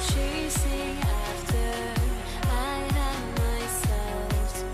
Chasing after I had myself to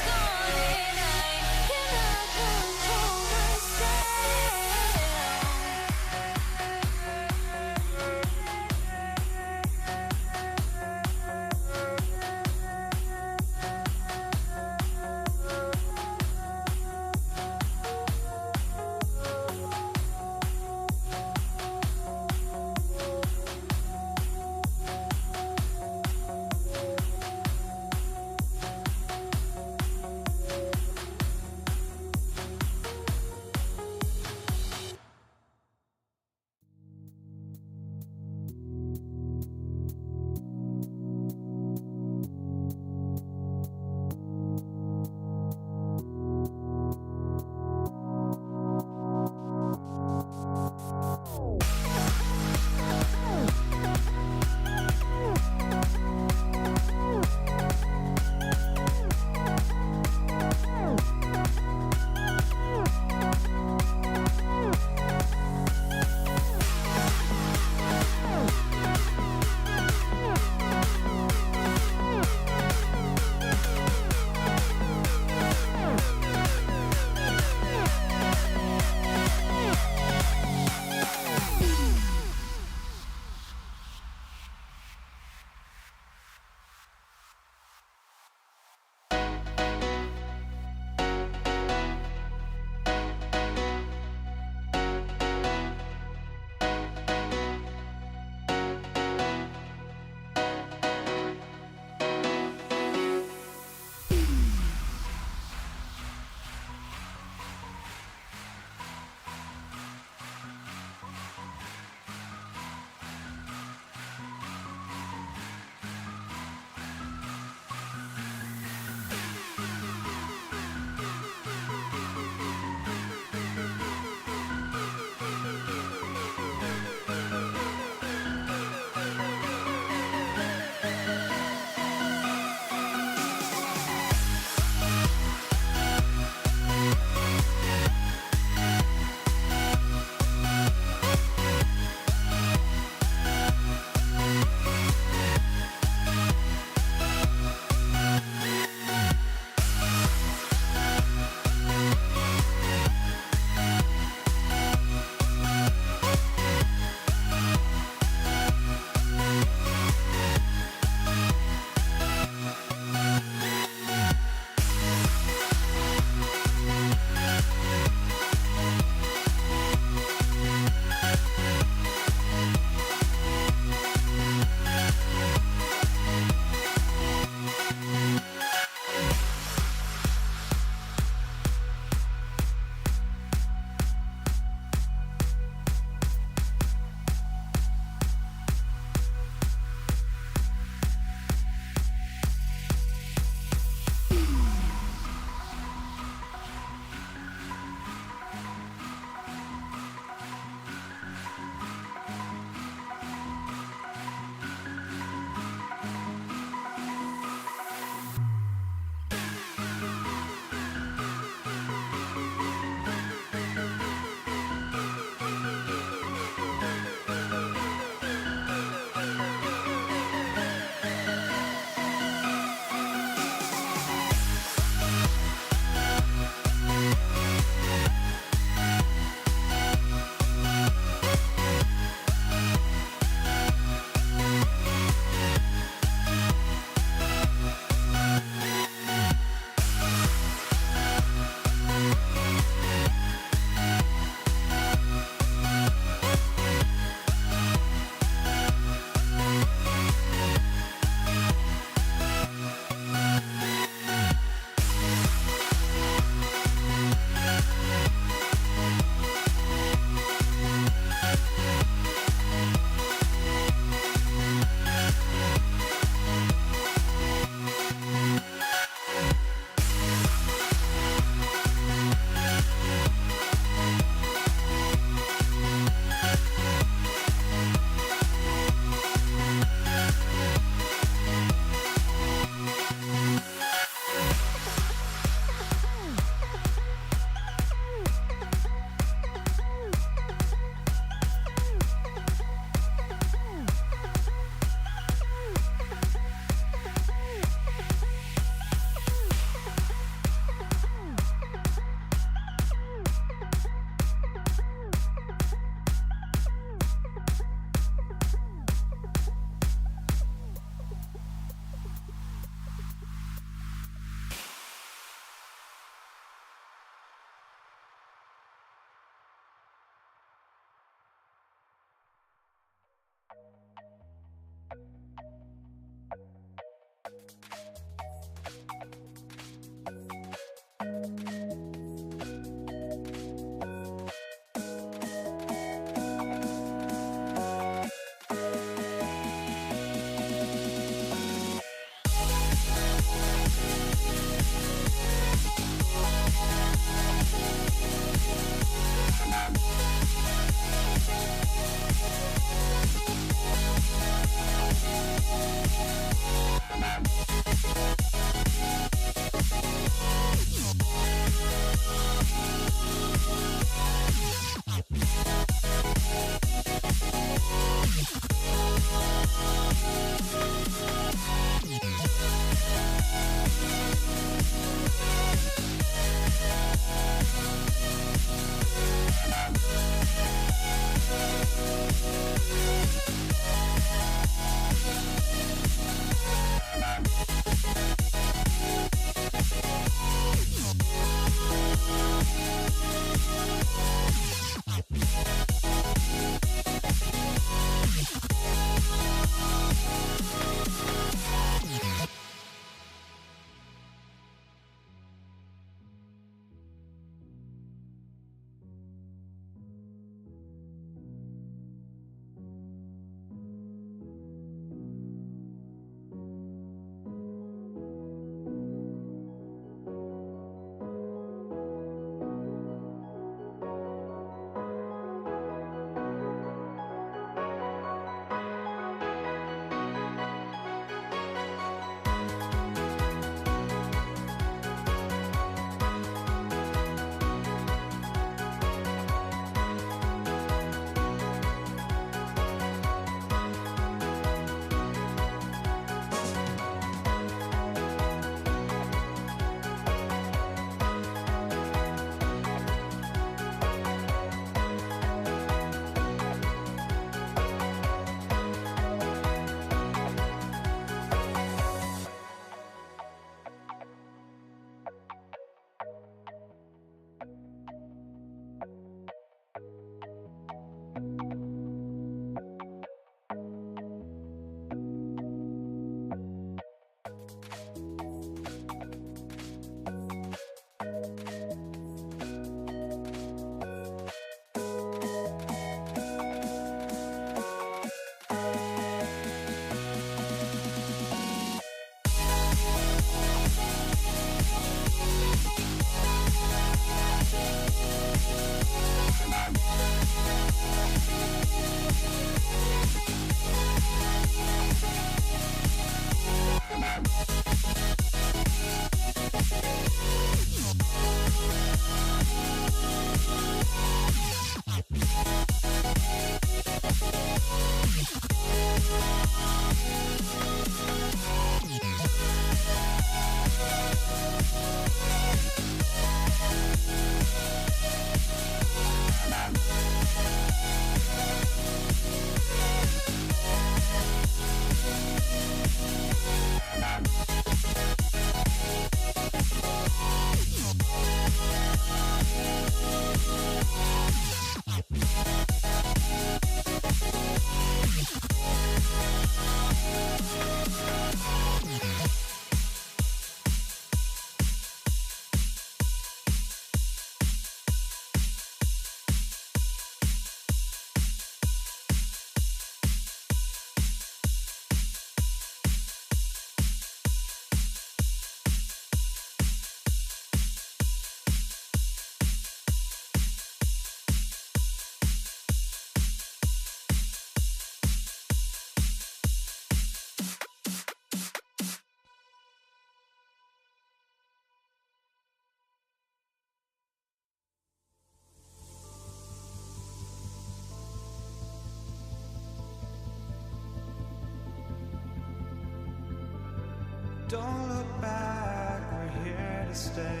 Don't look back, we're here to stay.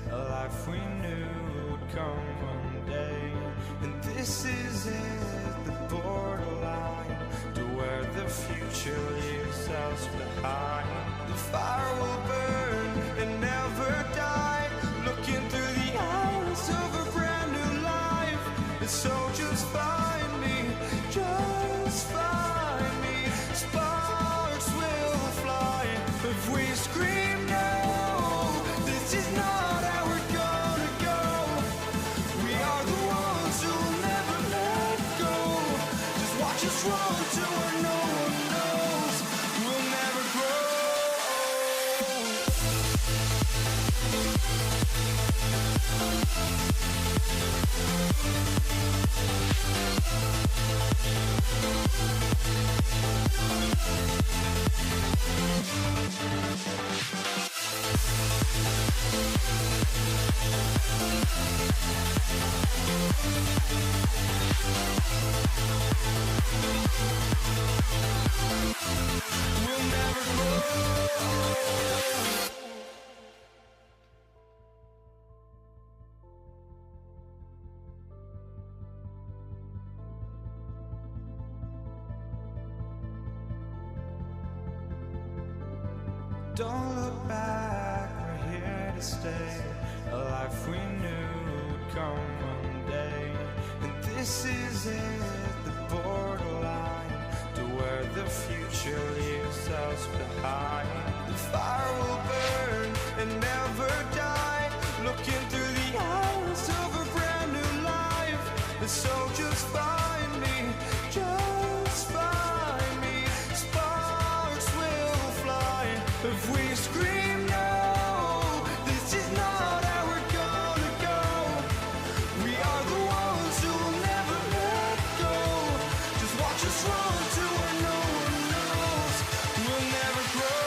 A life we knew would come one day. And this is it, the borderline to where the future leaves us behind. The fire will burn and never die, looking through the eyes of a brand new life. And so just find me, just find me. Sparks will fly if we scream no. This is not how we're gonna go. We are the ones who will never let go. Just watch us run to where no one knows. We'll never grow. We'll never grow. Don't look back, we're here to stay. A life we knew would come one day. And this is it, the borderline to where the future leaves us behind. The fire will burn and never die, looking through the eyes of a brand new life. And so just find me, just find me. Sparks will fly if we scream no. This is not how we're gonna go. We are the ones who will never let go. Just watch us run to where no one knows. We'll never grow.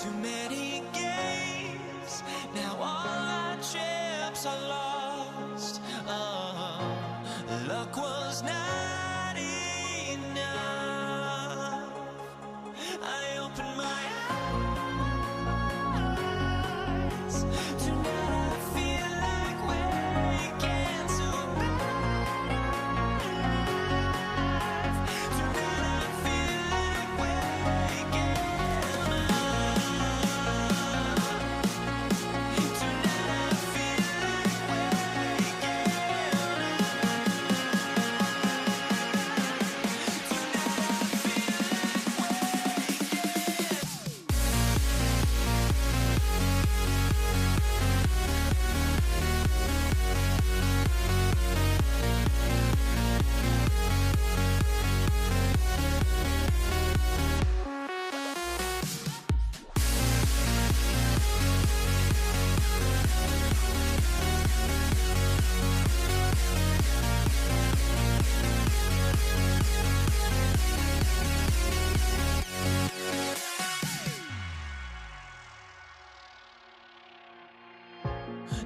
Too many games, now all our chips are lost. Luck was not enough. I opened my eyes. Tonight I feel like waking to a better life. Tonight I feel like waking up. Tonight I feel like waking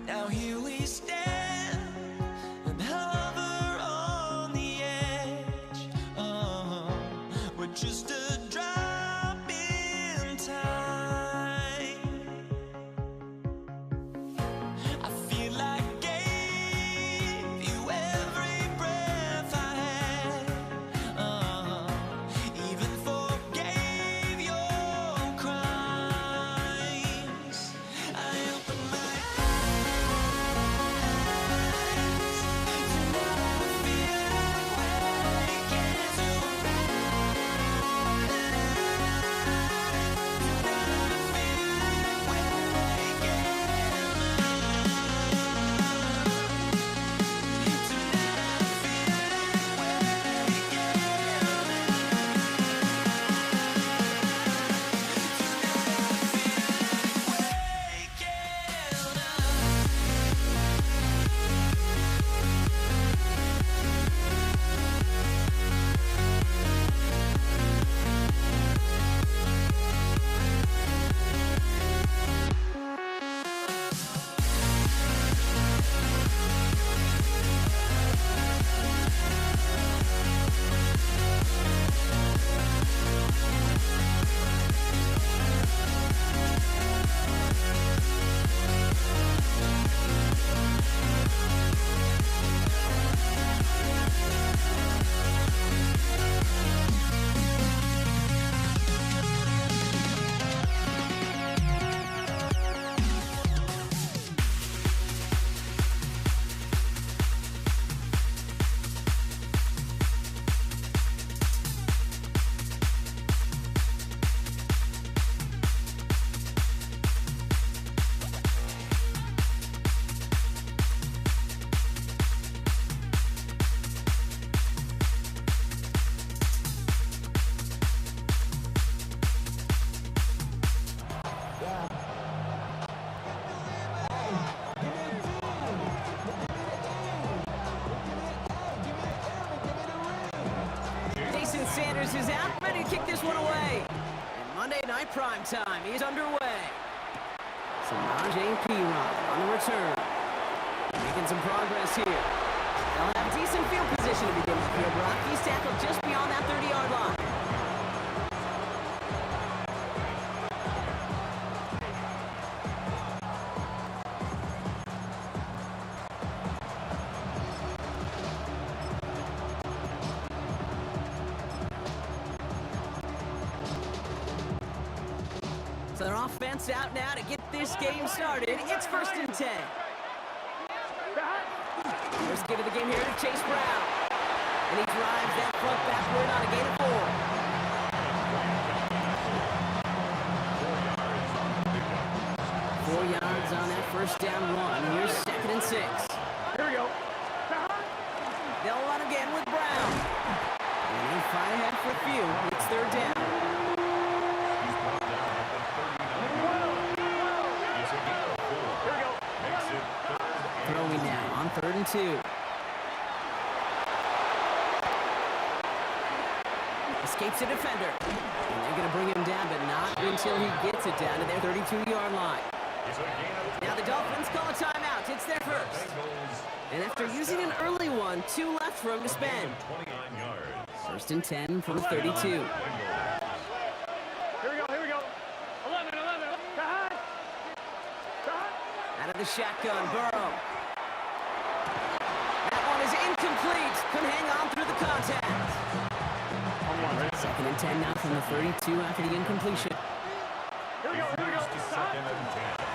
now here we stand and hover on the edge. We're just a drop in time. I feel like I gave you every breath I had. Even forgave your crimes. I opened my Sanders is out, ready to kick this one away. And Monday Night Prime Time is underway. Samaje Perine on the return. Making some progress here. They'll have decent field position to begin with here. Brock, he's tackled just beyond that 30-yard line. So their offense out now to get this game started. It's 1st and 10. First give of the game here to Chase Brown. And he drives that front backward on a gain of 4. 4 yards on that first down run. Here's 2nd and 6. Here we go. They'll run again with Brown. And they fight ahead for a few. It's 3rd down. Throwing now on 3rd and 2. Escapes a defender. And they going to bring him down, but not until he gets it down to their 32-yard line. Now the Dolphins call a timeout. It's their first. And after using an early one, 2 left for him to spend. 1st and 10 from the 32. Here we go. 11. Out of the shotgun, Burrow. That one is incomplete. Couldn't hang on through the contact. 2nd and 10 now from the 32 after the incompletion. Here we go.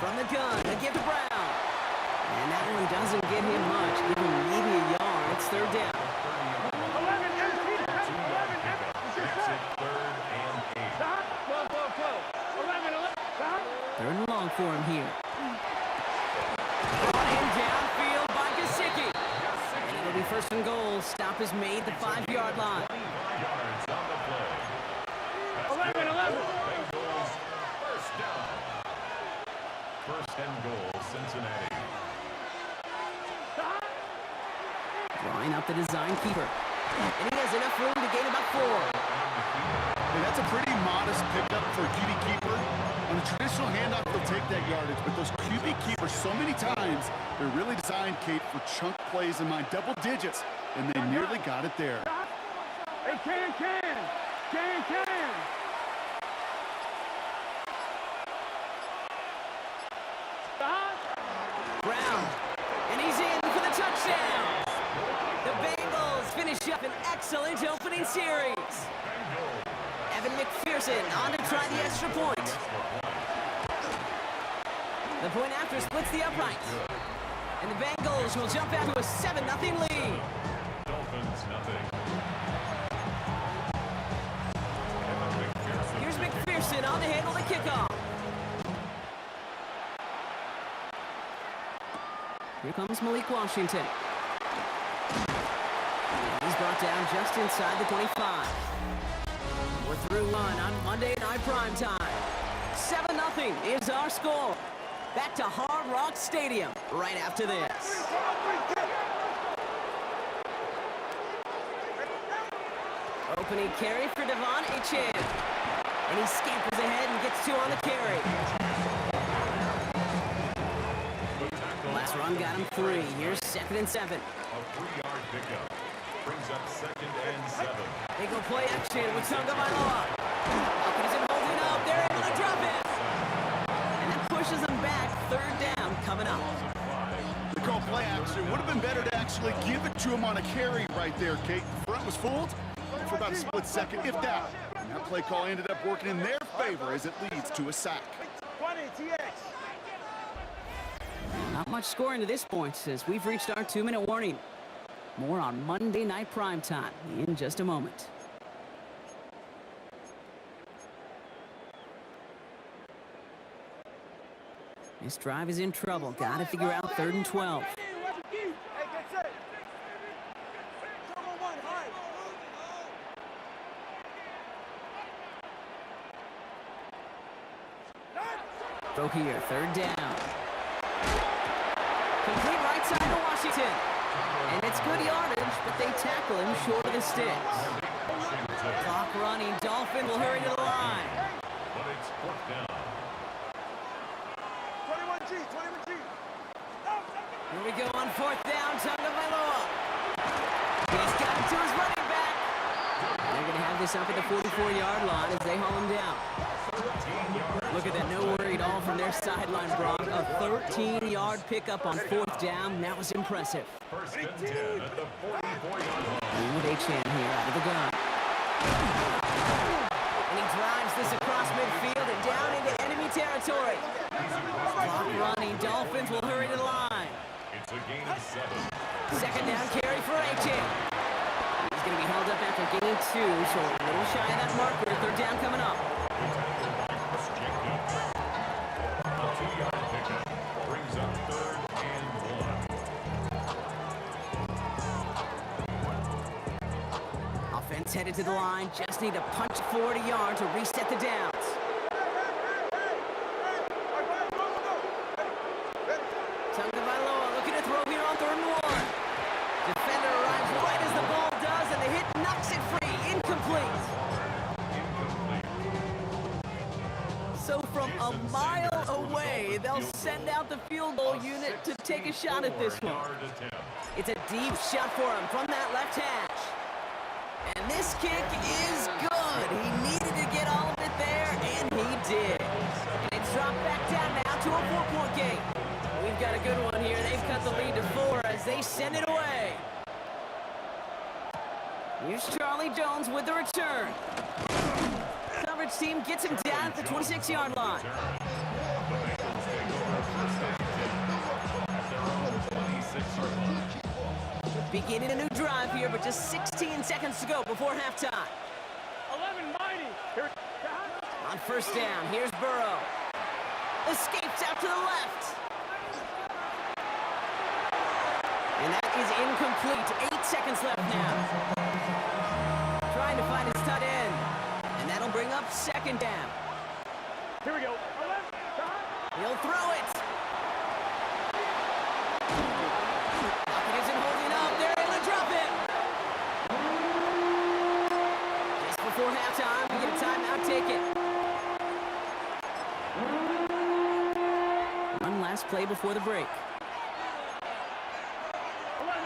From the gun, they give to Brown. And that one doesn't get him much, give him maybe a yard. It's 3rd down. 3rd and long for him here. Brought in downfield by Gesicki. And it'll be 1st and goal. Stop is made, the 5-yard line. 11. First and goal, Cincinnati. Drawing up the design keeper. And he has enough room to gain about 4. Hey, that's a pretty modest pickup for a QB keeper. On a traditional handoff, they'll take that yardage, but those QB keepers, so many times, they're really designed, Kate, for chunk plays in mind, double digits, and they nearly got it there. Hey, can. Brown. And he's in for the touchdown. The Bengals finish up an excellent opening series. Evan McPherson on to try the extra point. The point after splits the uprights. And the Bengals will jump out to a 7-0 lead. Dolphins, nothing. Here's McPherson on to handle the kickoff. Here comes Malik Washington. He's brought down just inside the 25. We're through one on Monday Night Primetime. 7-0 is our score. Back to Hard Rock Stadium right after this. Opening carry for Devon Achane. And he scampers ahead and gets 2 on the carry. Last run got him 3. Here's 2nd and 7. A 3-yard pickup. Brings up 2nd and 7. They go play action with Tagovailoa. Falcons are holding up. They're able to drop it. And that pushes them back. 3rd down coming up. The call play action would have been better to actually give it to him on a carry right there, Kate. The front was fooled for about a split second, if that. And that play call ended up working in their favor as it leads to a sack. 20, TX. Not much scoring to this point as we've reached our 2-minute warning. More on Monday Night Primetime in just a moment. This drive is in trouble. Got to figure out 3rd and 12. Throw here, 3rd down. Complete right side to Washington. And it's good yardage, but they tackle him short of the sticks. Clock running. Dolphin will hurry to the line. But it's 4th down. 21G. Here we go on 4th down. Tagovailoa. He's got it to his running back. They're going to have this up at the 44-yard line as they haul him down. Look at that, no worry at all from their sideline, Brock. A 13-yard pickup on 4th down. That was impressive. 1st and 10 at the 44-yard line. With Achane here out of the gun. And he drives this across midfield and down into enemy territory. Clock running. Dolphins will hurry to the line. It's a gain of 7. 2nd down carry for Achane. He's going to be held up after gain 2, so a little shy of that marker. 3rd down coming up. A 2-yard pickup. Brings up 3rd and 1. Offense headed to the line. Just need to punch it forward a yard to reset the downs. Tagovailoa looking to throw here on 3rd and 1. Defender arrives right as the ball does, and the hit knocks it free. Incomplete. So from a mile away, they'll send out the field goal unit to take a shot at this one. It's a deep shot for him from that left hash. And this kick is good. He needed to get all of it there, and he did. And it's dropped back down now to a 4-point game. We've got a good one here. They've cut the lead to 4 as they send it away. Here's Charlie Jones with the return. Coverage team gets him down at the 26-yard line. Beginning a new drive here, but just 16 seconds to go before halftime. 11 mighty. Here. On first down, here's Burrow. Escapes out to the left. And that is incomplete. 8 seconds left now. Trying to find his tight end. And that'll bring up second down. Here we go. 11. He'll throw it. Pocket isn't holding up. They're able to drop it. Just before halftime, we get a timeout ticket. One last play before the break. 11.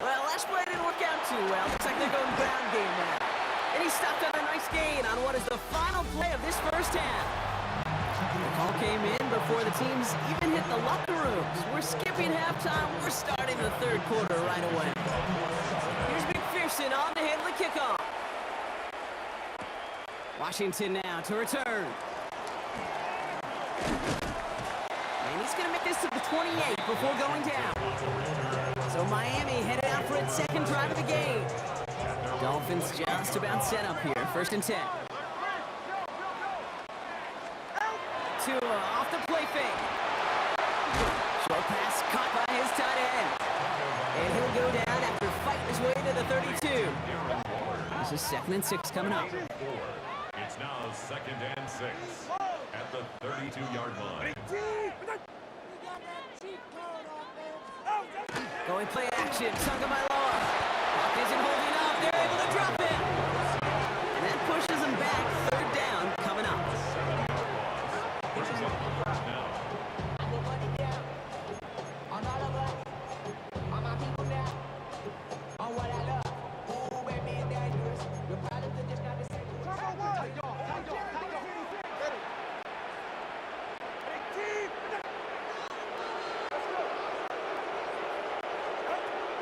Well, last play didn't work out too well. Looks like they're going ground game now. And he stopped on a nice gain on what is the final play of this first half. The call came in before the teams even hit the locker rooms. We're skipping halftime. We're starting the third quarter right away. Here's McPherson on to handle the kickoff. Washington now to return. And he's going to make this to the 28 before going down. So Miami headed out for its second drive of the game. Dolphins just about set up here. First and 10. Tua off the play fake. Short pass caught by his tight end. And he'll go down after fighting his way to the 32. This is 2nd and 6 coming up. It's now 2nd and 6 at the 32-yard line. Going play action, Tagovailoa. Clock isn't holding up. They're able to drop it. And that pushes them back. Third down coming up.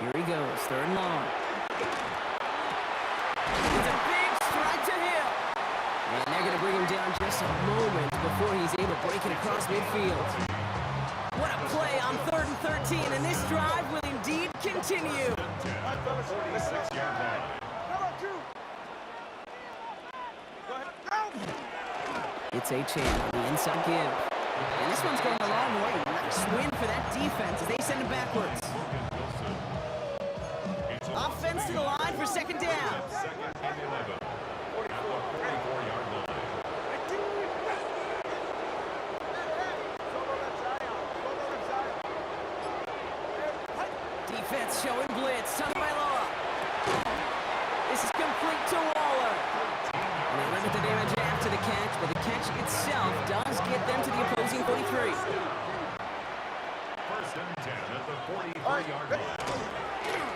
Here he goes, 3rd and long. It's a big strike to Hill. And they're going to bring him down just a moment before he's able to break it across midfield. What a play on 3rd and 13, and this drive will indeed continue. It's Achane on the inside give. And this one's going a long way. Nice win for that defense as they send it backwards. Offense to the line for second down. Defense showing blitz. Tagovailoa. This is complete to Waller. And they limit the damage after the catch, but the catch itself does get them to the opposing 43. 1st and 10 at the 43-yard line.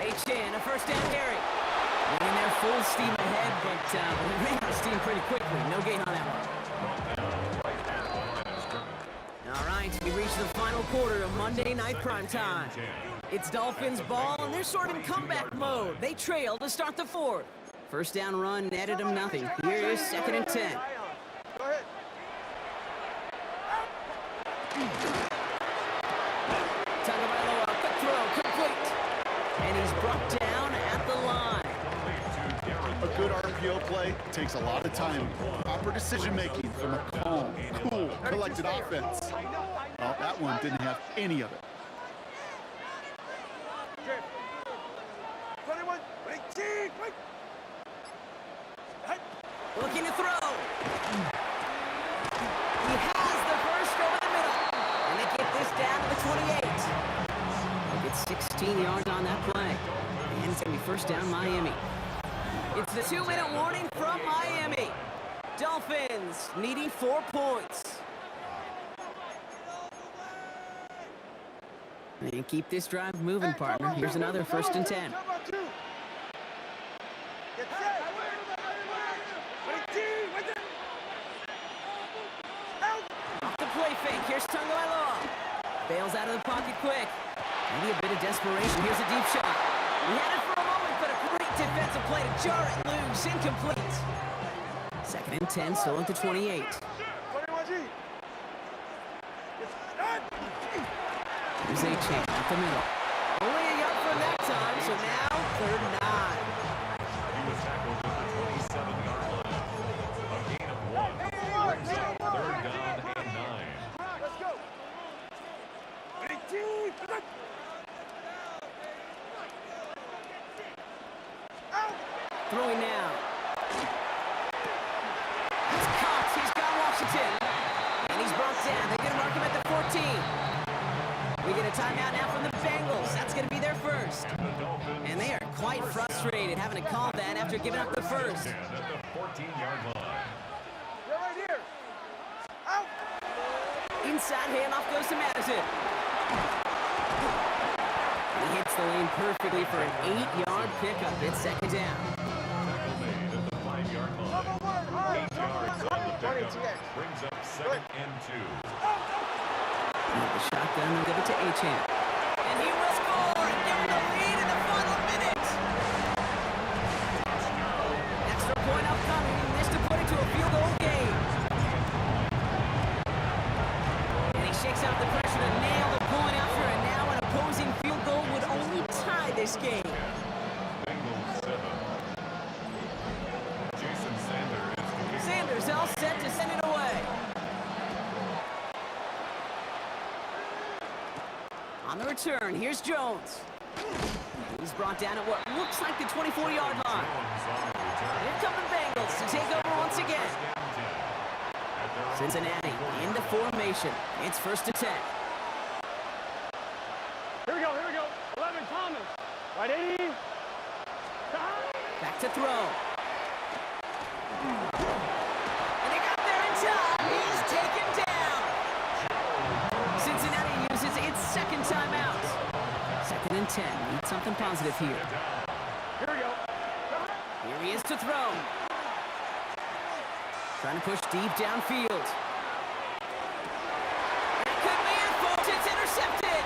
Achane, a first down carry. Moving there full steam ahead, but they ran out of steam pretty quickly. No gain on that one. All right, we reached the final quarter of Monday Night Primetime. It's Dolphins ball, and they're sort of in comeback mode. They trail to start the 4th. First down run netted them nothing. Here is 2nd and 10. Go ahead. Tagovailoa, quick throw, complete. And he's brought down at the line. A good RPO play takes a lot of time. Proper decision-making from a calm, cool, collected offense. Well, that one didn't have any of it. 21, 18, wait. Looking to throw. He has the first over the middle. And they get this down to the 28. They'll get 16 yards on that play. And it's going to be first down Miami. It's the 2-minute warning from Miami. Dolphins needing 4 points. And keep this drive moving, partner. Here's another 1st and 10. Get set. Off the play fake. Here's Tagovailoa. Bails out of the pocket quick. Maybe a bit of desperation. Here's a deep shot. He had it for a moment, but a great defensive play to jar it loose. Incomplete. 2nd and 10, still at the 28. 21G. Here's A-Chain up the middle. Only a yard from that time, so now 3rd and 9. He was tackled at the 27-yard line. A gain of 1. Brings up 3rd down and 9. Let's go. 18. Throwing now. It's Cox. He's got Washington. And he's brought down. They're going to mark him at the 14. We get a timeout now from the Bengals. That's going to be their first. And the Dolphins And they are quite frustrated having to call that after giving up the first. at the 14-yard line. You're right here. Out. Inside handoff goes to Madison. He hits the lane perfectly for an 8-yard pickup. It's 2nd down. Tackle made at the 5-yard line. 8 yards on the pickup. Brings up 2nd and 2. The shotgun will give it to A-Chain. And he will score and give the lead in the final minute. Extra point upcoming. He missed to put it to a field goal game. And he shakes out the pressure to nail the point after, and now an opposing field goal would only tie this game. Bengals 7. Jason Sanders is the kicker. Sanders all set to send it away. On the return, here's Jones. He's brought down at what looks like the 24-yard line. Jones on the return. Here come the Bengals to take over once again. Cincinnati into formation. It's 1st and 10. Here we go. 11, Thomas. Right, 80. Back to throw. And he got there in time. He's taken down. Cincinnati uses its 2nd timeout. 2nd and 10. Need something positive here. Here we go. Here he is to throw. Trying to push deep downfield. That could be it, folks. It's intercepted.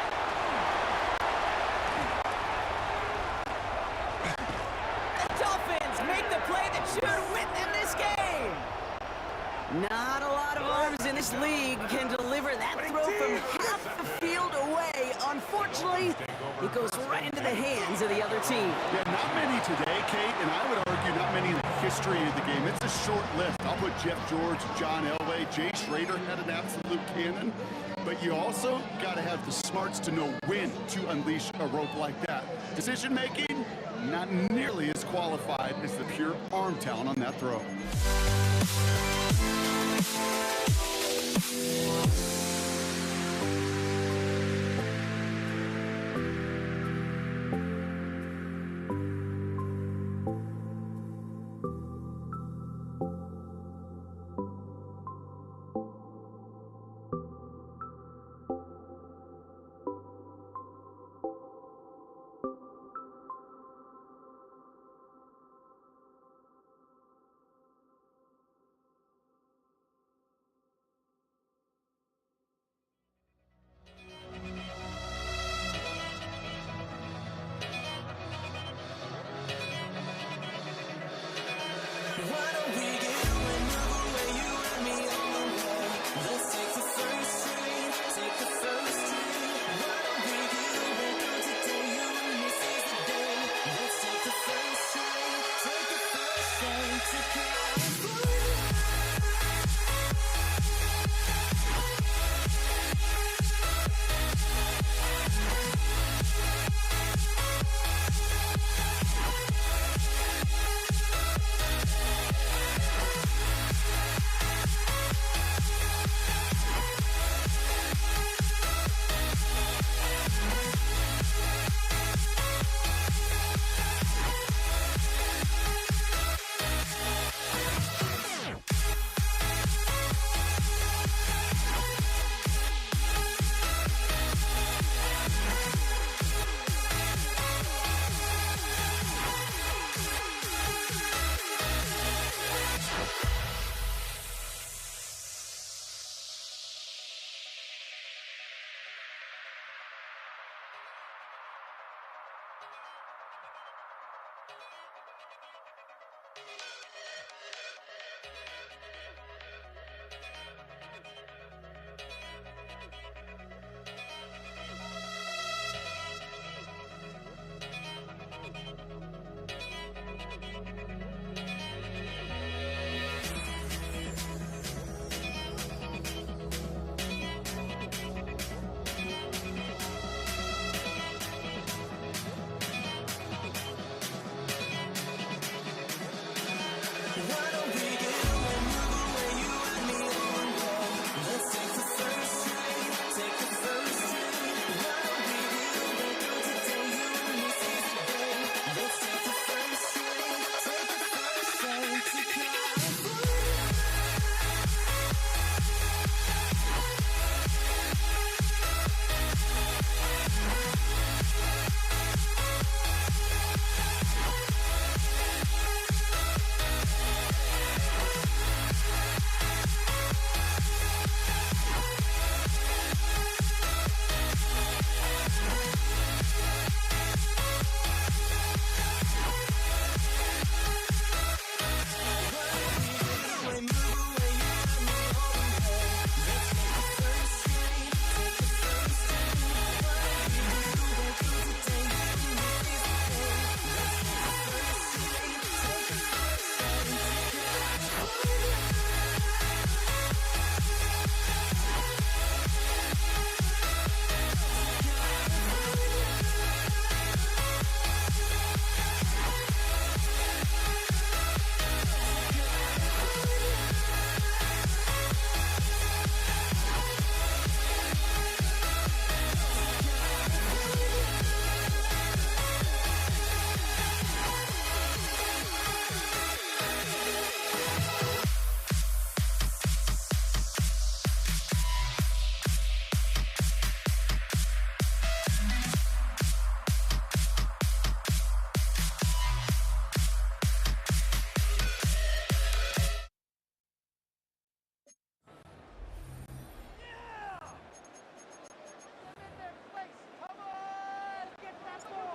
The Dolphins make the play that should win them this game. Not a lot of arms in this league can deliver that throw from half the field away. Unfortunately, it goes right into the hands of the other team. Yeah, not many today, Kate, and I would argue not many in the history of the game. It's a short list. I'll put Jeff George, John Elway, Jay Schrader had an absolute cannon. But you also got to have the smarts to know when to unleash a rope like that. Decision making, not nearly as qualified as the pure arm talent on that throw.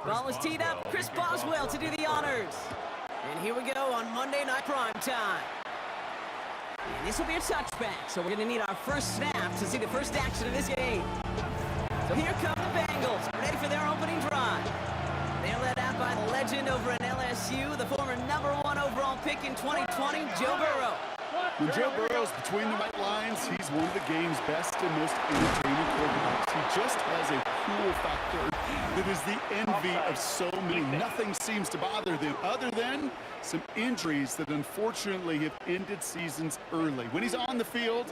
Ball is teed up. Chris Boswell to do the honors. And here we go on Monday Night Prime Time. And this will be a touchback, so we're going to need our first snap to see the first action of this game. So here come the Bengals, ready for their opening drive. They're led out by the legend over at LSU, the former #1 overall pick in 2020, Joe Burrow. When Joe Burrow's between the white lines, he's one of the game's best and most entertaining quarterbacks. He just has a cool factor that is the envy of so many. Nothing seems to bother them other than some injuries that unfortunately have ended seasons early. When he's on the field,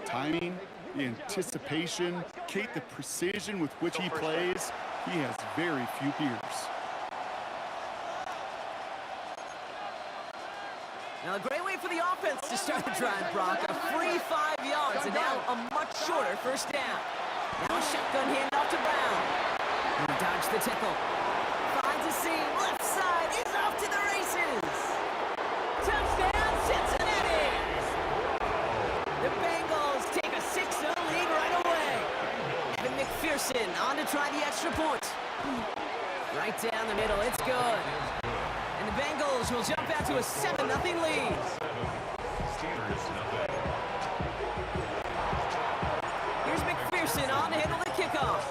timing, the anticipation, Kate, the precision with which he plays, he has very few peers. Now, a great way for the offense to start the drive, Brock. A free 5 yards, and now a much shorter first down. Now a shotgun handoff to Brown. And he dodged the tackle. Finds a seam. Left side is off to the races. Touchdown, Cincinnati! The Bengals take a 6-0 lead right away. Evan McPherson on to try the extra point. Right down the middle. It's good. And the Bengals will jump out to a 7-0 lead. Here's McPherson on to handle the kickoff.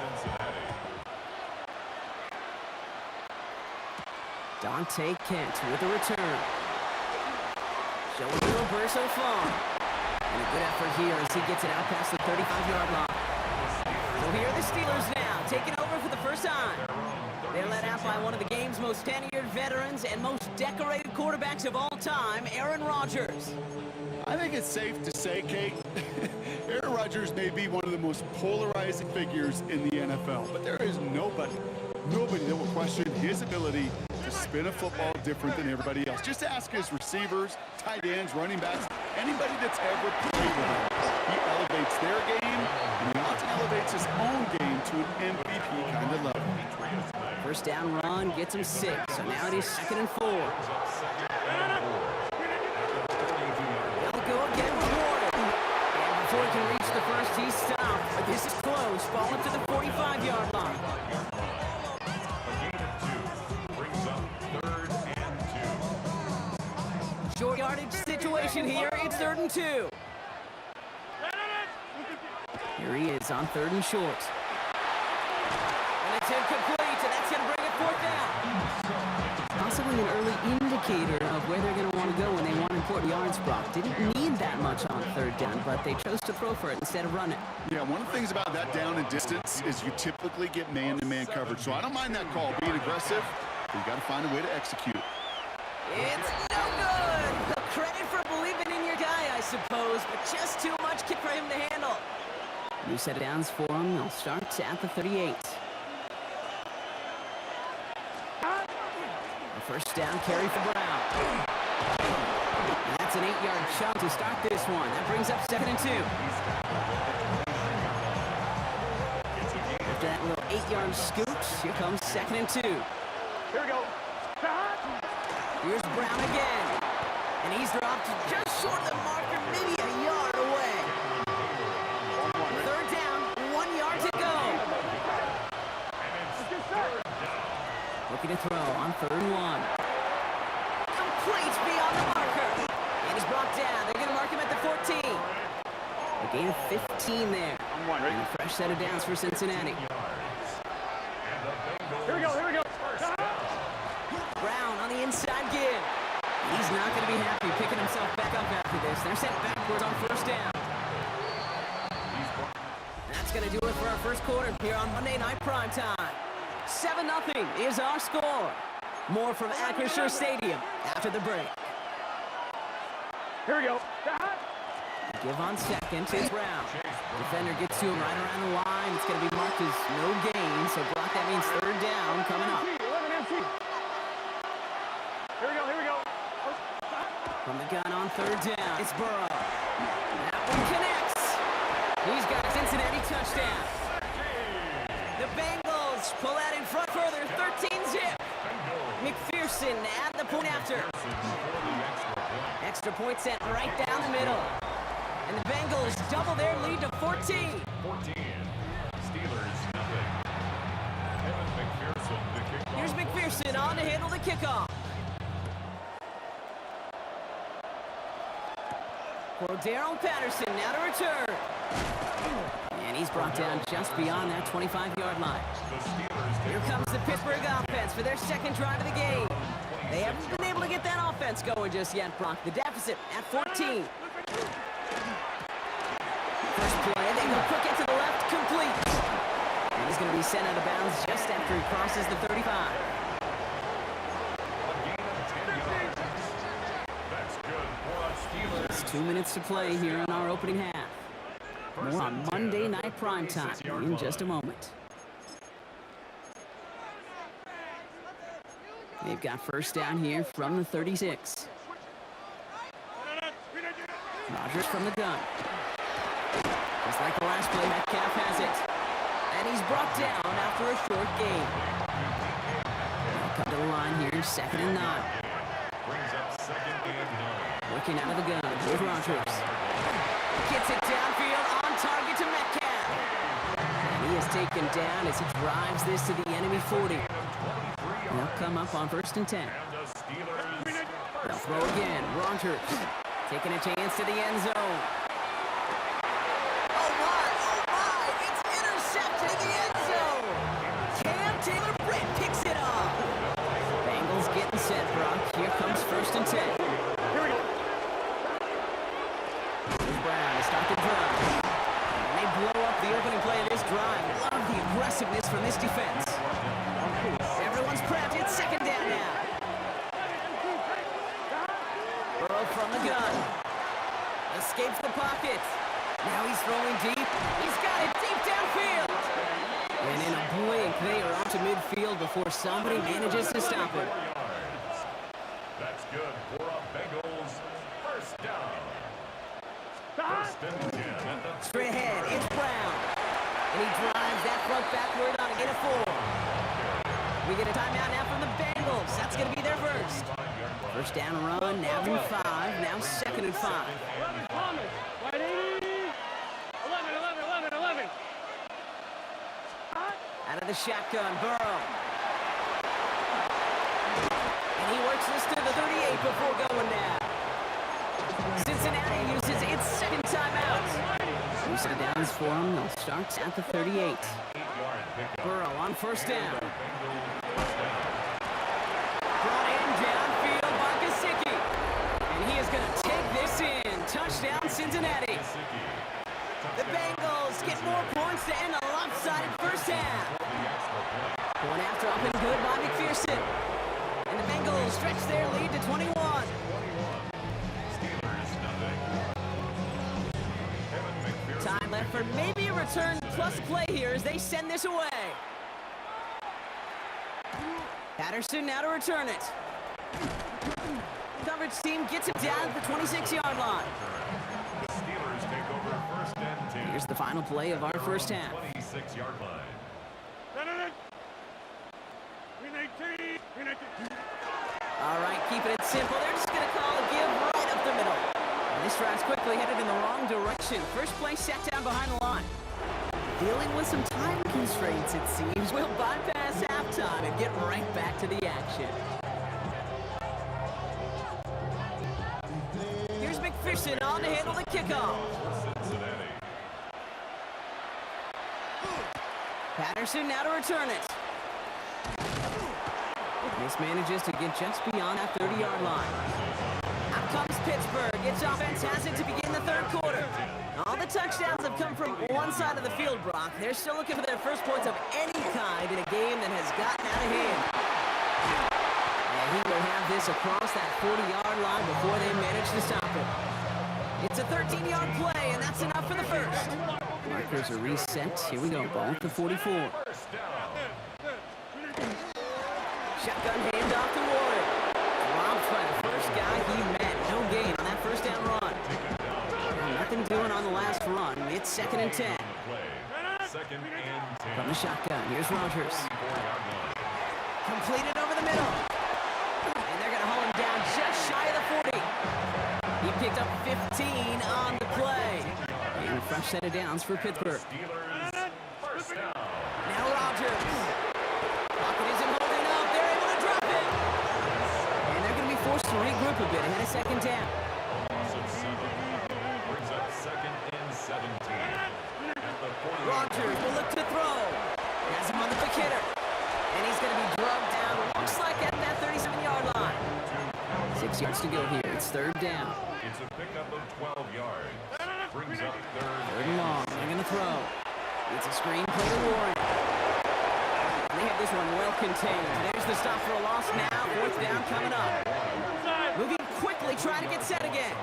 Dante Kent with the return. Showing the reverse so far. And a good effort here as he gets it out past the 35-yard line. So here are the Steelers now, taking over for the first time. They're led out by one of the game's most tenured veterans and most decorated quarterbacks of all time, Aaron Rodgers. I think it's safe to say, Kate, Aaron Rodgers may be one of the most polarizing figures in the NFL, but there is nobody that will question his ability to spin a football different than everybody else. Just ask his receivers, tight ends, running backs, anybody that's ever played with him. He elevates their game, and he often elevates his own game to an MVP kind of level. First down run gets him 6, so now it is 2nd and 4. They'll go again with Ward. And before he can reach the first, he's stopped. But this is close. Ball up to the 45-yard line. A gain of 2 brings up 3rd and Short yardage situation here. It's 3rd and 2. Here he is on 3rd and short. And it's incomplete, and that's going to bring it 4th down. Possibly an early indicator of where they're going to want to go when they want important yards, Brock. Didn't need that much on 3rd down, but they chose to throw for it instead of run it. Yeah, one of the things about that down and distance is you typically get man-to-man coverage. So I don't mind that call, being aggressive, but you got to find a way to execute. It's no good. Credit for believing in your guy, I suppose, but just too much kick for him to handle. New set of downs for him. They'll start at the 38. A first down carry for Brown. And that's an 8-yard chunk to start this one. That brings up 2nd and 2. After that little 8-yard scoot, here comes 2nd and 2. Here we go. Here's Brown again. And he's dropped just short of the marker, maybe a yard away. 3rd down, 1 yard to go. Looking to throw on 3rd and 1. Complete beyond the marker. And he's brought down. They're going to mark him at the 14. A gain of 15 there. And a fresh set of downs for Cincinnati. Here we go, here we go. Brown on the inside give. He's not going to be happy picking himself back up after this. They're sent backwards on 1st down. That's going to do it for our first quarter here on Monday Night Primetime. 7-0 is our score. More from Acrisure Stadium after the break. Here we go. Give on 2nd to Brown. Defender gets to him right around the line. It's going to be marked as no gain. So Brock, that means 3rd down coming up. Here we go, here we go. From the gun on 3rd down, it's Burrow. That one connects. He's got a Cincinnati touchdown. The Bengals pull out in front further, 13-zip. McPherson at the point after. Extra point set right down the middle. And the Bengals double their lead to 14. 14. Steelers, nothing. Evan McPherson, the kickoff. Here's McPherson on to handle the kickoff. Cordero Patterson now to return. And he's brought down just beyond that 25-yard line. Here comes the Pittsburgh offense for their 2nd drive of the game. They haven't been able to get that offense going just yet, Brock. The deficit at 14. First play, they go quick it to the left, complete. And he's going to be sent out of bounds just after he crosses the 35. It's 2 minutes to play here in our opening half. More on Monday Night Primetime in just a moment. They've got first down here from the 36. Rodgers from the gun. Just like the last play, Metcalf has it. And he's brought down after a short gain. They'll come to the line here, 2nd and 9. Working out of the gun with Rodgers. Gets it downfield, on target to Metcalf. And he is taken down as he drives this to the enemy 40. They'll come up on 1st and 10. They'll throw again. Rodgers taking a chance to the end zone. Oh my, it's intercepted in the end zone. Cam Taylor-Britt picks it up. Bengals getting set, Brock. Here comes 1st and 10. Here we go. Here's Brown to start the drive. And they blow up the opening play of this drive. Love the aggressiveness from this defense. Everyone's prepped. It's 2nd down now. Burrow from the gun. Escapes the pocket. Now he's throwing deep. He's got it deep downfield. And in a blink, they are onto midfield before somebody manages to stop him. That's good for a Bengals first down. First and 10 at the Straight ahead, it's Brown. And he drives that front backward on a gain of 4. We get a timeout now from the Bengals. That's going to be their first. First down run, now in 5, now 2nd and 5. 11 Thomas, right 80. 11. Out of the shotgun, Burrow. And he works this to the 38 before going down. Cincinnati uses its second timeout. Use it downs for them. They'll start at the 38. Burrow on first down. Brought in downfield by Gesicki. And he is going to take this in. Touchdown, Cincinnati. The Bengals get more points to end a lopsided first half. Going after up and good by McPherson. And the Bengals stretch their lead to 21. Time left for maybe a return plus play here as they send this away. Patterson now to return it. Coverage team gets it down at the 26-yard line. The Steelers take over first and 10. Here's the final play of our first half. 26-yard line. All right, keeping it simple. They're just going to call a give right up the middle. And this drive's quickly headed in the wrong direction. First play set down behind the line. Dealing with some time constraints, it seems. We'll bypass halftime and get right back to the action. Here's McPherson on to handle the kickoff. Cincinnati. Patterson now to return it. This manages to get just beyond that 30-yard line. Out comes Pittsburgh. Its offense has it to begin the third quarter. All the touchdowns have come from one side of the field, Brock. They're still looking for their first points of any kind in a game that has gotten out of hand. And he will have this across that 40-yard line before they manage to stop it. It's a 13-yard play, and that's enough for the first. Markers are reset. Here we go. Ball at the 44. First down. Shotgun handoff to Warren. Dropped by the first guy he met. No gain on that first down run. Nothing doing on the last run. It's 2nd and 10. Second and 10. From the shotgun, here's Rogers. 4-yard line. Completed over the middle. And they're going to haul him down just shy of the 40. He picked up 15 on the play. And a fresh set of downs for Pittsburgh. Steelers first down. Now Rogers. Pocket isn't holding up. They're able to drop it. And they're going to be forced to regroup a bit ahead of second down. Loss of 7. Brings up second and 17. At the 40. Rogers will look to throw. Has him on the quick hitter. And he's going to be drugged down. Looks like at that 37-yard line. 6 yards to go here. It's third down. It's a pickup of 12 yards. Brings up Third and long. They're going to throw. It's a screen play to Warren. And they have this one well contained. There's the stop for a loss now. Fourth down coming up. Moving quickly, trying to get set again.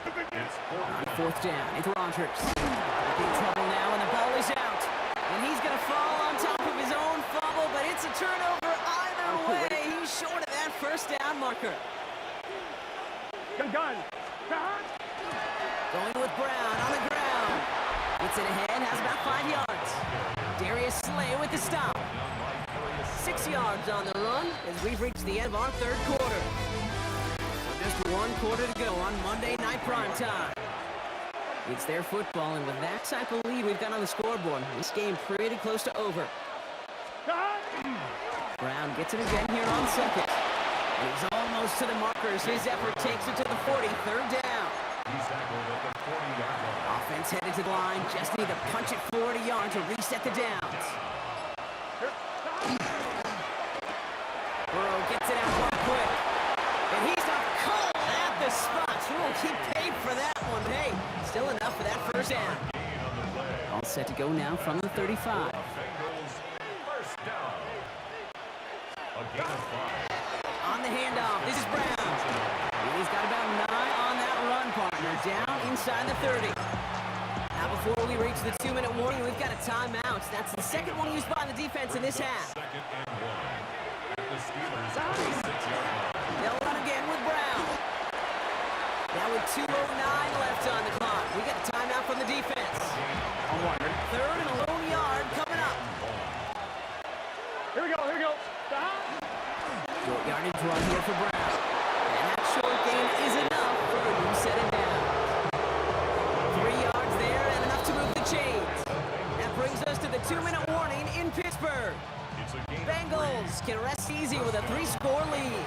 On fourth down, it's Rogers. In trouble now, and the ball is out. And he's going to fall on top of his own fumble, but it's a turnover either way. He's short of that first down marker. Gun. Going with Brown on the ground. Gets it ahead, has about 5 yards. Darius Slay with the stop. 6 yards on the run as we've reached the end of our third quarter. With just 1 quarter to go on Monday Night Primetime. It's their football, and with that type of lead we've got on the scoreboard, this game pretty close to over. Brown gets it again here on second. And he's almost to the markers. His effort takes it to the 40, third down. He's tackled at the 40-yard line. Offense headed to the line. Just need to punch it 40 yards to reset the downs. Burrow gets it out real quick. And he's not cold at the spot. He won't keep paid for that one. Hey, still enough for that first down. All set to go now from the 35. Bengals first down. A gain of 5. On the handoff, this is Brown. And he's got about 9 on that run, partner. Down inside the 30. Now before we reach the 2-minute warning, we've got a timeout. That's the second one used by the defense in this half. Second and 1. At the Steelers 36-yard line. They'll run again with Brown. Now with 2:09 left on the clock. We got a timeout from the defense. Third and a lone yard coming up. Here we go. Short yardage run here for Brown. And that short gain is enough for a new set of downs. 3 yards there and enough to move the chains. That brings us to the 2-minute warning in Pittsburgh. It's a gain of 3. Bengals can rest easy with a 3-score lead.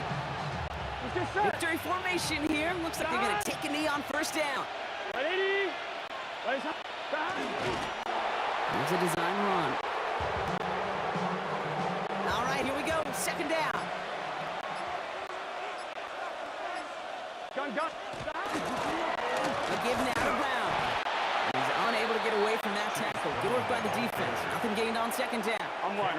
Let's get Victory formation here. Looks like they're going to take a knee on first down. Right 80. Right side. Here's a design run. All right, here we go. Second down. Gun. A give now to Brown. He's unable to get away from that tackle. Good work by the defense. Nothing gained on second down. I'm one.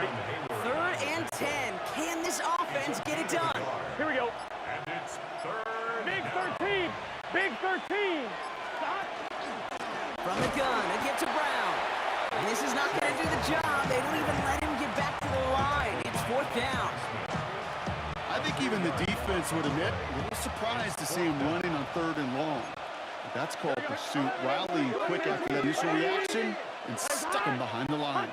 Third and 10. Can this offense get it done? Here we go. And it's third Big down. 13. Big 13. From the gun, a give to Brown. And this is not going to do the job. They don't even let him get back to the line. It's fourth down. I think even the defense would admit a little surprised to see him running on 3rd and long. But that's called pursuit. Rallying quick after that initial reaction and stuck him behind the line.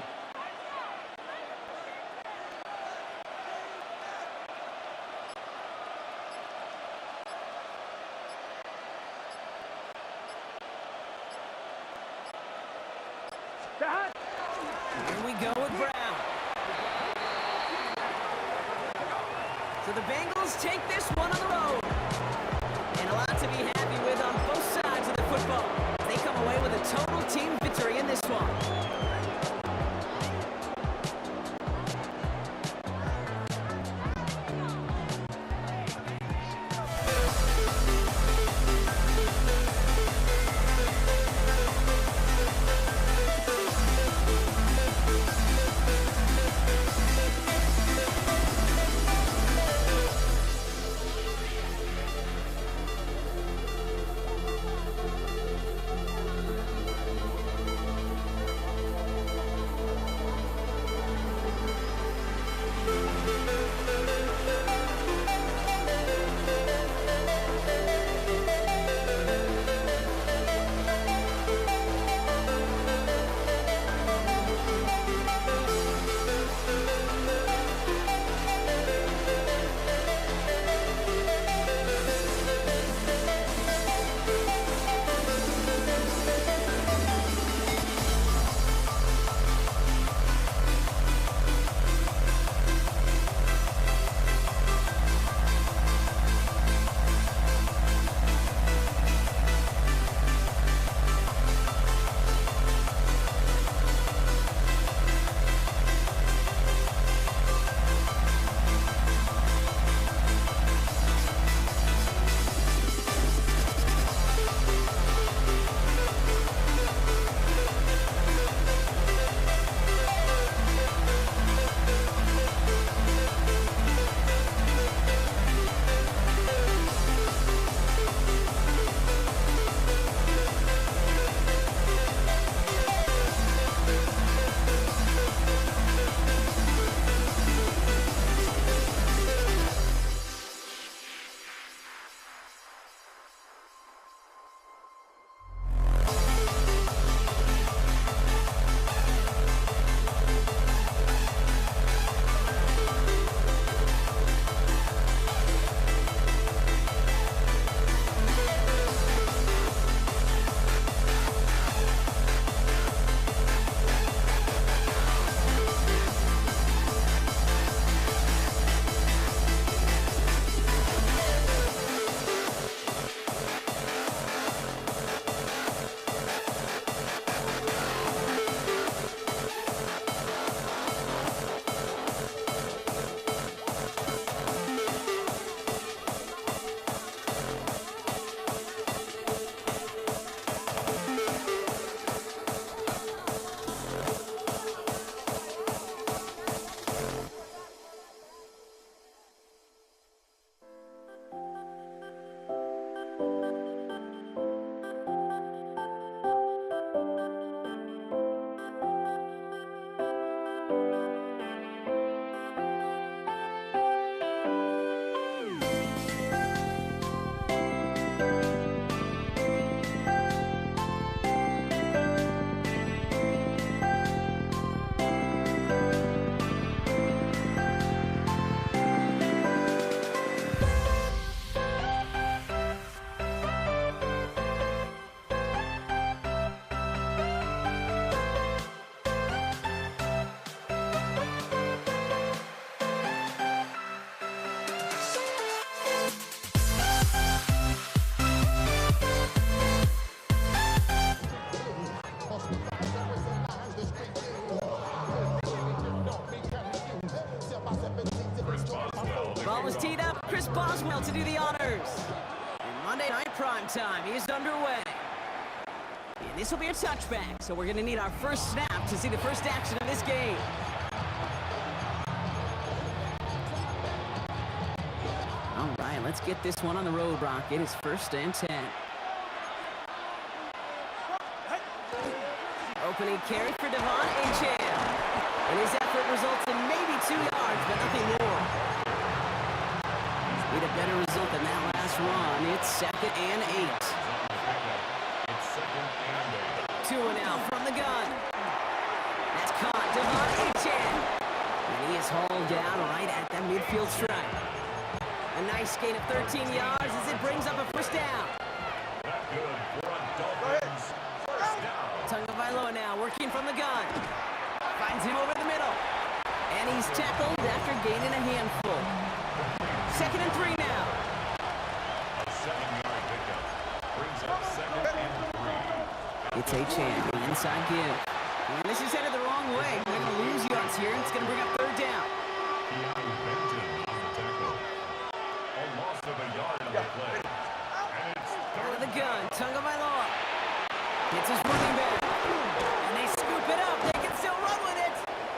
Here we go with Brown. So the Bengals take this one on the road. And a lot to be happy with on both sides of the football. They come away with a total team victory in this one. Maxwell to do the honors. And Monday Night Primetime is underway. And this will be a touchback, so we're going to need our first snap to see the first action of this game. All right, let's get this one on the road, Brock. It is 1st and 10. Opening carry for Devon Achane. And his effort results in maybe 2 yards, but nothing more. Need a better result than that last run. It's 2nd and 8. It's 2nd and 8. 2 and out from the gun. That's caught. Devon Achane. And he is hauled down right at that midfield stripe. A nice gain of 13 yards as it brings up a first down. Not good for a Dolphins first down. Tagovailoa now working from the gun. Finds him over the middle. And he's tackled after gaining a handful. 2nd and 3 now. A 7-yard pickup brings up 2nd and 3. It's Achane, the inside give. And this is headed the wrong way. They're going to lose yards here. It's going to bring up 3rd down. Keanu Benton on the tackle. A loss of a yard on the play. And it's Out of the gun, Tagovailoa. Gets his running back. And they scoop it up. They can still run with it.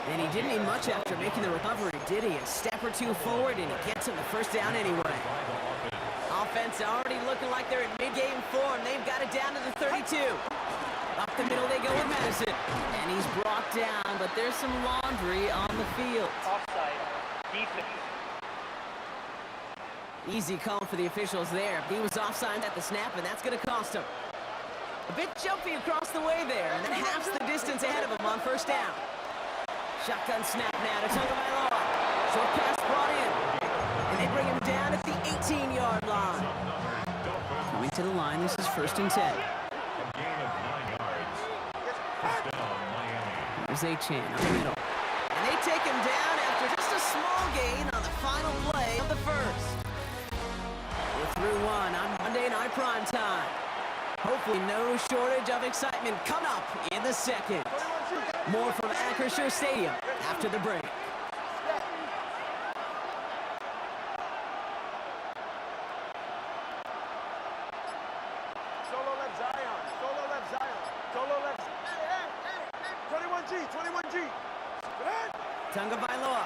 And he didn't need much after making the recovery, did he? A step or two forward, and he gets him the first down anyway. Offense already looking like they're in mid-game form. They've got it down to the 32. Up the middle they go with Madison. And he's brought down, but there's some laundry on the field. Offside. Defense. Easy call for the officials there. He was offside at the snap, and that's going to cost him. A bit jumpy across the way there, and then halves the distance ahead of him on first down. Shotgun snap now to Tagovailoa. Short pass brought in. And they bring him down at the 18-yard line. Coming to the line, this is 1st and 10. a gain of 9 yards. First down, Miami. There's Achane up the middle. And they take him down after just a small gain on the final play of the first. We're through one on Monday Night Primetime. Hopefully no shortage of excitement coming up in the second. More from Acrisure Stadium after the break. Solo left Zion. Solo left Zion. Solo left. Hey. 21G. 21G. Tagovailoa.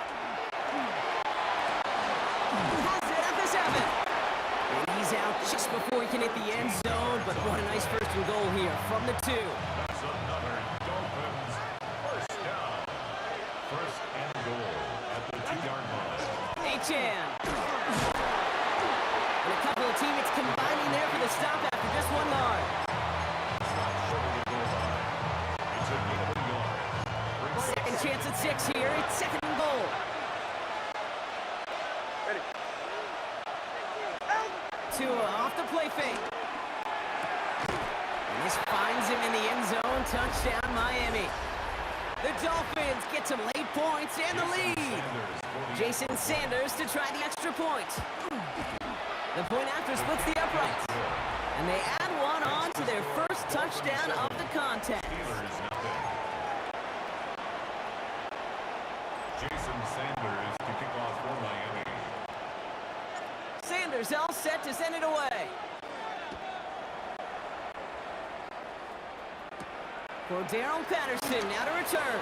Has it at the 7. And he's out just before he can hit the end zone, but what a nice first and goal here from the 2. That's another Dolphins first down. First and goal at the 2-yard line. Achane. And a couple of teammates combining there for the stop after just 1 yard. It's not short of the goal line. It's a gain of a yard. Brings up Second chance at 6 here. It's 2nd and goal. Ready. Tua off the play fake. And this finds him in the end zone. Touchdown, Miami. The Dolphins get some late points and the lead. Sanders for the Jason Sanders to try the extra point. The point after splits the uprights. And they add one on to their first touchdown of the contest. Steelers, nothing. Jason Sanders to kick off for Miami. Sanders all set to send it away. Cordero Patterson now to return.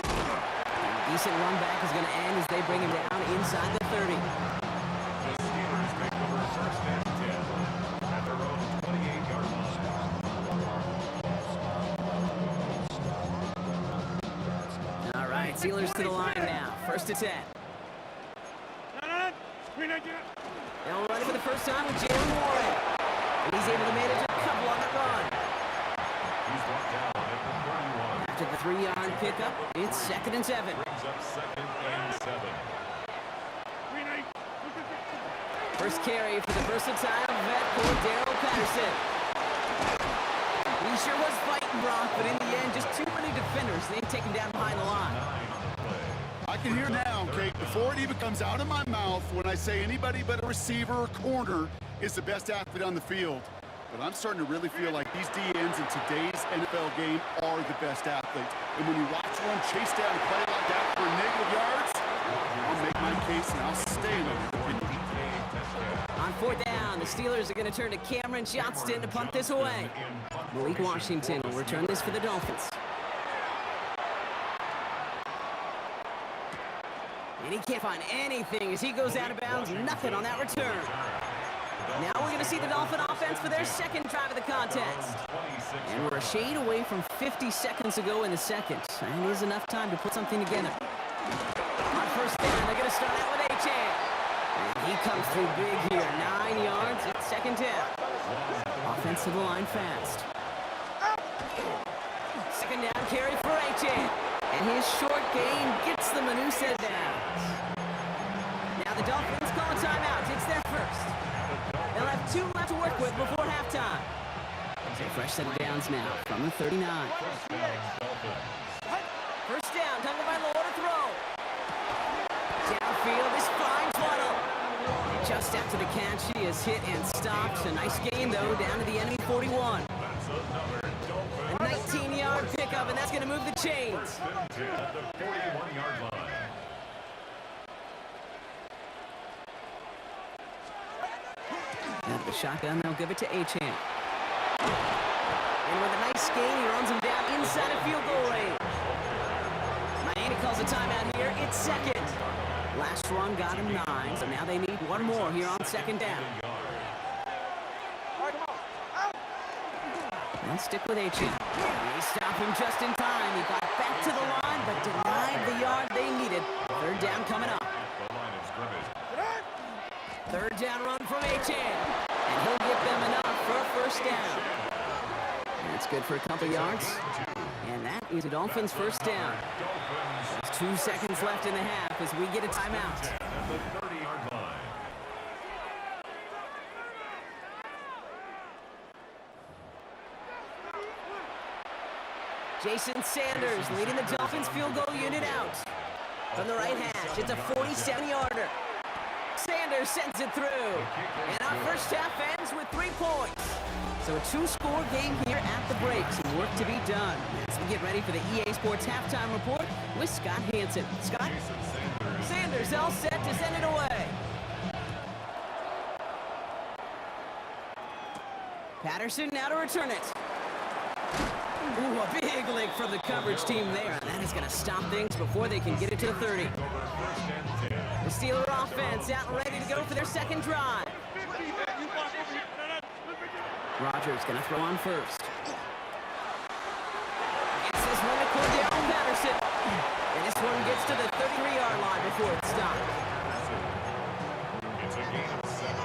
And a decent run back is going to end as they bring him down inside the 30. The Steelers take over first and 10 at their own 28-yard line. All right, Steelers to the line now. 1st and 10. They'll run it for the first time with Jalen Warren. And he's able to manage a couple on the run. He's brought down at the 31. After the 3-yard pickup, it's 2nd and 7. Brings up 2nd and 7. First carry for the versatile vet, Cordero Patterson. He sure was fighting, Brock, but in the end, just too many defenders. They take him down behind the line. 9 on the play. I can hear now, Kate, before it even comes out of my mouth when I say anybody but a receiver or corner is the best athlete on the field. But I'm starting to really feel like these DNs in today's NFL game are the best athletes. And when you watch one chase down a play like that for negative yards, I'll make my case and I'll stay in it. fourth down. The Steelers are going to turn to Cameron Johnston to punt this away. Malik Washington will return this for the Dolphins. And he can't find anything as he goes out of bounds. Nothing on that return. Now we're going to see the Dolphin offense for their second drive of the contest. And we're a shade away from 50 seconds to go in the second. And it is enough time to put something together. On first down, they're going to start out with Achane. And he comes through big here. 9 yards. It's second down. Offense to the line fast. Second down carry for Achane. And his short gain gets the Manusa downs. Now the Dolphins call a timeout. It's their first. They'll have 2 left to work with before halftime. So fresh set of downs now from the 39. First down, Tunga Vailoa to throw. Downfield is fine Twaddle. Just after the catch, he is hit and stopped. A nice gain, though, down to the enemy 41. A 19-yard pickup, and that's going to move the chains. At the 41-yard line. Out of the shotgun, they'll give it to Achane. And with a nice gain, he runs him down inside of field goal range. Miami calls a timeout here. It's second. Last run got him 9, so now they need one more here on second down. They'll stick with Achane. They stop him just in time. He got back to the line, but denied the yard they needed. Third down coming up. Third down run from Achane. And he'll get them enough for a first down. That's good for a couple yards. And that is the Dolphins' first down. There's 2 seconds left in the half as we get a timeout. At the 30-yard line. Jason Sanders leading the Dolphins field goal unit out. From the right hash, it's a 47-yarder. Sanders sends it through. And our first half ends with 3 points. So a 2-score game here at the break. Some work to be done as we get ready for the EA Sports Halftime Report with Scott Hanson. Scott? Sanders all set to send it away. Patterson now to return it. Ooh, a big lick from the coverage team there. And that is going to stop things before they can get it to the 30. The Steeler offense out and ready to go for their second drive. Rodgers going to throw on first. Gets this one to Cordell Patterson. And this one gets to the 33-yard line before it's stopped. It's a gain of 7.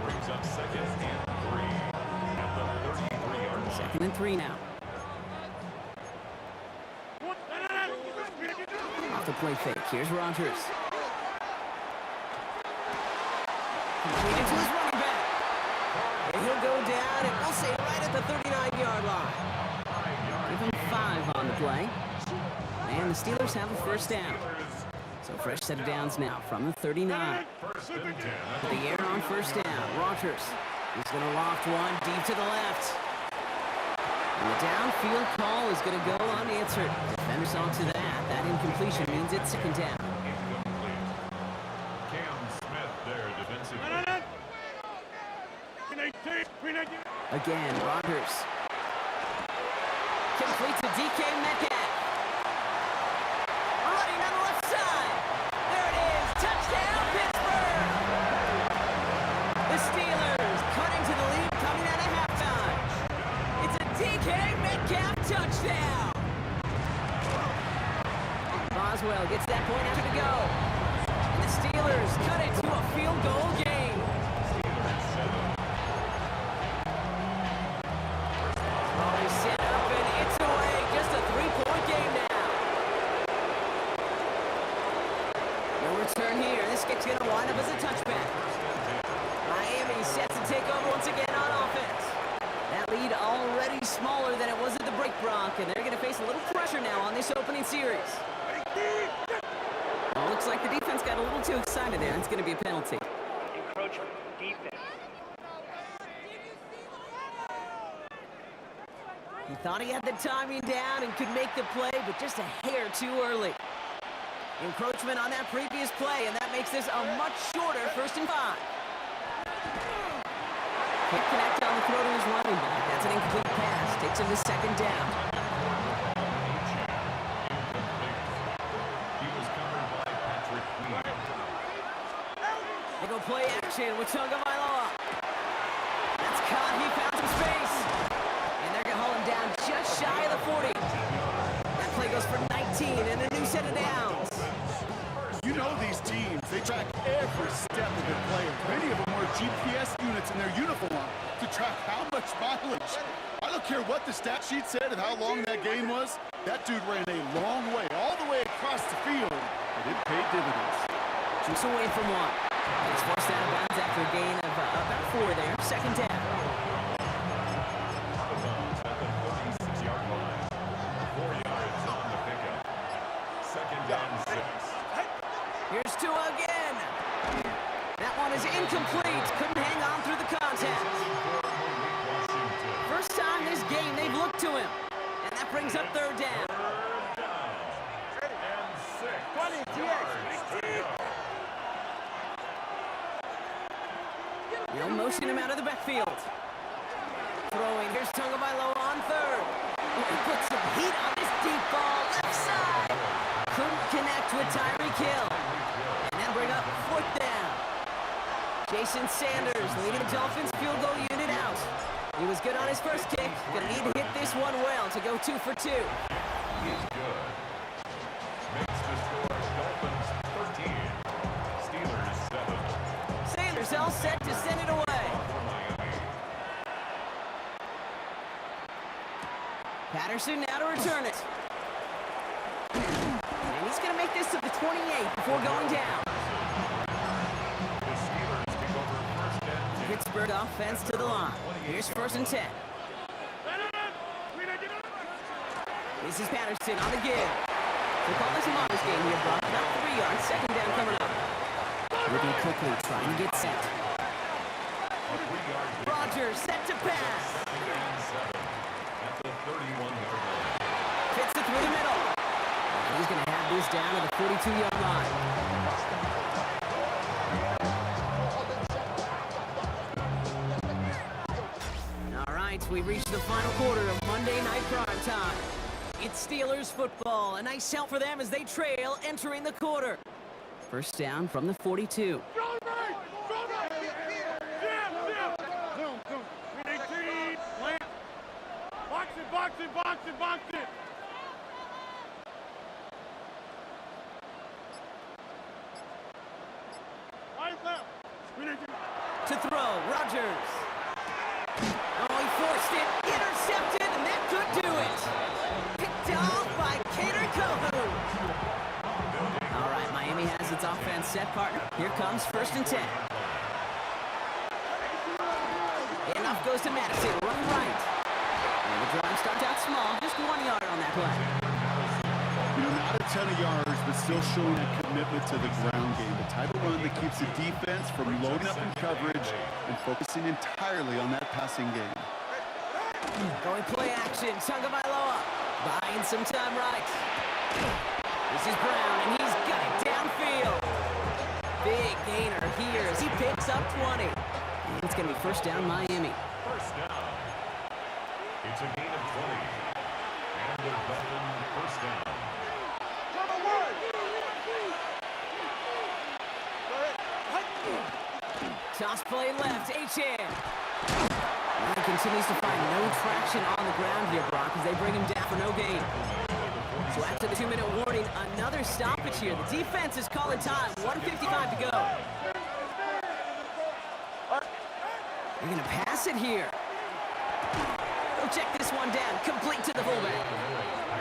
Brings up second and 3 at the 33-yard line. Second and 3 now. Off the play fake. Here's Rodgers. Completed to his running back. And he'll go down, and we'll say right at the 39-yard line. Give him 5 on the play. And the Steelers have a first down. So fresh set of downs now from the 39. First and 10. With the air on first down. Rodgers is going to loft one deep to the left. And the downfield call is going to go unanswered. Defender saw to that. That incompletion means it's second down. Incomplete. Cam Smith there defensively. Again, Rodgers. Complete to DK Metcalf. Running on the left side. There it is. Touchdown, Pittsburgh. The Steelers cutting to the lead coming out of halftime. It's a DK Metcalf touchdown. Boswell gets that point after to go. And the Steelers cut it to a field goal game. Always set up and it's away. Just a 3-point game now. No return here. This kick's going to wind up as a touchback. Miami sets to take over once again on offense. That lead already smaller than it was at the break, Brock, and they're going to face a little pressure now on this opening series. Well, looks like the defense got a little too excited there. It's going to be a penalty. Encroachment, defense. He thought he had the timing down and could make the play, but just a hair too early. Encroachment on that previous play, and that makes this a much shorter 1st and 5. Can't connect on the throw to his running back. That's an incomplete pass. Takes him to second down. He was covered by Patrick Queen. They go play action with Tagovailoa. That's caught. He found some space. And they're going to haul him down just shy of the 40. That play goes for 19 and a new set of downs. You know these teams, they track every step of their players. Many of them wear GPS units in their uniform to track how much mileage. I don't care what the stat sheet said and how long that gain was. That dude ran a long way, all the way across the field, and it paid dividends. Just away from one. It's forced out of bounds after a gain of about 4 there. Second down. Out of bounds at the 36-yard line. 4 yards on the pickup. Second down 6. Here's Tua again. That one is incomplete. Couldn't hang on through the contact. First time this game they've looked to him. And that brings up third down. And 6 20, TX. They'll motion him out of the backfield. Throwing. Here's Tagovailoa on third. He puts some heat on this deep ball. Left side. Couldn't connect with Tyreek Hill. And that'll bring up fourth down. Jason Sanders leading the Dolphins field goal unit out. He was good on his first kick. Gonna need to hit this one well to go 2 for 2. He is good. Makes the score Dolphins 13. Steelers 7. Sanders all set to send it away. Patterson now to return it. And he's going to make this to the 28 before going down. The Steelers take over first and 10. Pittsburgh offense to the line. Here's first and 10. This is Patterson on the give. We'll call this a modest game here, Brock. About 3 yards. Second down coming up. Moving quickly, trying to get set. Rodgers set to pass. At the 31-yard line. Fits it through the middle. And he's going to have this down at the 42-yard line. All right, we've reached the final quarter of Monday Night Prime Time. It's Steelers football. A nice help for them as they trail entering the quarter. First down from the 42. Box it. To throw, Rodgers. Oh, he forced it, intercepted, and that could do it. Picked off by Kader Kohou. All right, Miami has its offense set, partner. Here comes first and 10. Enough goes to Madison, run right. And the drive starts out small, just 1 yard on that play. You know, not a ton of yards, but still showing a commitment to the ground game. The type of run that keeps the defense from loading up in coverage and focusing entirely on that passing game. Going play action, Tagovailoa buying some time right. This is Brown, and he's got it downfield. Big gainer here as he picks up 20. And it's going to be first down, Miami. First down. It's a gain of 20. And the Dolphins first down. Toss play left, Achane. And he continues to find no traction on the ground here, Brock, as they bring him down for no gain. So after the 2-minute warning, another stoppage here. The defense is calling time. 1:55 to go. They're going to pass it here. Go check this one down. Complete to the fullback.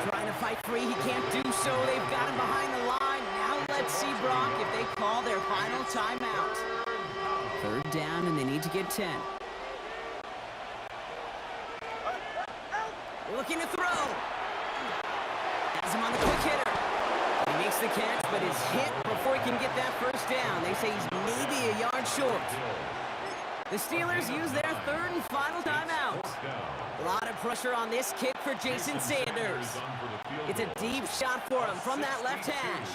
Trying to fight free. He can't do so. They've got him behind the line. Now let's see, Brock, if they call their final timeout. Third down, and they need to get 10. Looking to throw. Has him on the quick hitter. He makes the catch, but is hit before he can get that first down. They say he's maybe a yard short. The Steelers use their third and final timeout. A lot of pressure on this kick for Jason Sanders. It's a deep shot for him from that left hash.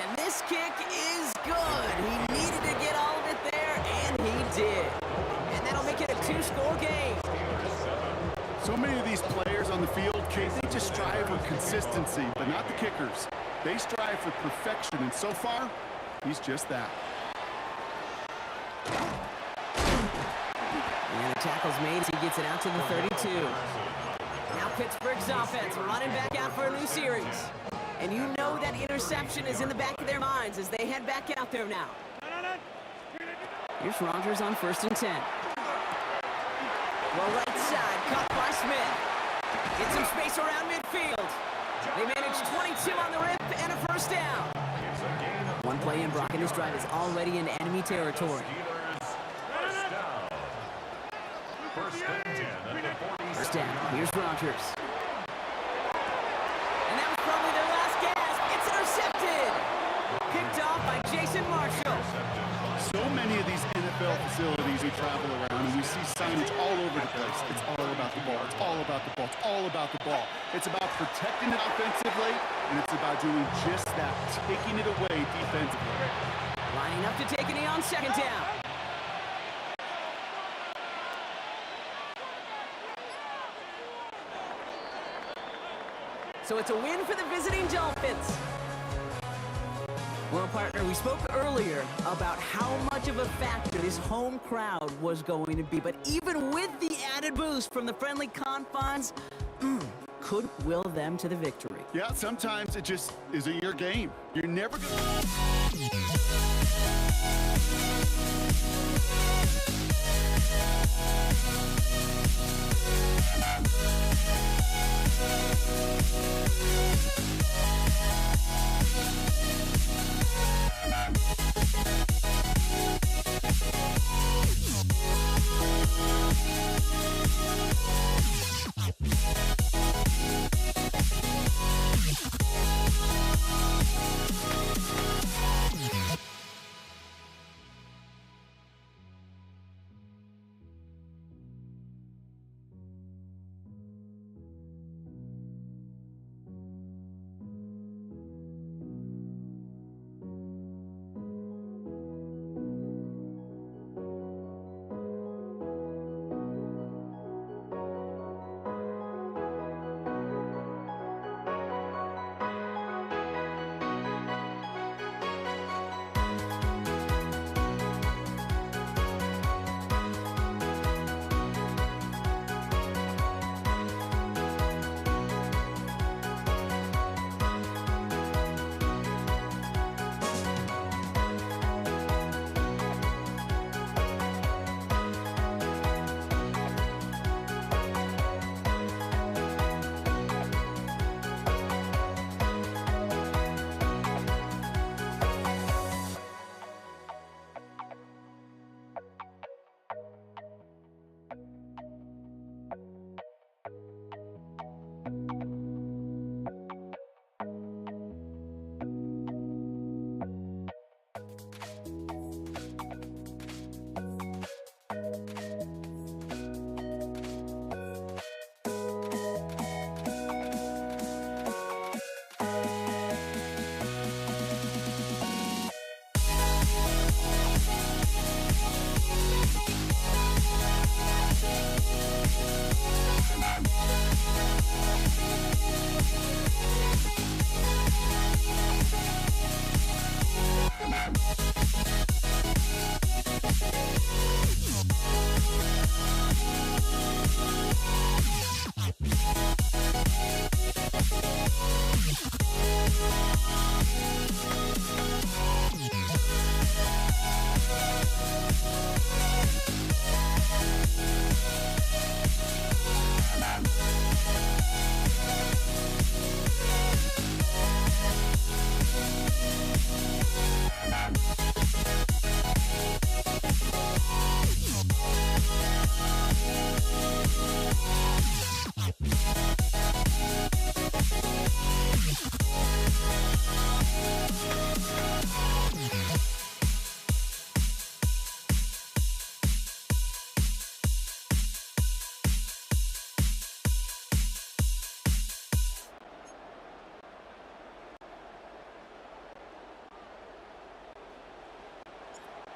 And this kick is good. He needed to get all of it there, and he did. And that'll make it a 2-score game. So many of these players on the field, Kate, they just strive for consistency, but not the kickers. They strive for perfection, and so far, he's just that. And the tackle's made as he gets it out to the 32. Now Pittsburgh's offense running back out for a new series. And you know that interception is in the back of their minds as they head back out there now. Here's Rodgers on 1st and 10. Well, right side, caught by Smith. Get some space around midfield. They manage 22 on the rip and a first down. One play in, Brock, and his drive is already in enemy territory. First down, here's Rodgers. And that was probably their last gasp. It's intercepted. Picked off by Jason Marshall. So many of these NFL facilities we travel around, and we see signage all over the place. It's all about the ball. It's all about the ball. It's all about the ball. It's about protecting it offensively, and it's about doing just that, taking it away defensively. Lining up to take a knee on 2nd down. So it's a win for the visiting Dolphins. Well, partner, we spoke earlier about how much of a factor this home crowd was going to be. But even with the added boost from the friendly confines, could will them to the victory. Yeah, sometimes it just isn't your game. You're never going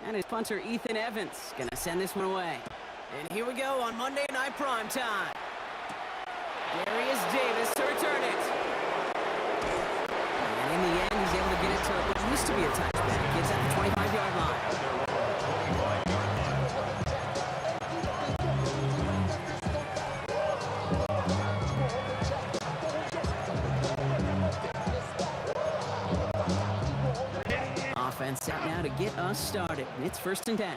And his punter, Ethan Evans, gonna send this one away. And here we go on Monday Night Primetime. Darius Davis to return it. And in the end, he's able to get it to what used to be a touchback. Gets at the 25-yard line. Offense out now to get us started. It's 1st and 10.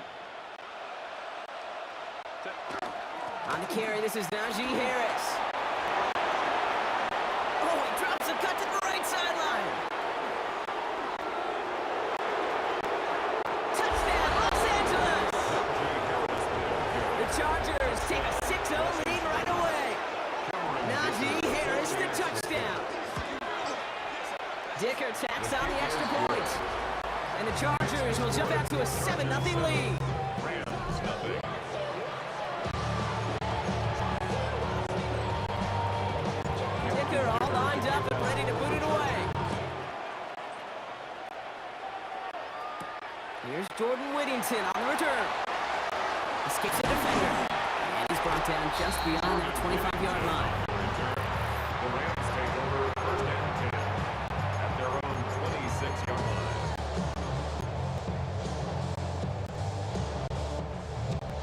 On the carry, this is Najee Harris. Oh, he drops a cut to the right sideline. Touchdown, Los Angeles! The Chargers take a 6-0 lead right away. Najee Harris, the touchdown. Dicker tacks on the extra point. And the Chargers will jump out to a 7-0 lead. Dicker all lined up and ready to boot it away. Here's Jordan Whittington on the return. Escapes the defender. And he's brought down just beyond that 25-yard line. The Rams take over 1st and 10 at their own 26-yard line.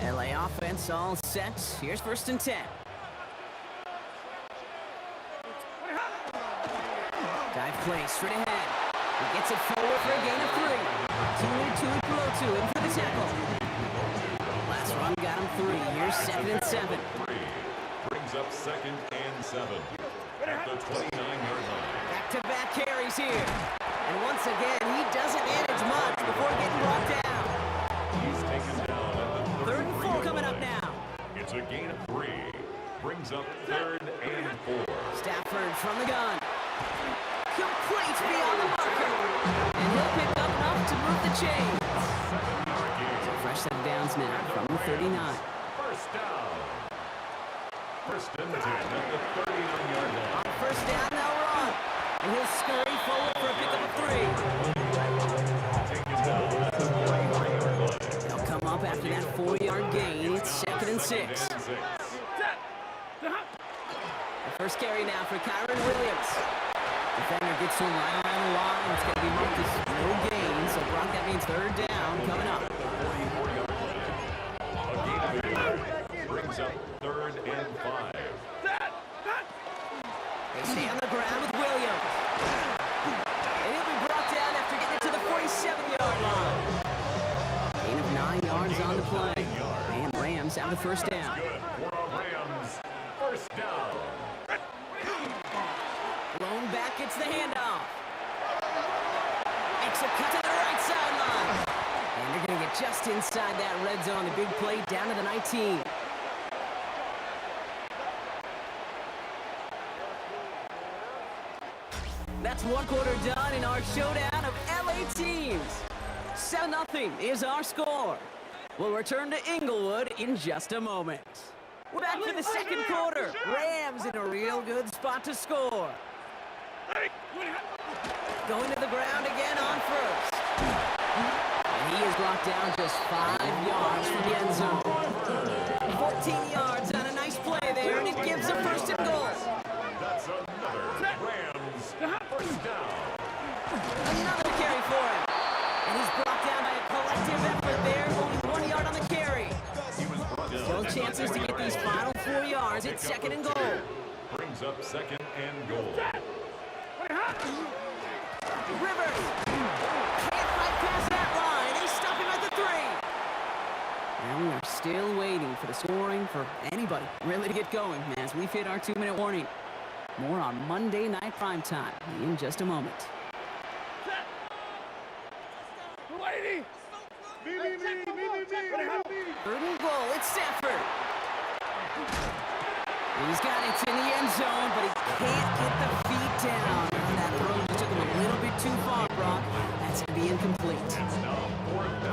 LA offense all set. Here's 1st and 10. Dive play straight ahead. He gets it forward for a gain of 3. Tuipulotu in for the tackle. Last run got him 3. Here's 2nd and 7. Brings up 2nd and 7 at the 29-yard line. Back-to-back carries here. And once again, he doesn't manage much before getting brought down. He's taken down at the 3rd and 4 coming up now. It's a gain of 3. Brings up 3rd and 4. Stafford from the gun. Complete beyond the marker. And he'll pick up enough to move the chains. 7-yard gain. So fresh set of downs now from the 39. 1st down. 1st and 10 at the 39-yard line. On 1st down, they'll run. And he'll scurry forward for a pickup of 3. Taken down at the 43-yard line. They'll come up after that 4-yard gain. It's 2nd and 6. The first carry now for Kyron Williams. Defender gets to him right around the line. It's going to be marked as no gain. So Brock, that means 3rd down coming up. The 44-yard line. A gain of 8 brings up 3rd and 5. They stay on the ground with Williams. And he'll be brought down after getting it to the 47-yard line. Gain of 9 yards on the play. And Rams have the 1st down. Good for our Rams. 1st down. Blown back, gets the handoff. Makes a cut to the right sideline. And they're going to get just inside that red zone. The big play down to the 19. That's 1 quarter done in our showdown of LA teams. 7-0 is our score. We'll return to Inglewood in just a moment. We're back for the 2nd quarter. Rams in a real good spot to score. Going to the ground again on 1st. And he is brought down just 5 yards from the end zone. 14 yards on a nice play there, and it gives a 1st and goal. That's another Rams 1st down. Another carry for him. And he's brought down by a collective effort there, only 1 yard on the carry. He was brought down. Still chances to get these final 4 yards. It's 2nd and goal. Brings up 2nd and goal. Rivers can't fight past that line. They stop him at the 3. And we are still waiting for the scoring for anybody really to get going as we've hit our 2-minute warning. More on Monday Night Primetime in just a moment. 3rd and goal. It's Stafford. He's got it in the end zone, but he can't get the feet down. That throw just took him a little bit too far, Brock. That's going to be incomplete.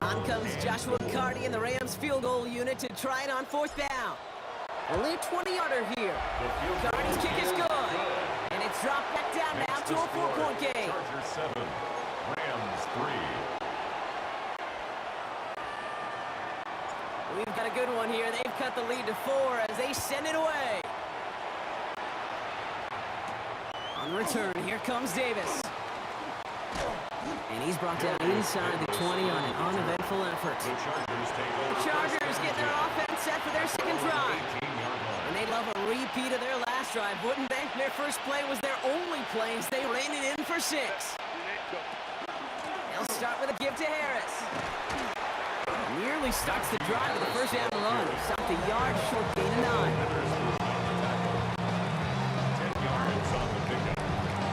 On comes Joshua Carty and the Rams field goal unit to try it on 4th down. Only a 20-yarder here. Carty's kick is good. And it's dropped back down now to a 4-point game. Chargers 7, Rams 3. We've got a good one here. They've cut the lead to 4 as they send it away. On the return, here comes Davis. And he's brought down inside the 20 on an uneventful effort. The Chargers get their offense set for their second drive. And they'd love a repeat of their last drive, wouldn't they? Their first play was their only play as they ran it in for 6. They'll start with a give to Harris. Nearly starts the drive with the first down run. Stopped a yard short, gain of 9. 10 yards on the pickup.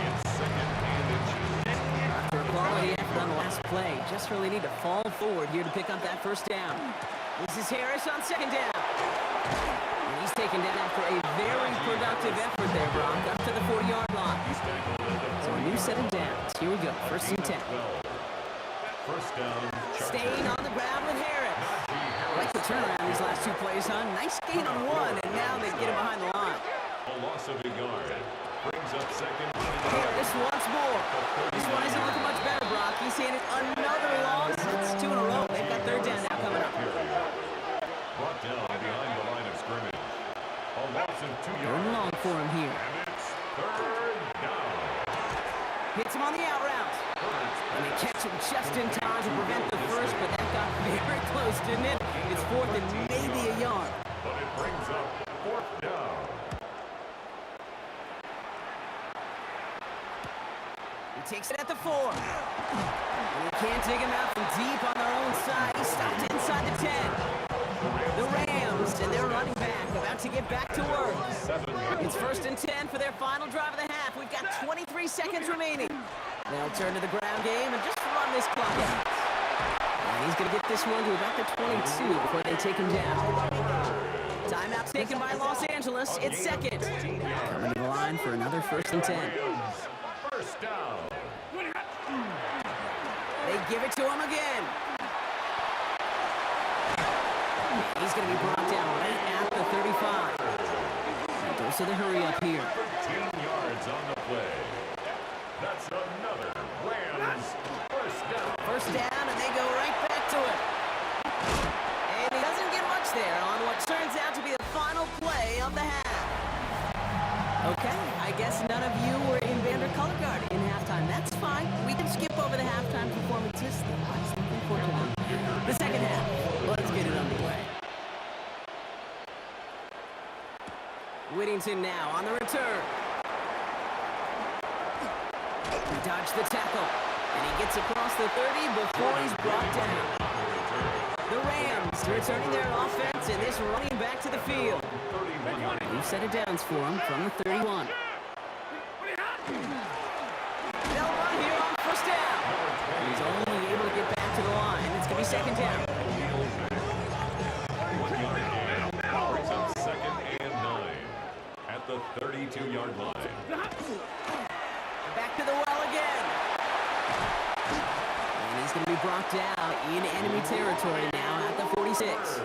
It's second and inches. After a quality effort on the last play, just really need to fall forward here to pick up that first down. This is Harris on second down. And he's taken down after a very productive effort there, Brock, up to the 40-yard line. So a new set of downs. Here we go, first and 10. First down, Staying on the ground with Harris. Like the turnaround these last 2 plays, huh? Nice gain on 1, and now they get him behind the line. a loss of a yard. Brings up second. Harris once more. This one isn't looking much better, Brock. He's handed another loss. It's 2 in a row. They've got third down now coming up. Brought down behind the line of scrimmage. A loss of 2 Third yards. and long for him here. And it's third down. Hits him on the out route. And they catch him just in time to prevent the first, but that got very close, didn't it? It's 4th and maybe a yard. But it brings up fourth down. He takes it at the 4. And they can't take him out from deep on their own side. He stopped inside the 10. The Rams and their running back about to get back to work. It's 1st and 10 for their final drive of the half. We've got 23 seconds remaining. They'll turn to the ground game and just run this clock out. And he's going to get this one to about the 22 before they take him down. Timeout taken by Los Angeles. It's second. Coming to the line for another 1st and 10. First down. They give it to him again. He's going to be brought down right at the 35. And goes to the hurry up here. 13 yards on the play. That's another Rams first down. First down, and they go right back to it. And he doesn't get much there on what turns out to be the final play of the half. Okay, I guess none of you were in Vander Color Guard in halftime. That's fine. We can skip over the halftime performances. That's looking forward to them. The second half. Let's get it underway. Whittington now on the return. He dodged the tackle, and he gets across the 30 before he's brought down. The Rams returning their offense, and this running back to the field. New set of downs for him from the 31. They'll run here on first down. And he's only able to get back to the line. It's going to be second down. 1 yard gain. Brings up second and 9 at the 32-yard line. Back to the well again. And he's going to be brought down in enemy territory now at the 46.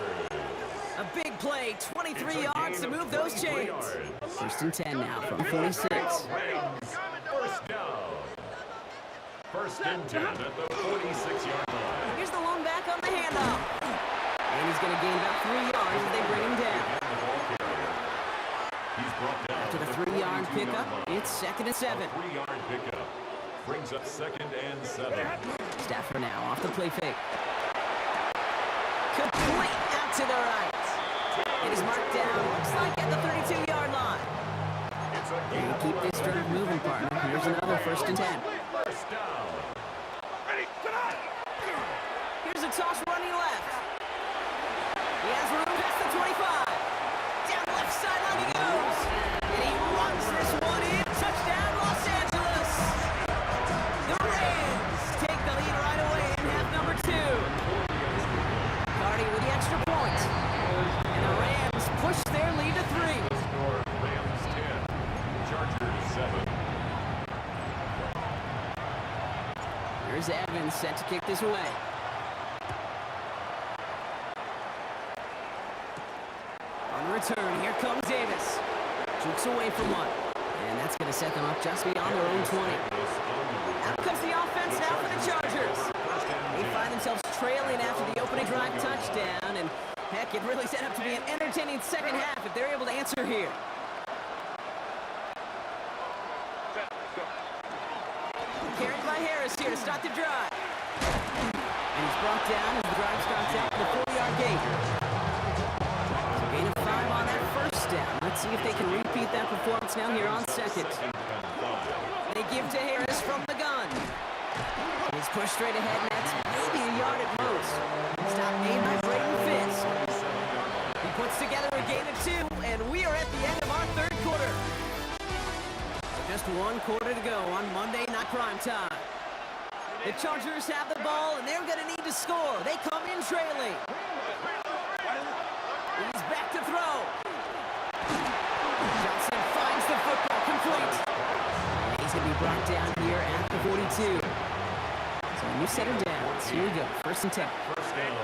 A big play, 23 yards to move those chains. 1st and 10 now from 46. Rams first down. 1st and 10 at the 46-yard line. Here's the lone back on the handoff. And he's going to gain about 3 yards as they bring him down. He's brought down After the 3-yard pickup, it's 2nd and 7. 3-yard pickup. Brings up 2nd and 7. Stafford now off the play fake. Complete out to the right. It is marked down, looks like at the 32-yard line. It's a And keep this drive moving, partner. Here's another 1st and 10. first down. Here's a toss running left. He has room past the 25. Down the left sideline he goes. And he runs this one in. Touchdown, Los Angeles. The Rams take the lead right away in half number 2. Cardi with the extra point. And the Rams push their lead to 3. Score Rams 10. Chargers 7. Here's Evans set to kick this away. On the return, here comes Davis. Jukes away from one. And that's going to set them up just beyond their own 20. Out comes the offense now for the Chargers. They find themselves trailing after the opening drive touchdown, and Heck, it really set up to be an entertaining second half if they're able to answer here. Carried by Harris here to start the drive. And he's brought down as the drive starts out at the 40-yard gate. So gain of 5 on that first down. Let's see if they can repeat that performance now here on second. They give to Harris from the gun. He's pushed straight ahead, and that's maybe a yard at most. Stop made by Brayden Fitz. He puts together a gain of 2, and we are at the end of our third quarter. So just 1 quarter to go on Monday Night Prime Time. The Chargers have the ball, and they're going to need to score. They come in trailing. He's back to throw. Johnson finds the football complete. And he's going to be brought down here at the 42. So when you set him down, so here we go, 1st and 10. First down,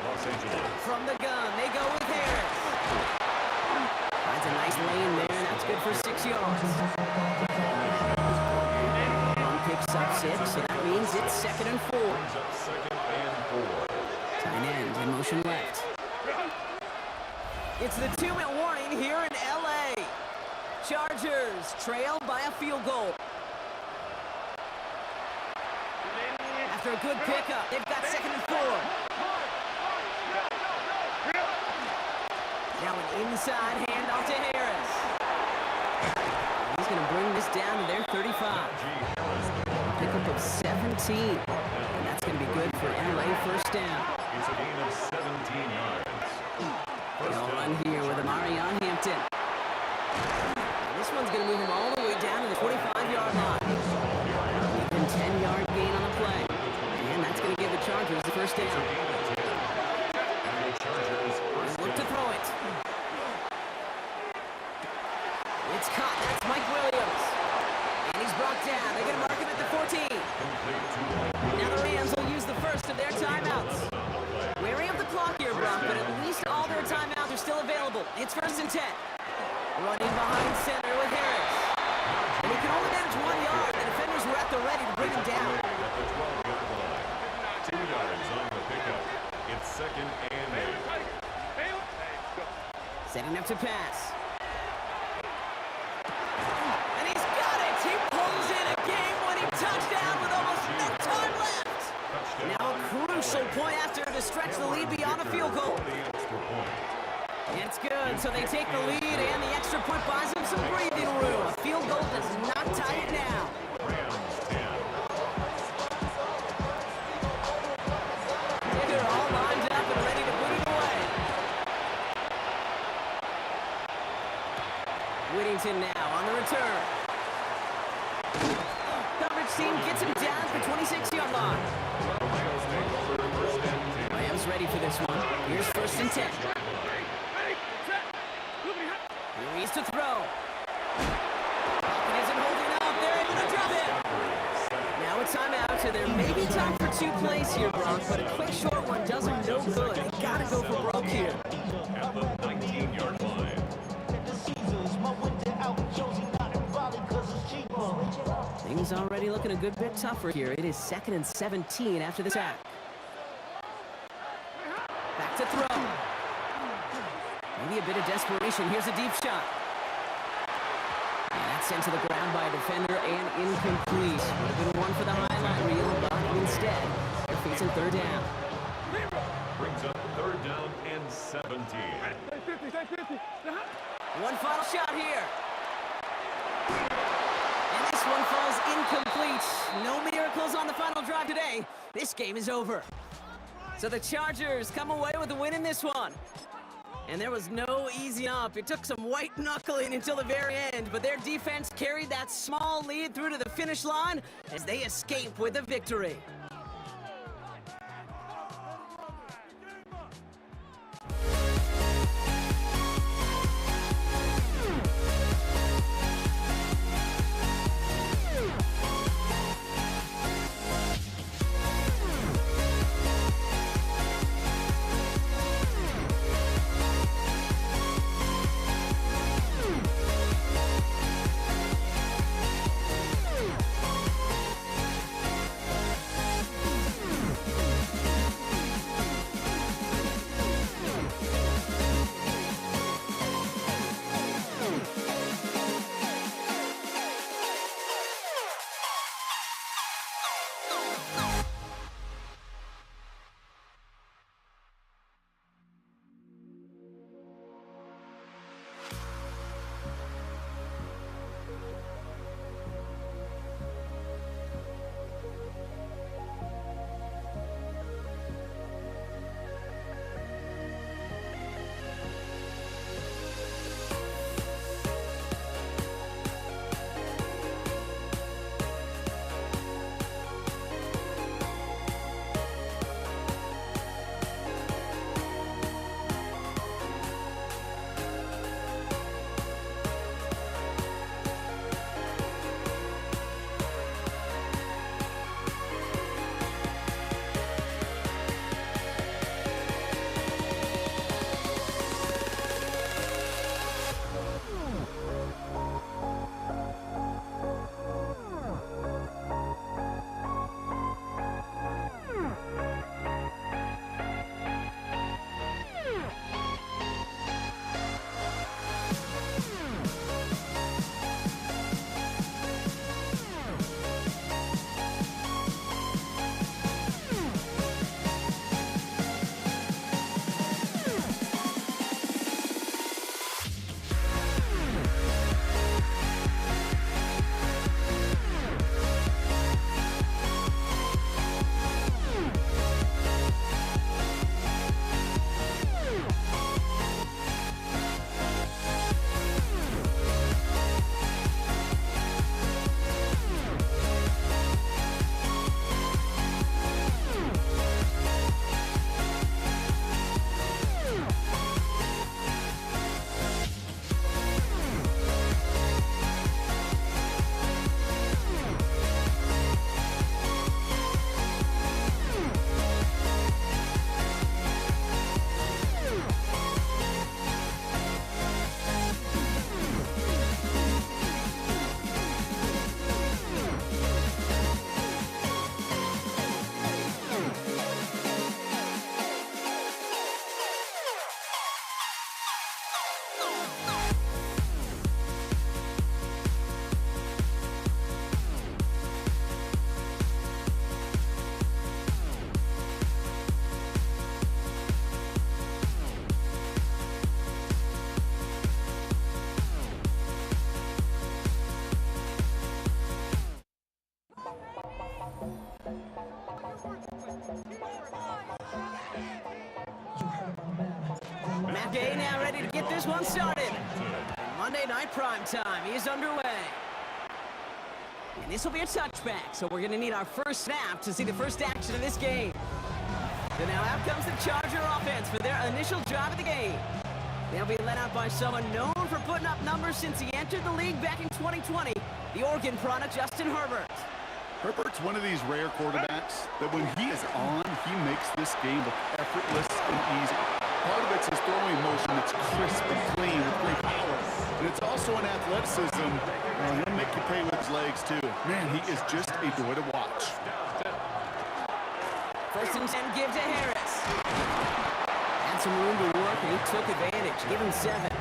Los Angeles. From the gun, they go with Harris. Finds a nice lane there, and that's good for 6 yards. One picks up 6, so that means it's 2nd and 4. Brings up 2nd and 4. Tight end in motion left. It's the 2-minute warning here in L.A. Chargers trail by a field goal. After a good pickup, they've got 2nd and 4. Now an inside handoff to Harris. He's going to bring this down to their 35. Pickup of 17. And that's going to be good for LA 1st down. It's a gain of 17 yards. They'll run here with Amarion Hampton. This one's going to move him all the way down to the 45-yard line. A 10-yard gain on the play. And that's going to give the Chargers the 1st down. Look to throw it. It's caught. That's Mike Williams. And he's brought down. They're going to mark him at the 14. Now the Rams will use the first of their timeouts. Wary of the clock here, Brock, but at least all their timeouts are still available. It's 1st and 10. Running behind center with Harris. And he can only manage 1 yard. The defenders were at the ready to bring him down. 2 yards on the pickup. It's 2nd and 8. Setting up to pass. And he's got it! He pulls in a game-winning touchdown with almost no time left! Now a crucial point after to stretch the lead beyond a field goal. It's good, so they take the lead, and the extra point buys them some breathing room. A field goal does not tie it now. They're all lined up and ready to put it away. Whittington now on the return. Coverage team gets him down at the 26-yard line. Rams ready for this one. Here's 1st and 10. Here he is to throw. Falcon isn't holding up. They're able to drop it. Now a timeout, so there may be time for 2 plays here, Brock, but a quick short one does them no good. They gotta go for broke here. At the 19-yard line. Things already looking a good bit tougher here. It is 2nd and 17 after the sack. Back to throw. Maybe a bit of desperation. Here's a deep shot. And that's sent to the ground by a defender and incomplete. Would have been one for the highlight reel, but instead, they're facing 3rd down. Brings up 3rd down and 17. One final shot here. And this one falls incomplete. No miracles on the final drive today. This game is over. So the Chargers come away with a win in this one. And there was no easy up. It took some white knuckling until the very end, but their defense carried that small lead through to the finish line as they escape with a victory. Gay now ready to get this one started. Monday Night Prime Time is underway. And this will be a touchback, so we're going to need our first snap to see the first action of this game. So now out comes the Charger offense for their initial drive of the game. They'll be led out by someone known for putting up numbers since he entered the league back in 2020, the Oregon product, Justin Herbert. Herbert's one of these rare quarterbacks that when he is on, he makes this game look effortless and easy. Part of it's his throwing motion that's crisp and clean with great power. And it's also an athleticism. He'll make you pay with his legs, too. Man, he is just a joy to watch. First and 10, give to Harris. Had some room to work, and he took advantage. Give him 7.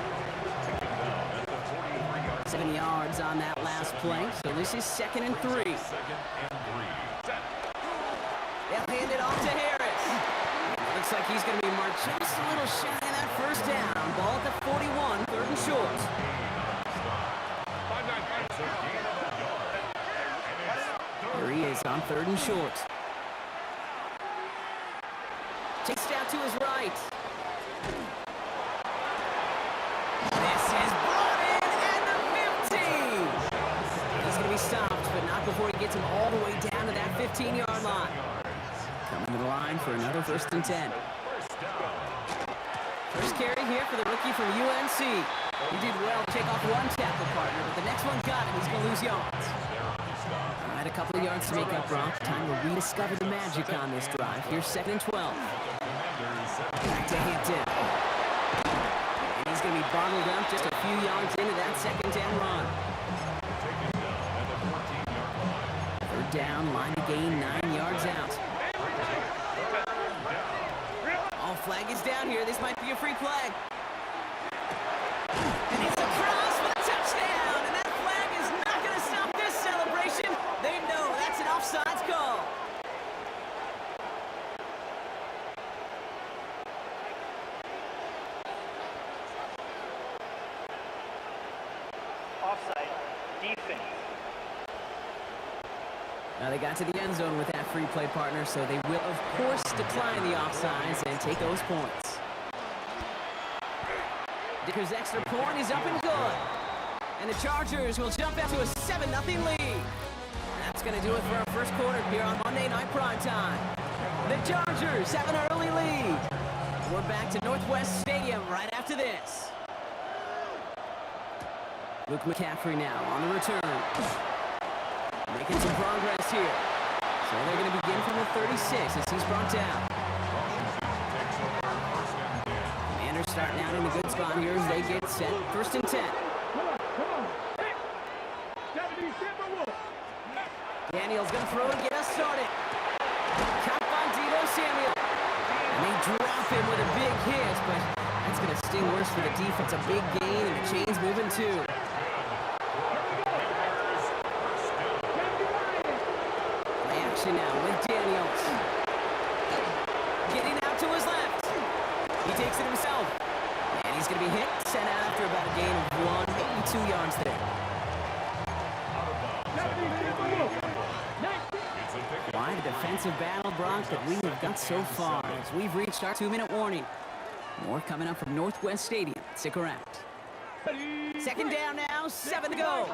7 yards on that last play, so this is 2nd and 3. They'll hand it off to Harris. Looks like he's going to be marked just a little shy of that first down. Ball at the 41, 3rd and short. Here he is on 3rd and short. Takes it out to his right. This is brought in at the 15. He's going to be stopped, but not before he gets him all the way down to that 15-yard line. Coming to the line for another 1st and 10. First carry here for the rookie from UNC. He did well to take off one tackle partner, but the next one got him. He's going to lose yards. All right, a couple of yards to make up, Brock. Time to rediscover the magic on this drive. Here's 2nd and 12. Back to Hampton. And he's going to be bottled up just a few yards into that 2nd down run. 3rd down, line to gain 9 yards out. All flag is down here. This might be a free flag. And it's across for the touchdown. And that flag is not going to stop this celebration. They know that's an offsides call. Offside. Defense. Now they got to the end zone with that free play partner, so they will, of course, decline the offsides and take those points. Dicker's extra point is up and good. And the Chargers will jump out to a 7-0 lead. That's going to do it for our first quarter here on Monday Night Prime Time. The Chargers have an early lead. We're back to Northwest Stadium right after this. Luke McCaffrey now on the return. Making some progress here. So they're going to begin from the 36 as he's brought down. Commanders starting out in a good spot here as they get set. 1st and 10. Daniels going to throw to get us started. Caught by Deebo Samuel. And they drop him with a big hit, but that's going to sting worse for the defense. A big gain, and the chain's moving too. Now with Daniels. Getting out to his left. He takes it himself. And he's going to be hit, sent out after about a gain of 1, maybe 2 yards there. Wide defensive battle, Brock, that we have got so far as we've reached our 2-minute warning. More coming up from Northwest Stadium. Stick around. 2nd down now, 7 to go.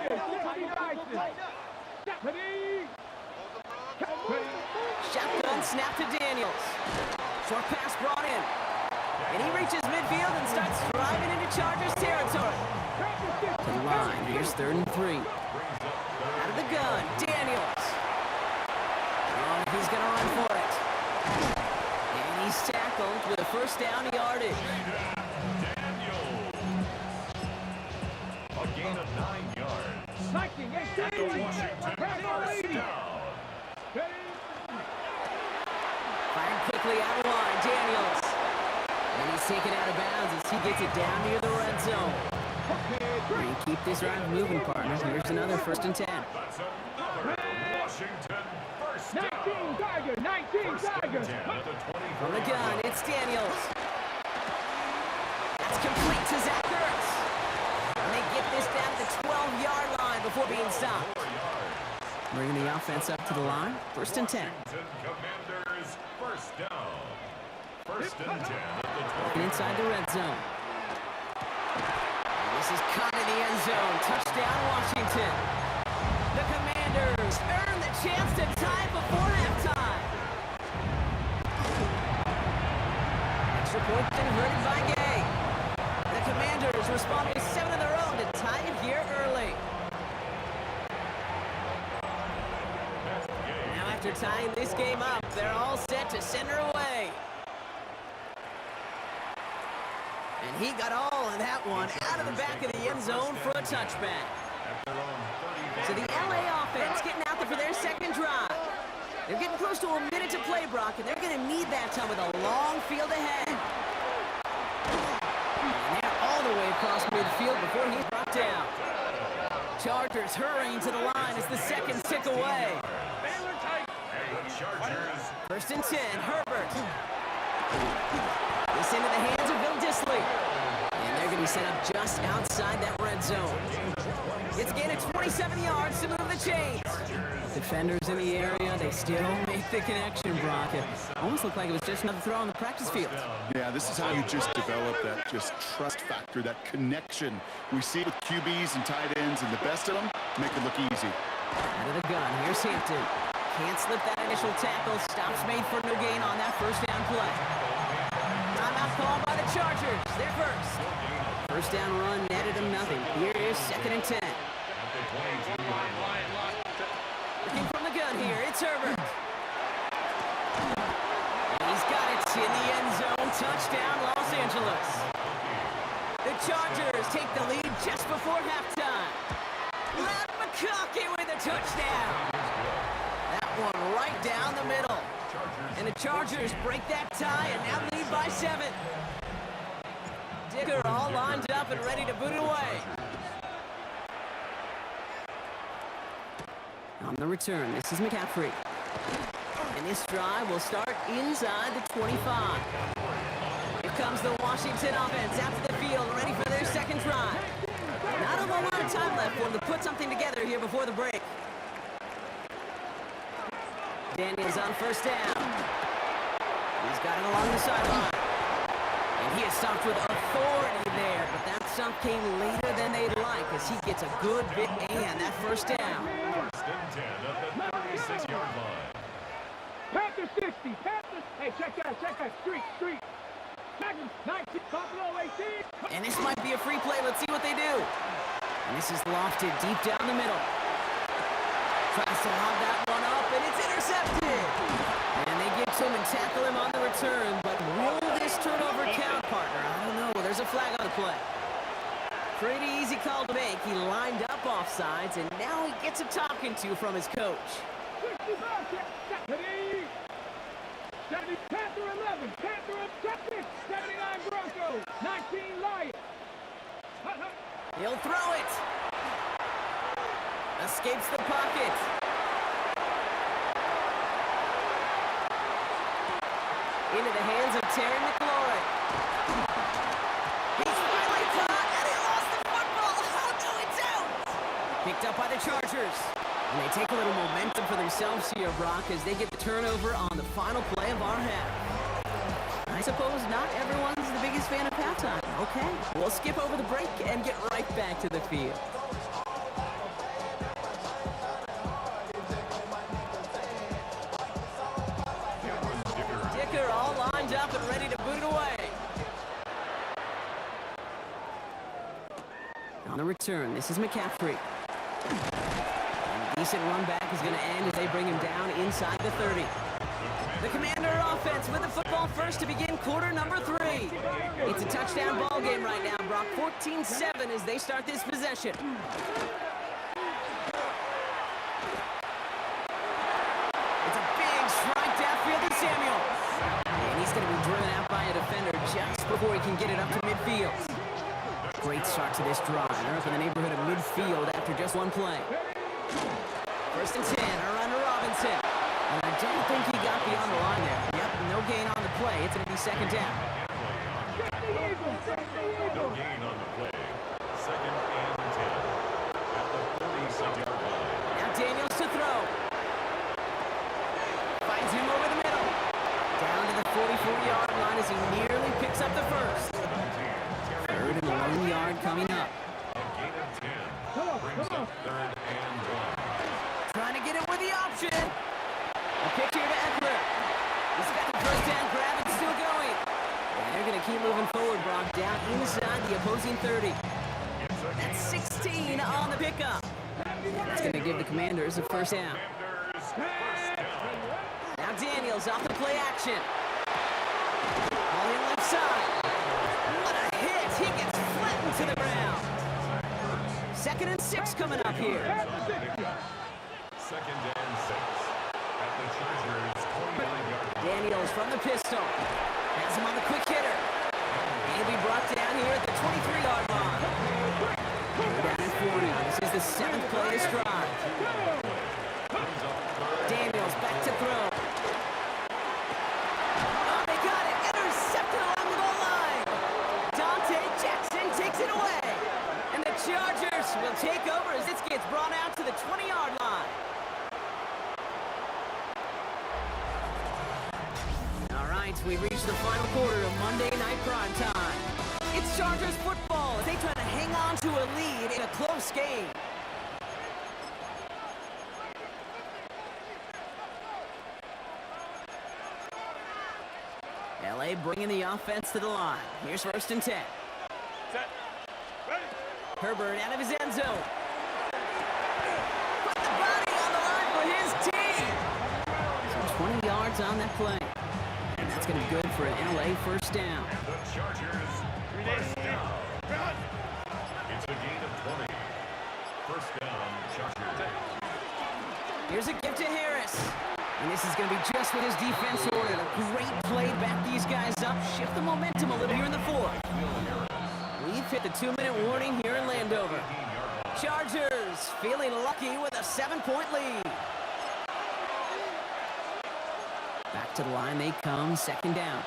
Shotgun snap to Daniels. Short pass brought in. And he reaches midfield and starts driving into Chargers territory. To the line, here's 3rd and 3. Out of the gun, Daniels. Oh, he's going to run for it. And he's tackled with a 1st down yardage. A gain of 9 yards. At the Washington first down. Firing quickly out of line, Daniels. And he's taken out of bounds as he gets it down near the red zone. And keep this drive moving, partner. Here's another 1st and 10. That's another Washington first down. 19 Tiger, 19 Tiger. From the gun, it's Daniels. That's complete to Zach Ertz. And they get this down to the 12-yard line before being stopped. Bringing the offense up to the line. 1st and 10. Commanders first down. 1st and 10 at the 20. Inside the red zone. This is caught in the end zone. Touchdown, Washington. The Commanders earn the chance to tie it before halftime. Extra point converted by Gay. The Commanders respond with 7 of their own to tie it here early. Now after tying this game up, they're all set to send her away. And he got all of that one out of the back of the end zone for a touchback. So the LA offense getting out there for their second drive. They're getting close to a minute to play, Brock, and they're going to need that time with a long field ahead. And they're all the way across midfield before he's brought down. Chargers hurrying to the line as the second tick away. First and 10, Herbert. This into the hands of Bill Dissly. And they're going to be set up just outside that red zone. It's a gain of 27 yards to move the chains. Defenders in the area, they still make the connection, Brock. It almost looked like it was just another throw on the practice field. Yeah, this is how you just develop that just trust factor, that connection. We see it with QBs and tight ends, and the best of them make it look easy. Out of the gun, here's Hampton. Can't slip that initial tackle. Stops made for no gain on that first down play. Timeout called by the Chargers. They're first. First down run netted them nothing. Here is second and 10. Looking from the gun here, it's Herbert. And he's got it in the end zone. Touchdown, Los Angeles. The Chargers take the lead just before halftime. Matt McConkey with a touchdown. That one right down the middle. And the Chargers break that tie and now lead by 7. Dicker all lined up and ready to boot it away. On the return, this is McCaffrey. And this drive will start inside the 25. Here comes the Washington offense out to the field, ready for their second drive. Not a whole lot of time left for them to put something together here before the break. Daniels on first down. He's got it along the sideline. And he is stopped with authority there, but that stump came later than they'd like as he gets a good bit and that first down. First and 10 at the 36-yard line. Panthers 60. Panthers. Hey, check that. Street. Packers 19. Buffalo 18. And this might be a free play. Let's see what they do. And this is lofted deep down the middle. Tries to lob that one up, and it's intercepted. And they get to him and tackle him on the return. But will this turnover count, partner? I don't know. There's a flag on the play. Pretty easy call to make. He lined up offsides, and now he gets a talking to from his coach. 70 Panther 11. Panther up 79 Broncos. 19 Lions. He'll throw it. Escapes the pocket. Into the hands of Terry McLaurin. He's finally caught, and he lost the football. Oh, no, it's out. Picked up by the Chargers. And they take a little momentum for themselves here, Brock, as they get the turnover on the final play of our half. I suppose not everyone's the biggest fan of halftime. Okay, we'll skip over the break and get right back to the field. Dicker all lined up and ready to boot it away. On the return, this is McCaffrey. And a decent run back is going to end as they bring him down inside the 30. The Commander offense with the football first to begin quarter number 3. It's a touchdown ball game right now, Brock. 14-7 as they start this possession. It's a big strike downfield to Samuel. And he's going to be driven out by a defender just before he can get it up to midfield. Great start to this drive. They're up in the neighborhood of midfield after just one play. First and 10, around to Robinson. And I don't think he got beyond the line there. Yep, no gain on the play. It's going to be second down. No gain on the play. Second and 10 at the 46-yard line. Now Daniels to throw. Finds him over the middle. Down to the 44-yard line as he nearly picks up the first. Third and 1 yard coming up. opposing 30. That's 16 on the pickup. That's going to give the Commanders a first down. Now Daniels off the play action. On the left side. What a hit. He gets flattened to the ground. 2nd and 6 coming up here. 2nd and 6 at the Chargers 29-yard line. Daniels from the pistol. Has him on the quick hitter. He'll be brought down here at the 23-yard line. We're down at 40. This is the 7th play of this drive. Daniels back to throw. Oh, they got it. Intercepted along the goal line. Dante Jackson takes it away. And the Chargers will take over as this gets brought out to the 20-yard line. All right, we reached the final quarter of Monday Night Primetime. It's Chargers football as they try to hang on to a lead in a close game. LA bringing the offense to the line. Here's 1st and 10. Herbert out of his end zone. Put the body on the line for his team. So 20 yards on that play. And that's going to be good for an LA first down. The Chargers first down. It's a gain of 20. First down, Chargers. Here's a gift to Harris. And this is going to be just what his defense ordered. A great play, back these guys up, shift the momentum a little here in the 4th. We've hit the 2-minute warning here in Landover. Chargers feeling lucky with a 7-point lead. Back to the line they come, 2nd down.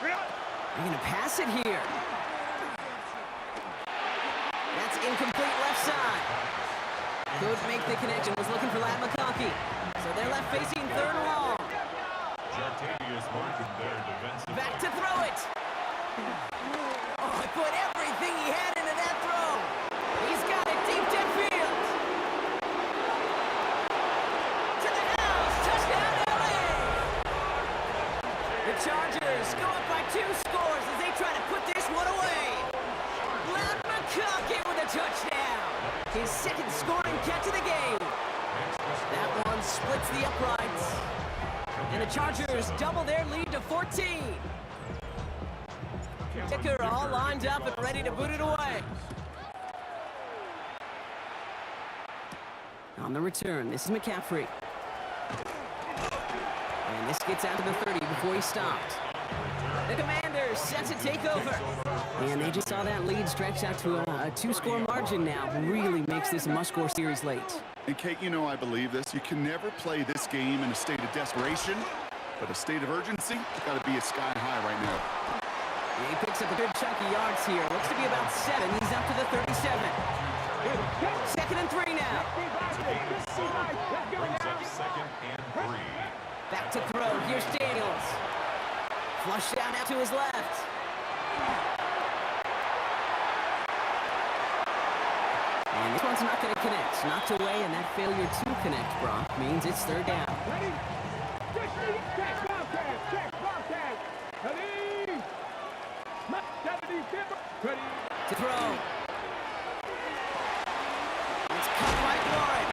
They're going to pass it here. That's incomplete left side. Couldn't make the connection, was looking for Ladd McConkey. So they're left facing 3rd and long. Jartavius Martin there defensive. Back to throw it. Oh, he put everything he had into that throw. He's got it deep downfield. To the house. Touchdown, LA. The Chargers go up by 2 scores as they try to put this one away. Ladd McConkey with a touchdown. His 2nd scoring catch of the game. That one splits the uprights. And the Chargers double their lead to 14. Kicker all lined up and ready to boot it away. On the return, this is McCaffrey. And this gets out to the 30 before he stopped. The Commanders set to take over. And they just saw that lead stretch out to a 2-score margin now. Really makes this a must-score series late. And Kate, you know I believe this. You can never play this game in a state of desperation, but a state of urgency, it's got to be a sky high right now. He picks up a good chunk of yards here. Looks to be about 7. He's up to the 37. 2nd and 3 now. Brings up 2nd and 3. Back to throw. Here's Daniels. Flush down out to his left. And this one's not going to connect. Knocked away, and that failure to connect, Brock, means it's 3rd down. Ready? Check, Bobcat. Check, Bobcat. Ready? 76. Ready? To throw. It's caught by Warren.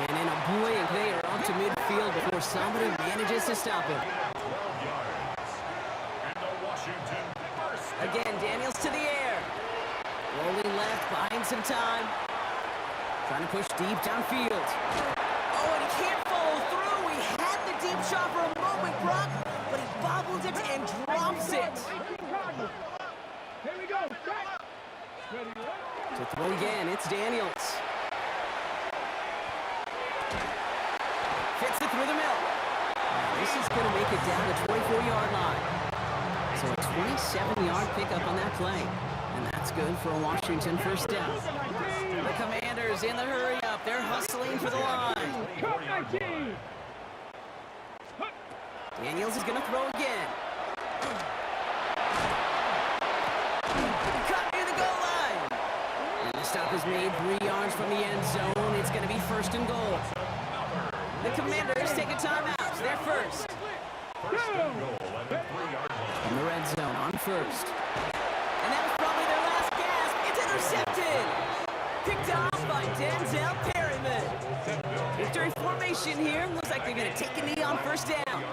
And in a blink, they are up to midfield before somebody manages to stop him. 12 yards. And the Washington first down. Again, Daniels to the air. Rolling left, buying some time. Trying to push deep downfield. Oh, and he can't follow through. He had the deep shot for a moment, Brock, but he bobbles it and drops it. Here we go. Check. Ready? To throw again, it's Daniels. Fits it through the middle. This is going to make it down the 24-yard line. So a 27-yard pickup on that play. And that's good for a Washington first down. The Commanders in the hurry-up. They're hustling for the line. Daniels is going to throw again. Cut near the goal line. And the stop is made 3 yards from the end zone. It's going to be 1st and goal. The Commanders take a timeout. They're first. First and goal at the 3-yard line. In the red zone on first. And that was probably their last gasp. It's intercepted. Picked off by Denzel Perryman. Victory formation here. Looks like they're going to take a knee on first down.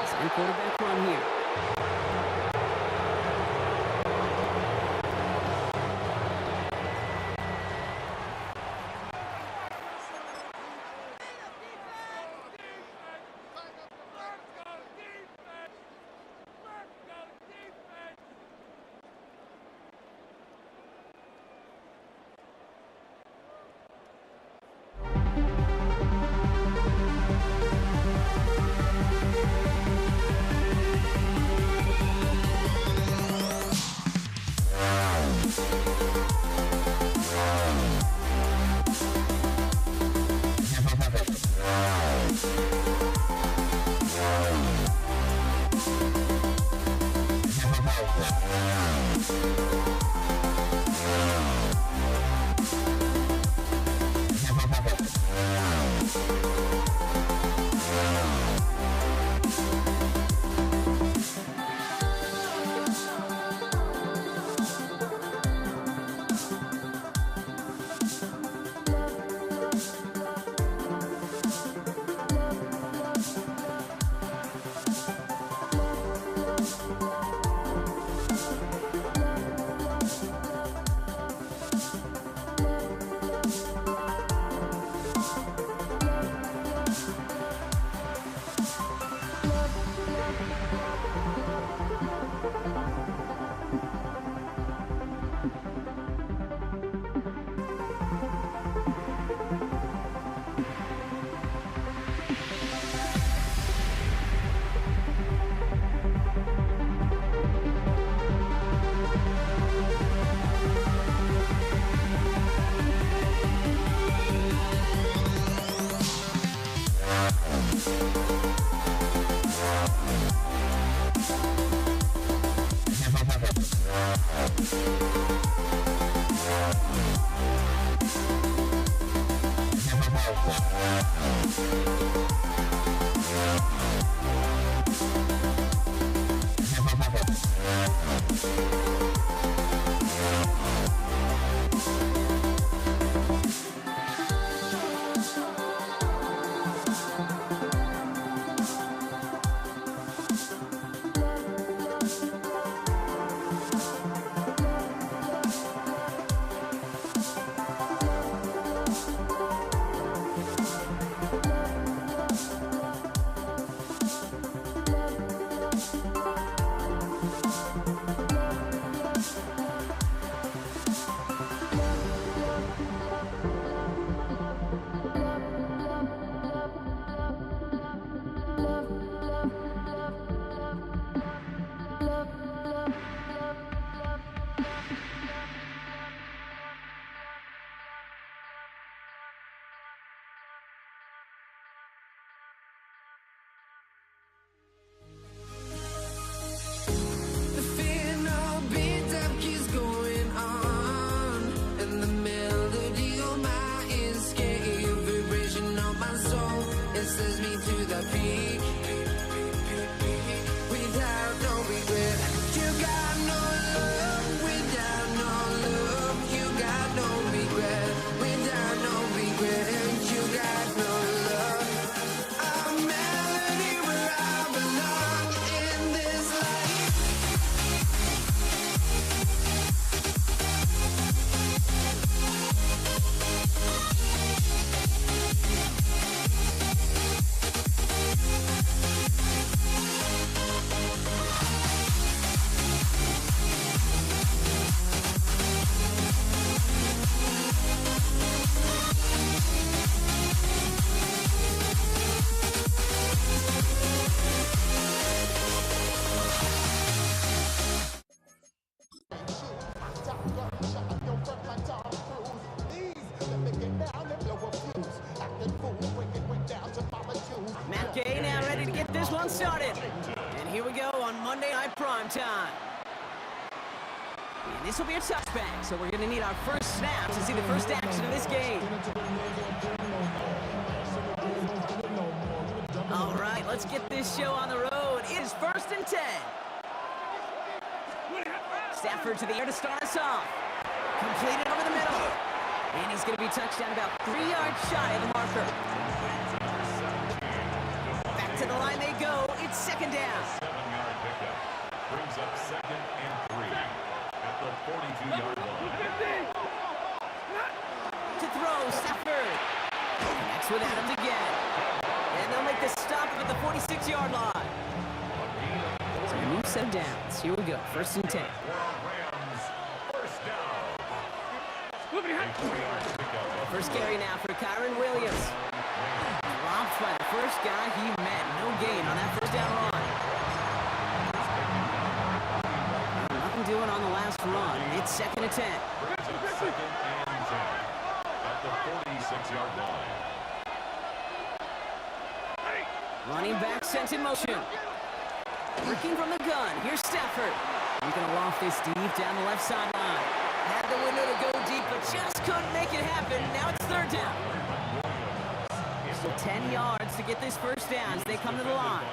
Same quarterback run here. Matt Gay now ready to get this one started. And here we go on Monday Night Prime Time. And this will be a touchback, so we're going to need our first snap to see the first action of this game. let's get this show on the road. It is 1st and 10. Stafford to the air to start us off. Completed over the middle. And he's going to be touched down about 3 yards shy of the marker. Back to the line they go. It's 2nd down. 7-yard pickup. Brings up 2nd and 3 at the 42-yard line. To throw, Stafford. Connects with Adams again. And they'll make the stop at the 46-yard line. So a new set of downs. Here we go. 1st and 10. Rams, first down. First carry now for Kyron Williams. Dropped by the first guy he met. No gain on that 1st down run. Nothing doing on the last run. It's 2nd and 10. Brings up 2nd and 10 at the 46-yard line. Running back sent in motion. Working from the gun. Here's Stafford. He's going to loft this deep down the left sideline. Had the window to go deep, but just couldn't make it happen. Now it's 3rd down. So 10 yards to get this 1st down as they come to the line.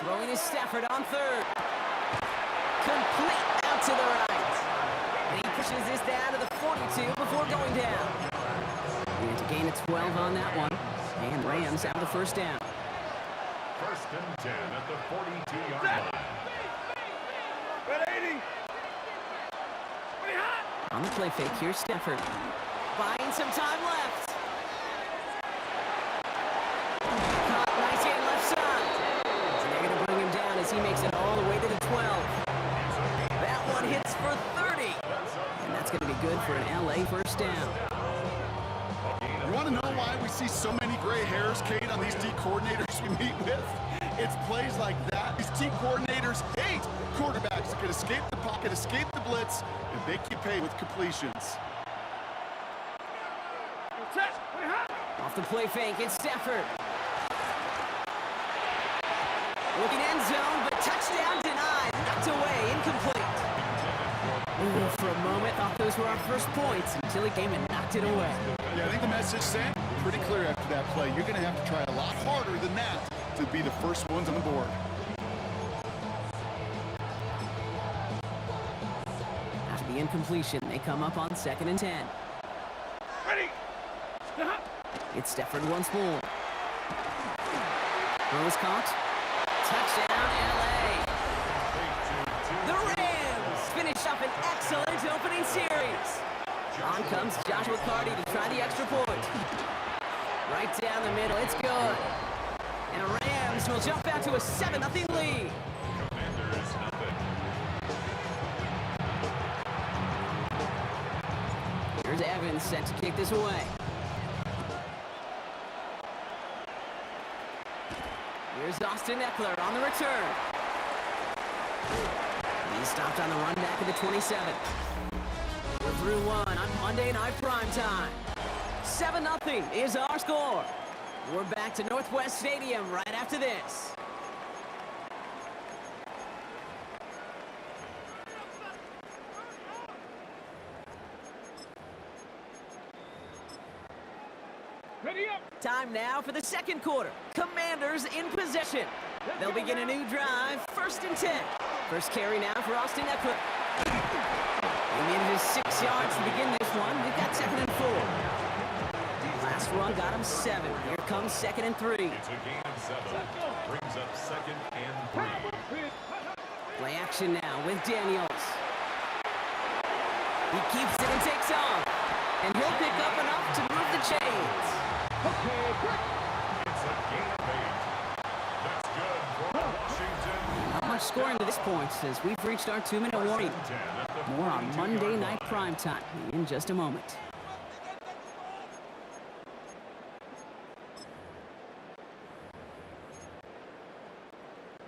Throwing is Stafford on 3rd. Complete out to the right. And he pushes this down to the 42 before going down. And to gain a 12 on that one. And Rams have the 1st down. 1st and 10 at the 42-yard line. On the play fake, here's Stafford. Buying some time left. Caught nice hand left side. They're going to bring him down as he makes it all the way to the 12. That one hits for 30. And that's going to be good for an LA 1st down. You want to know why we see so many gray hairs, Kate, on these D coordinators we meet with? It's plays like that. These team coordinators hate quarterbacks that can escape the pocket, escape the blitz, and make you pay with completions. Off the play fake, it's Stafford. Looking end zone, but touchdown denied. Knocked away, incomplete. Ooh, for a moment, thought those were our first points until he came and knocked it away. Yeah, I think the message sent pretty clear after that play. You're going to have to try a lot harder than that to be the first ones on the board. After the incompletion, they come up on 2nd and 10. It's Stafford once more. Throw is caught. Touchdown, LA. The Rams finish up an excellent opening series. On comes Joshua Carty to try the extra point. Right down the middle, it's good. And the Rams will jump out to a 7-0 lead. Commanders, nothing. Here's Evans set to kick this away. Here's Austin Eckler on the return. He's stopped on the run back of the 27. We're through one on Monday Night Primetime. 7-0 is our score. We're back to Northwest Stadium right after this. Ready up. Time now for the 2nd quarter. Commanders in possession. They'll begin a new drive, 1st and 10. First carry now for Austin Eckler. He needed his 6 yards to begin this one. We've got 2nd and 4. Last run got him 7. Here comes 2nd and 3. It's a gain of 7. Brings up 2nd and 3. Play action now with Daniels. He keeps it and takes off. And he'll pick up enough to move the chains. It's a gain of 8. That's good for Washington. Not much scoring to this point as we've reached our 2-minute warning. 10 at the More on 42-yard Monday Night line. Primetime in just a moment.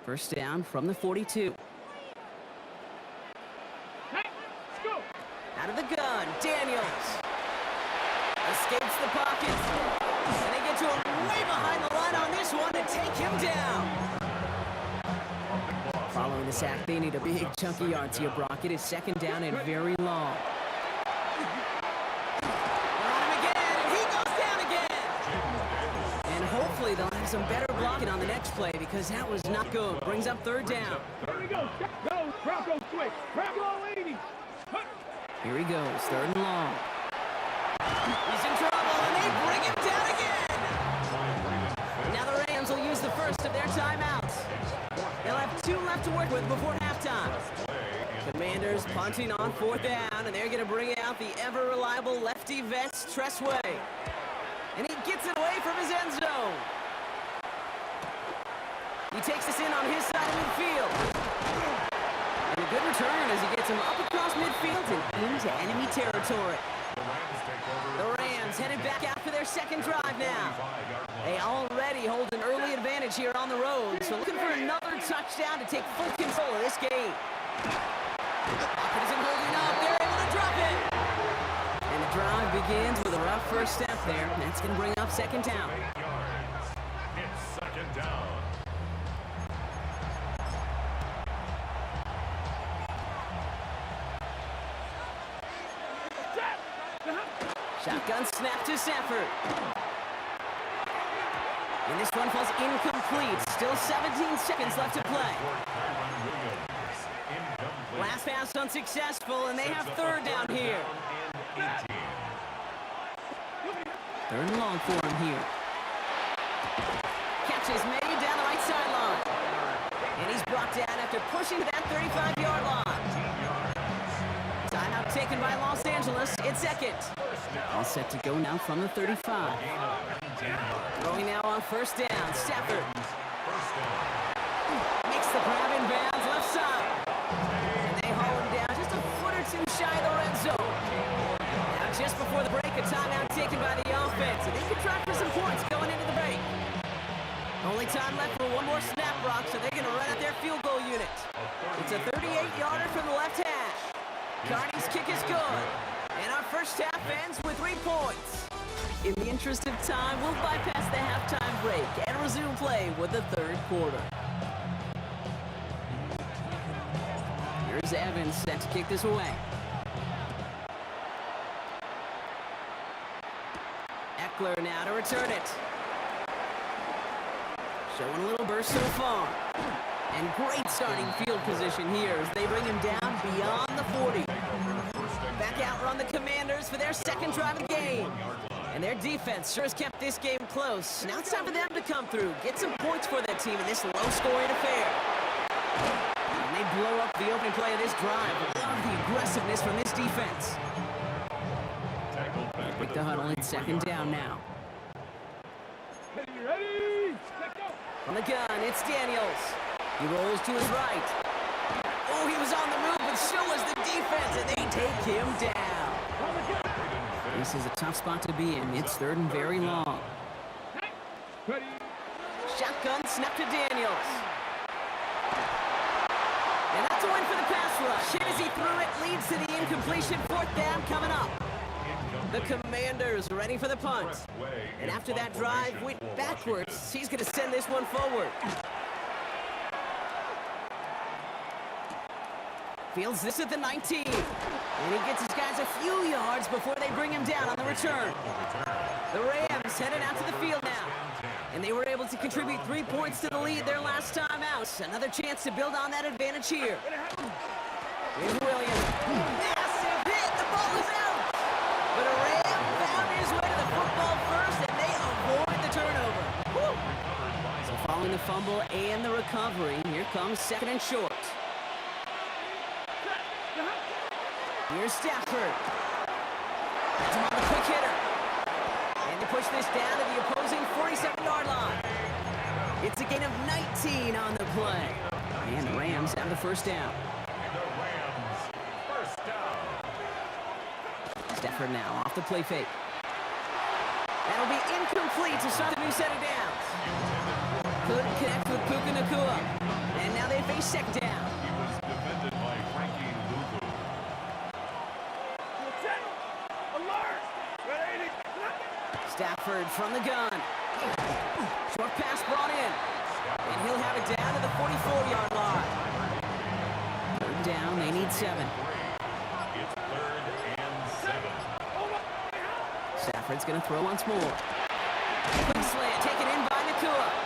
First down from the 42. Hey, let's go. Out of the gun, Daniels. Escapes the pocket. And they get to him way behind the line on this one to take him down. Following the sack, they need a big chunky yards here, Brock. It is 2nd down and very long. They're on him again, and he goes down again. And have some better blocking on the next play because that was not good. Brings up third down. Here we go. Go. Bronco switch. Bronco 80. Here he goes. Third and long. He's in trouble, and they bring him down again. Now the Rams will use the first of their timeouts. They'll have 2 left to work with before halftime. Commanders punting on fourth down, and they're going to bring out the ever-reliable lefty vets, Tress Way. And he gets it away from his end zone. He takes this in on his side of midfield. And a good return as he gets him up across midfield and into enemy territory. The Rams headed back out for their second drive now. They already hold an early advantage here on the road, so looking for another touchdown to take full control of this game. Pocket isn't holding up. They're able to drop it. And the drive begins with a rough first step there. That's going to bring up second down. It's second down. Shotgun snap to Stafford. And this one falls incomplete. Still 17 seconds left to play. Last pass unsuccessful, and they have third down here. Third and long for him here. Catch is made down the right sideline. And he's brought down after pushing to that 35-yard line. Timeout taken by Los Angeles. It's second. All set to go now from the 35. Throwing now on first down. Stafford makes the grab in bounds left side. And they haul him down just a foot or two shy of the red zone. Now just before the break, a timeout taken by the offense. And they can try for some points going into the break. Only time left for one more snap rock, so they're going to run out their field goal unit. It's a 38-yarder from the left hash. Carney's kick is good. And our first half ends with 3 points. In the interest of time, we'll bypass the halftime break and resume play with the third quarter. Here's Evans set to kick this away. Eckler now to return it. Showing a little burst so far. And great starting field position here as they bring him down beyond the 40. Back out run the Commanders for their second drive of the game. And their defense sure has kept this game close. Now it's time for them to come through, get some points for that team in this low-scoring affair. And they blow up the opening play of this drive. Love the aggressiveness from this defense. Break the huddle. It's second down now. Ready? Let's go. On the gun, it's Daniels. He rolls to his right. Oh, he was on the move, but so was the defense, and they take him down. This is a tough spot to be in. It's third and very long. Ready? Shotgun snap to Daniels. And that's a win for the pass rush. Hit as he threw it, leads to the incompletion. Fourth down coming up. The Commanders ready for the punt. And after that drive went backwards, he's going to send this one forward. Fields this at the 19. And he gets his guys a few yards before they bring him down on the return. The Rams headed out to the field now. And they were able to contribute 3 points to the lead their last time out. Another chance to build on that advantage here. Here's Williams. Massive hit. The ball is out. But a Ram found his way to the football first, and they avoid the turnover. Woo. So following the fumble and the recovery, here comes second and short. Here's Stafford. That's him on the quick hitter. And to push this down to the opposing 47-yard line. It's a gain of 19 on the play. And the Rams have the first down. Stafford now off the play fake. That'll be incomplete to start the new set of downs. Couldn't connect with Puka Nacua. And now they face second down. Stafford from the gun. Short pass brought in. And he'll have it down to the 44-yard line. Third down, they need 7. It's third and 7. Stafford's going to throw once more. Quick slant taken in by Nacua.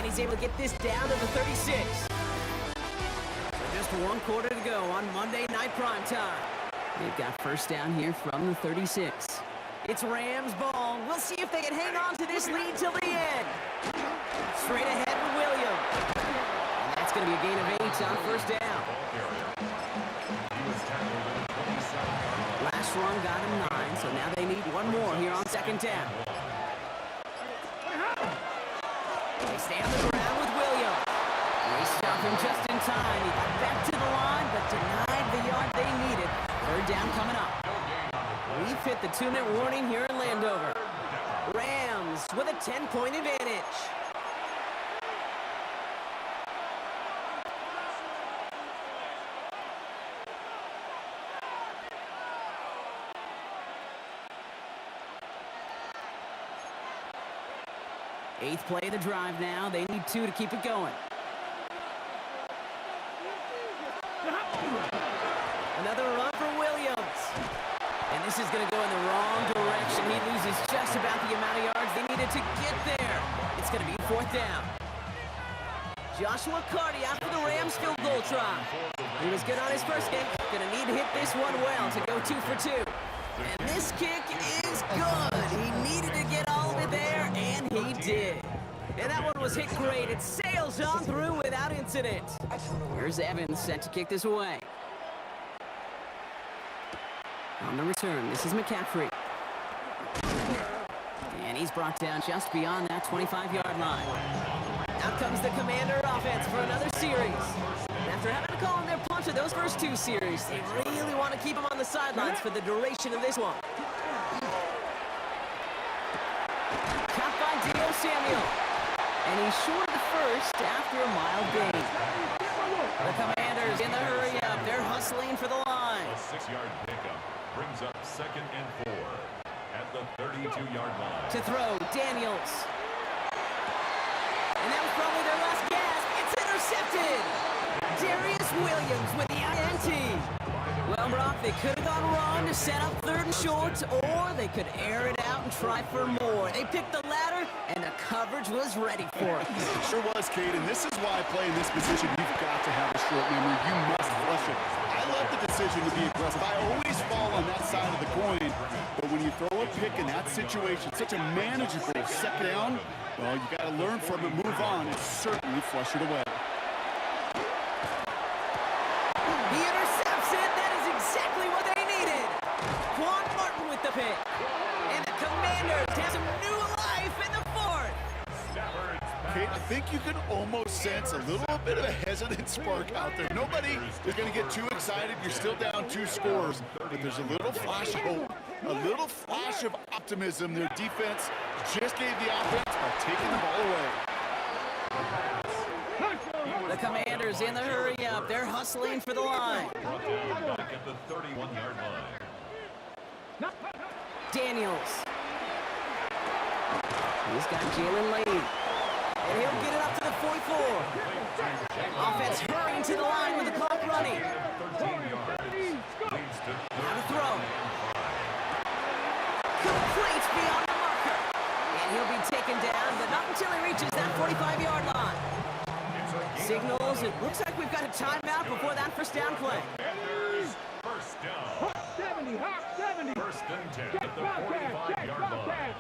and he's able to get this down to the 36. So just 1 quarter to go on Monday Night Primetime. They've got first down here from the 36. It's Rams ball. We'll see if they can hang on to this lead till the end. Straight ahead with Williams. And that's going to be a gain of 8 on first down. Last run got him 9, so now they need 1 more here on second down. They stay on the ground with Williams. They stop him just in time. He got back to the line, but denied the yard they needed. Third down coming up. We've hit the 2-minute warning here in Landover. Rams with a 10-point advantage. Eighth play of the drive now. They need 2 to keep it going. Another run for Williams. And this is going to go in the wrong direction. He loses just about the amount of yards they needed to get there. It's going to be 4th down. Joshua Carty after the Rams field goal try. He was good on his first kick. Going to need to hit this one well to go 2 for 2. And this kick is good. He needed to get all of it there, and he did. And that one was hit great. It sails on through without incident. Here's Evans set to kick this away. On the return, this is McCaffrey. And he's brought down just beyond that 25-yard line. Out comes the Commander offense for another series. After having to call in their punch of those first 2 series, they really want to keep him on the sidelines for the duration of this one. Caught by Dio Samuel. And he's short of the first after a mild gain. The Commanders in the hurry-up. They're hustling for the line. A 6-yard pickup brings up 2nd and 4 at the 32-yard line. To throw, Daniels. And that was probably their last gasp. It's intercepted. Darius Williams with the INT. Well, Brock, they could have gone wrong to set up 3rd and short, or they could air it out and try for more. They picked the latter, and the coverage was ready for it. It sure was, Cade, and this is why playing this position, you've got to have a short memory. You must flush it. I love the decision to be aggressive. I always fall on that side of the coin, but when you throw a pick in that situation, such a manageable 2nd down, well, you got to learn from it, move on, and certainly flush it away. He intercepts it. That is exactly what they needed. Quan Martin with the pick. And the Commanders have some new life in the 4th. Kate, I think you can almost sense a little bit of a hesitant spark out there. Nobody is going to get too excited. You're still down 2 scores, but there's a little flash of hope, a little flash of optimism. Their defense just gave the offense by taking the ball away. The Commanders in the hurry-up. They're hustling for the line. Brought down back at the 31-yard line. Daniels. He's got Jalen Lane. And he'll get it up to the 44. Offense hurrying to the line with the clock running. 13 yards. Leads to Now to throw. Complete beyond the marker. And he'll be taken down, but not until he reaches that 45-yard line. Signals, it looks like we've got a timeout before that first down play. first down. 70, hot 70. 1st and 10 Check at the Bobcat, check 45-yard line. Bobcat.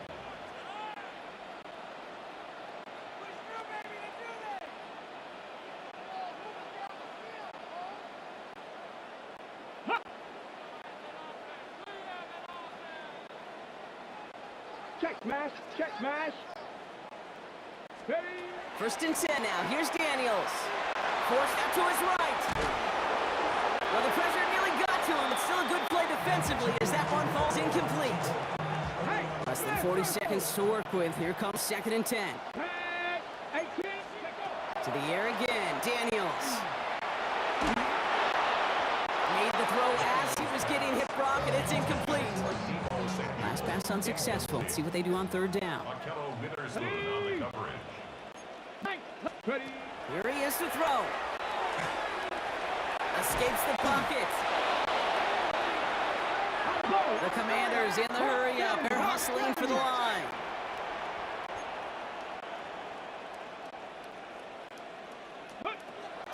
Check smash, check smash. Ready? 1st and 10 now. Here's Daniels. Forced out to his right. Well, the pressure nearly got to him. It's still a good play defensively as that one falls incomplete. Hey, Less than 40 seconds to work with. Here comes 2nd and 10. hey, 18, check go. To the air again. Daniels. Made the throw as he was getting hit, Brock, and it's incomplete. Last pass unsuccessful. Let's see what they do on 3rd down. Markello Witherspoon on the coverage. Ready? Here he is to throw. Escapes the pocket. The Commanders in the hurry-up. They're hustling for the line.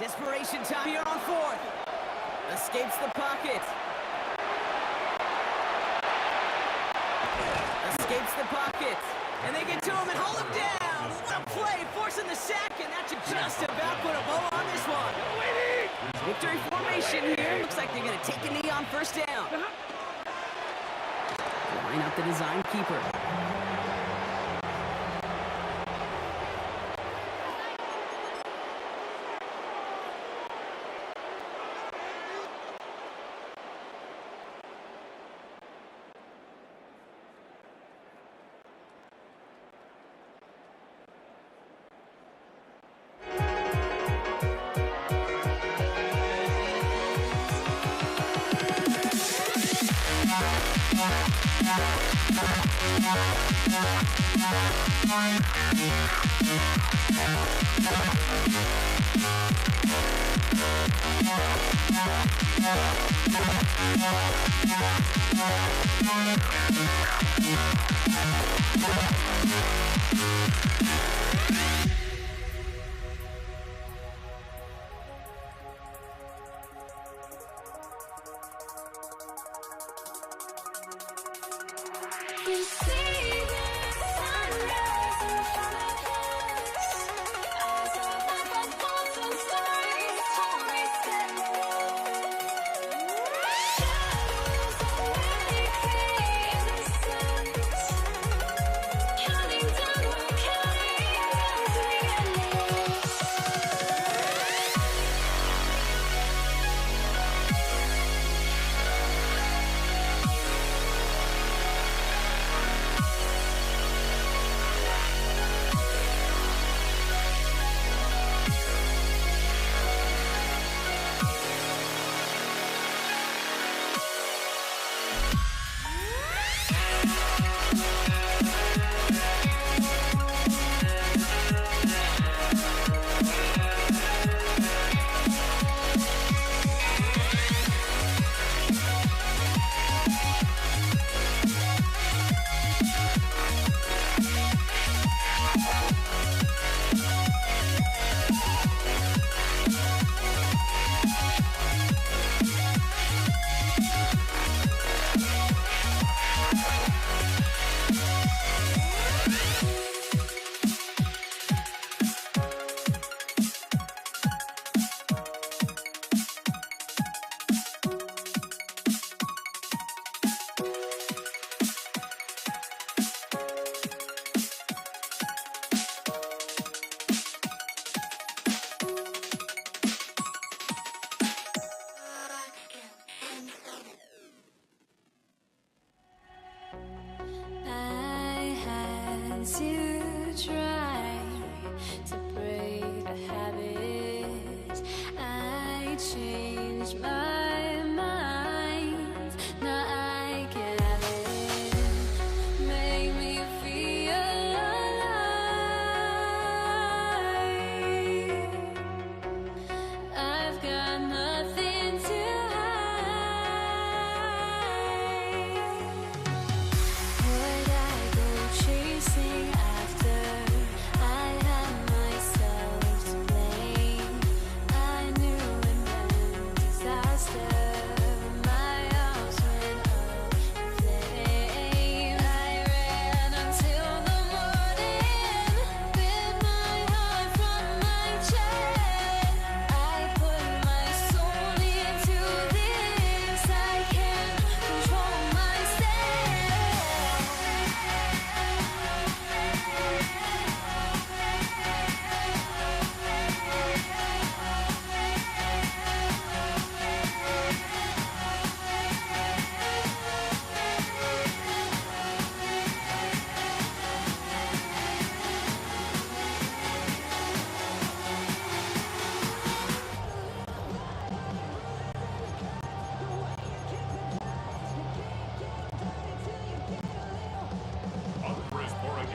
Desperation time here on fourth. Escapes the pocket. Escapes the pocket. And they get to him and haul him down. What a play, forcing the sack, and that should just about put a bow on this one. Victory formation here. Looks like they're going to take a knee on first down. Line up the design keeper.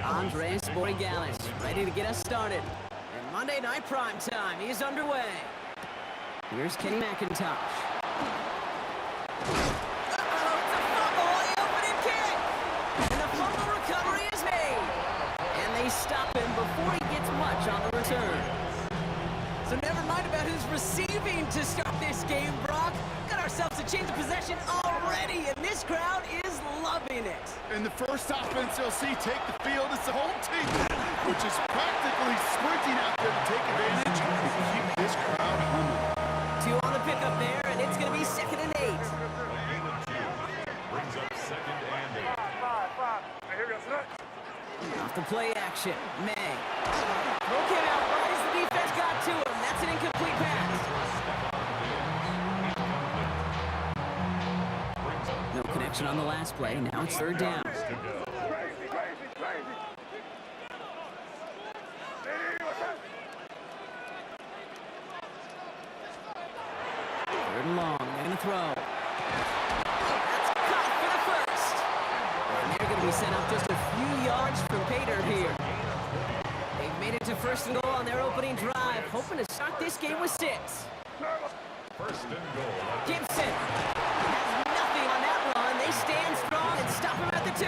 Andres Borregales, ready to get us started. And Monday Night Prime Time is underway. Here's Kenny McIntosh. Uh-oh, it's a fumble on the opening kick! And the fumble recovery is made. And they stop him before he gets much on the return. So never mind about his receiving to start this game, Brock. Got ourselves a change of possession already, and this crowd is loving it. And the first offense you'll see take the field is the home team, which is practically sprinting out there to take advantage and keep this crowd humming. 2 on the pickup there, and it's going to be 2nd and 8. A gain of 2 brings up 2nd and 8. Off the play action, May. Broke him out right as the defense got to him. That's an incomplete pass. No connection on the last play. Now it's 3rd down. Third and long. They're going to throw. That's caught for the first. And they're going to be sent up just a few yards from Pater here. They've made it to 1st and goal on their opening drive, hoping to start this game with 6. 1st and goal. Gibson has nothing on that run. They stand strong and stop him at the 2.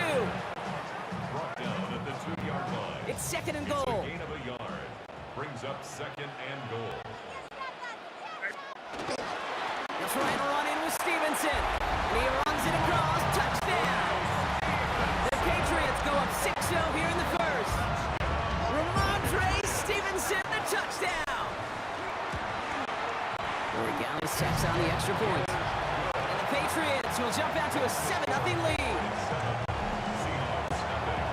Brought down at the 2-yard line. It's 2nd and It's a goal. gain of a yard. Brings up 2nd and goal. They're trying to run in with Stevenson. And he runs it across. Touchdown. The Patriots go up 6-0 here in the first. Ramondre Stevenson, the touchdown. Borregales tacks on the extra point. And the Patriots will jump out to a 7-0 lead. Seahawks nothing.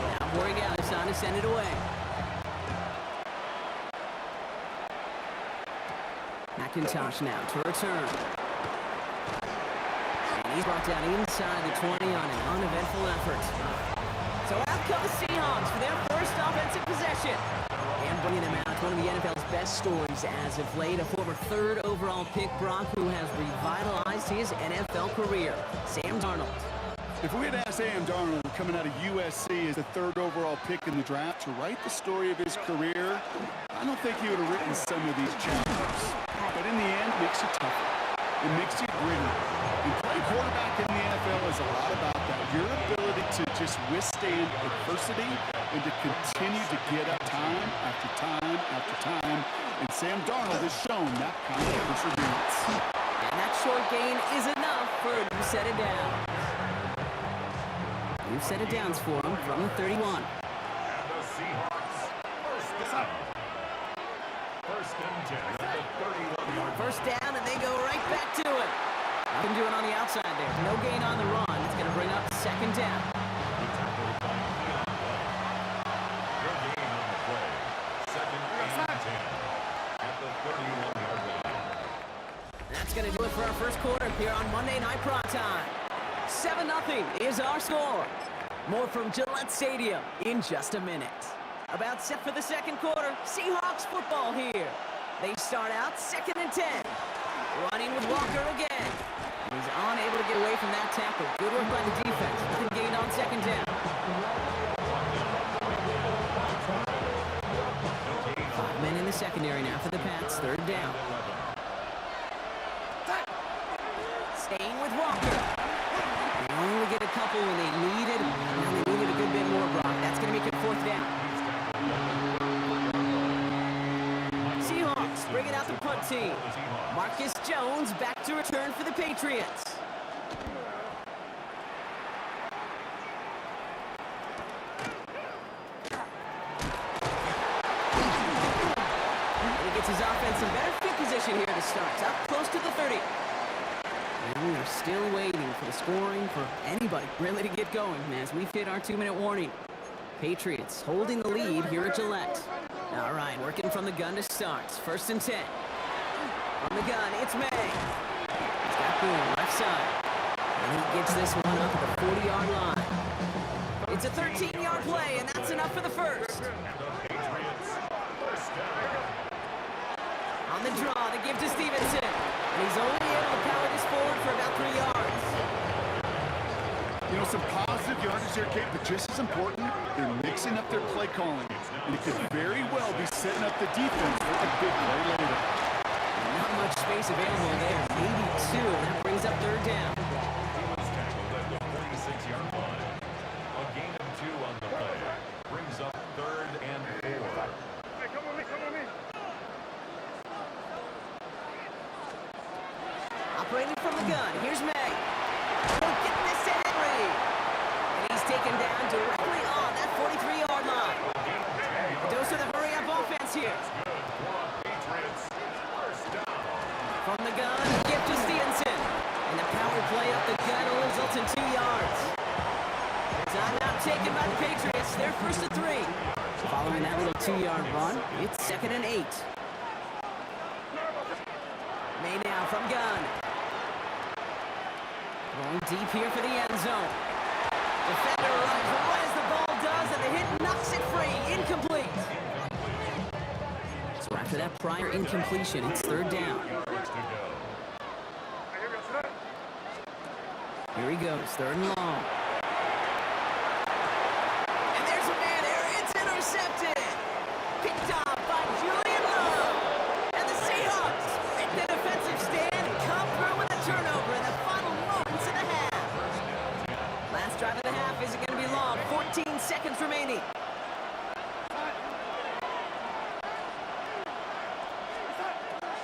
Now Borregales on to send it away. McIntosh now to return. And he's brought down inside the 20 on an uneventful effort. So out come the Seahawks for their first offensive possession. And bringing them out, one of the NFL's best stories as of late, a former 3rd overall pick, Brock, who has revitalized his NFL career, Sam Darnold. If we had asked Sam Darnold coming out of USC as the 3rd overall pick in the draft to write the story of his career, I don't think he would have written some of these chapters. But in the end, it makes you tougher. It makes you gritty. And playing quarterback in the NFL is a lot about that. Your ability to just withstand adversity and to continue to get up time after time after time. And Sam Darnold has shown that kind of perseverance. And that short gain is enough for a new set of downs. New set of downs for him from the 31. And the Seahawks first down. 1st and 10 at the 31-yard. First down, and they go right back to it. Nothing doing on the outside there. No gain on the run. It's going to bring up 2nd down. Tackled by Keon White. No gain on the play. 2nd and 10 at the 31-yard line. That's going to do it for our first quarter here on Monday Night Prime Time. 7-0 is our score. More from Gillette Stadium in just a minute. About set for the 2nd quarter. Seahawks football here. They start out 2nd and 10. Running with Walker again. And he's unable to get away from that tackle. Good work by the defense. Nothing gained on 2nd down. 5 men in the secondary now for the Pats. 3rd down. Staying with Walker. They only get a couple when they needed. Now they needed a good bit more, Brock. That's going to make it 4th down. Seahawks bringing out the punt team. Marcus Jones back to return for the Patriots. He gets his offense in better field position here to start. Up close to the 30. And we are still waiting for the scoring for anybody really to get going as we've hit our 2-minute warning. Patriots holding the lead here at Gillette. All right, working from the gun to start. 1st and 10. On the gun, it's May. He's got Boone, left side. And he gets this one up at the 40-yard line. It's a 13-yard play, and that's enough for the first. On the draw to give to Stevenson. And he's only able to power this forward for about 3 yards. You know, some positive yardage here, Kate, but just as important, they're mixing up their play calling. And it could very well be setting up the defense for a big play later. Not much space available there. Maybe 2, and that brings up 3rd down. He was tackled at the 46-yard line. A gain of 2 on the play. Brings up 3rd operating from the gun. Here's May. Oh, get this to Henry. And he's taken down directly on that 43-yard line. A dose of the hurry-up offense here. From the gun, gift to Stevenson. And the power play up the gun will result in 2 yards. Timeout taken by the Patriots. They're first and 3. Following that little 2-yard run, it's 2nd and 8. May now from gun. Going deep here for the end zone. Defender runs right as the ball does, and the hit knocks it free. Incomplete. So after that prior incompletion, it's 3rd down. Here he goes, 3rd and long. And there's a man there. It's intercepted. Picked off by Julian Love. And the Seahawks make the defensive stand and come through with a turnover in the final moments of the half. Last drive of the half isn't going to be long. 14 seconds remaining.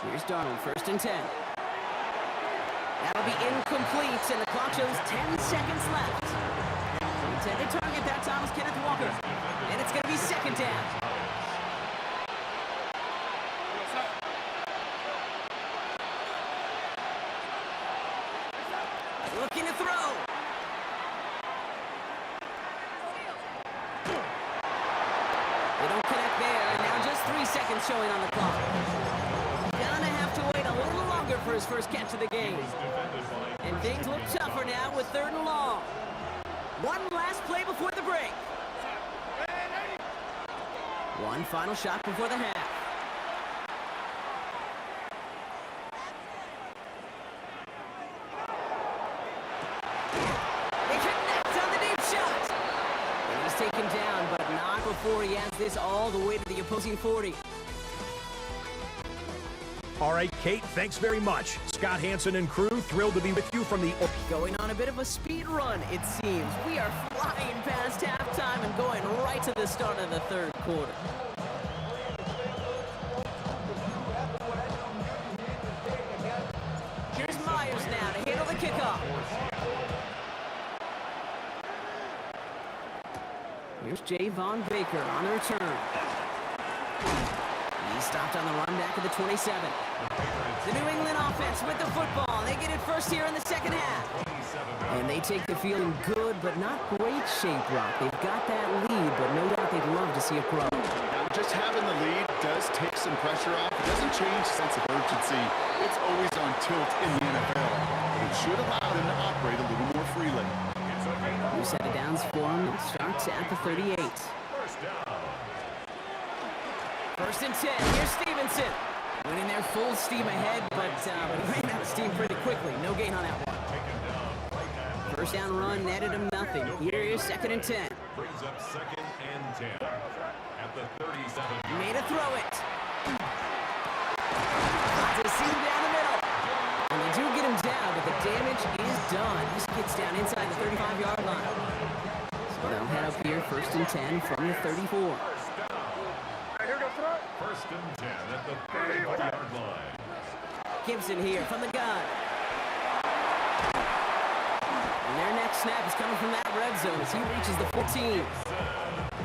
Here's Darnold, 1st and 10. That'll be incomplete, and the clock shows 10 seconds left. The intended target that time was Kenneth Walker, and it's going to be 2nd down. Looking to throw. They don't connect there, and now just 3 seconds showing on the clock. Gonna have to wait a little longer for his first catch of the game. And things look tougher now with 3rd and long. One last play before the break. One final shot before the half. They connect on the deep shot. And he's taken down, but not before he adds this all the way to the opposing 40. All right, Kate, thanks very much. Scott Hansen and crew, thrilled to be with you from the... Going on a bit of a speed run, it seems. We are flying past halftime and going right to the start of the 3rd quarter. Here's Myers now to handle the kickoff. Here's Javon Baker on the return. He stopped on the run back of the 27. The New England offense with the football. They get it first here in the 2nd half. And they take the field in good but not great shape, Brock. They've got that lead, but no doubt they'd love to see it grow. Now, just having the lead does take some pressure off. It doesn't change the sense of urgency. It's always on tilt in the NFL. It should allow them to operate a little more freely. New set of downs for him. It starts at the 38. 1st and 10. Here's Stevenson. Winning their full steam ahead, but ran out of steam pretty quickly. No gain on that one. 1st down run netted him nothing. Here is 2nd and 10. Brings up 2nd and 10 at the 37. Made a throw it. Finds a seam down the middle. And they do get him down, but the damage is done. He gets down inside the 35-yard line. So they'll head up here, 1st and 10 from the 34. 1st and 10 at the 35-yard line. Gibson here from the gun. And their next snap is coming from that red zone as he reaches the 14.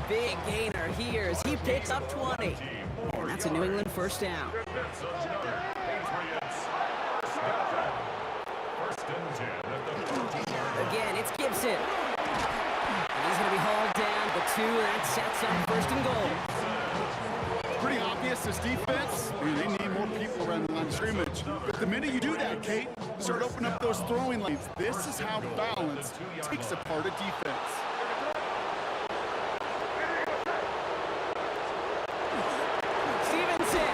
Big gainer here as he picks up 20. And that's a New England 1st down. Again, it's Gibson. And he's going to be hauled down, but 2, that sets up 1st and goal. Pretty obvious as defense. They need more people around the line of scrimmage. But the minute you do that, Kate, start opening up those throwing lanes. This is how balance takes apart a defense. Stevenson.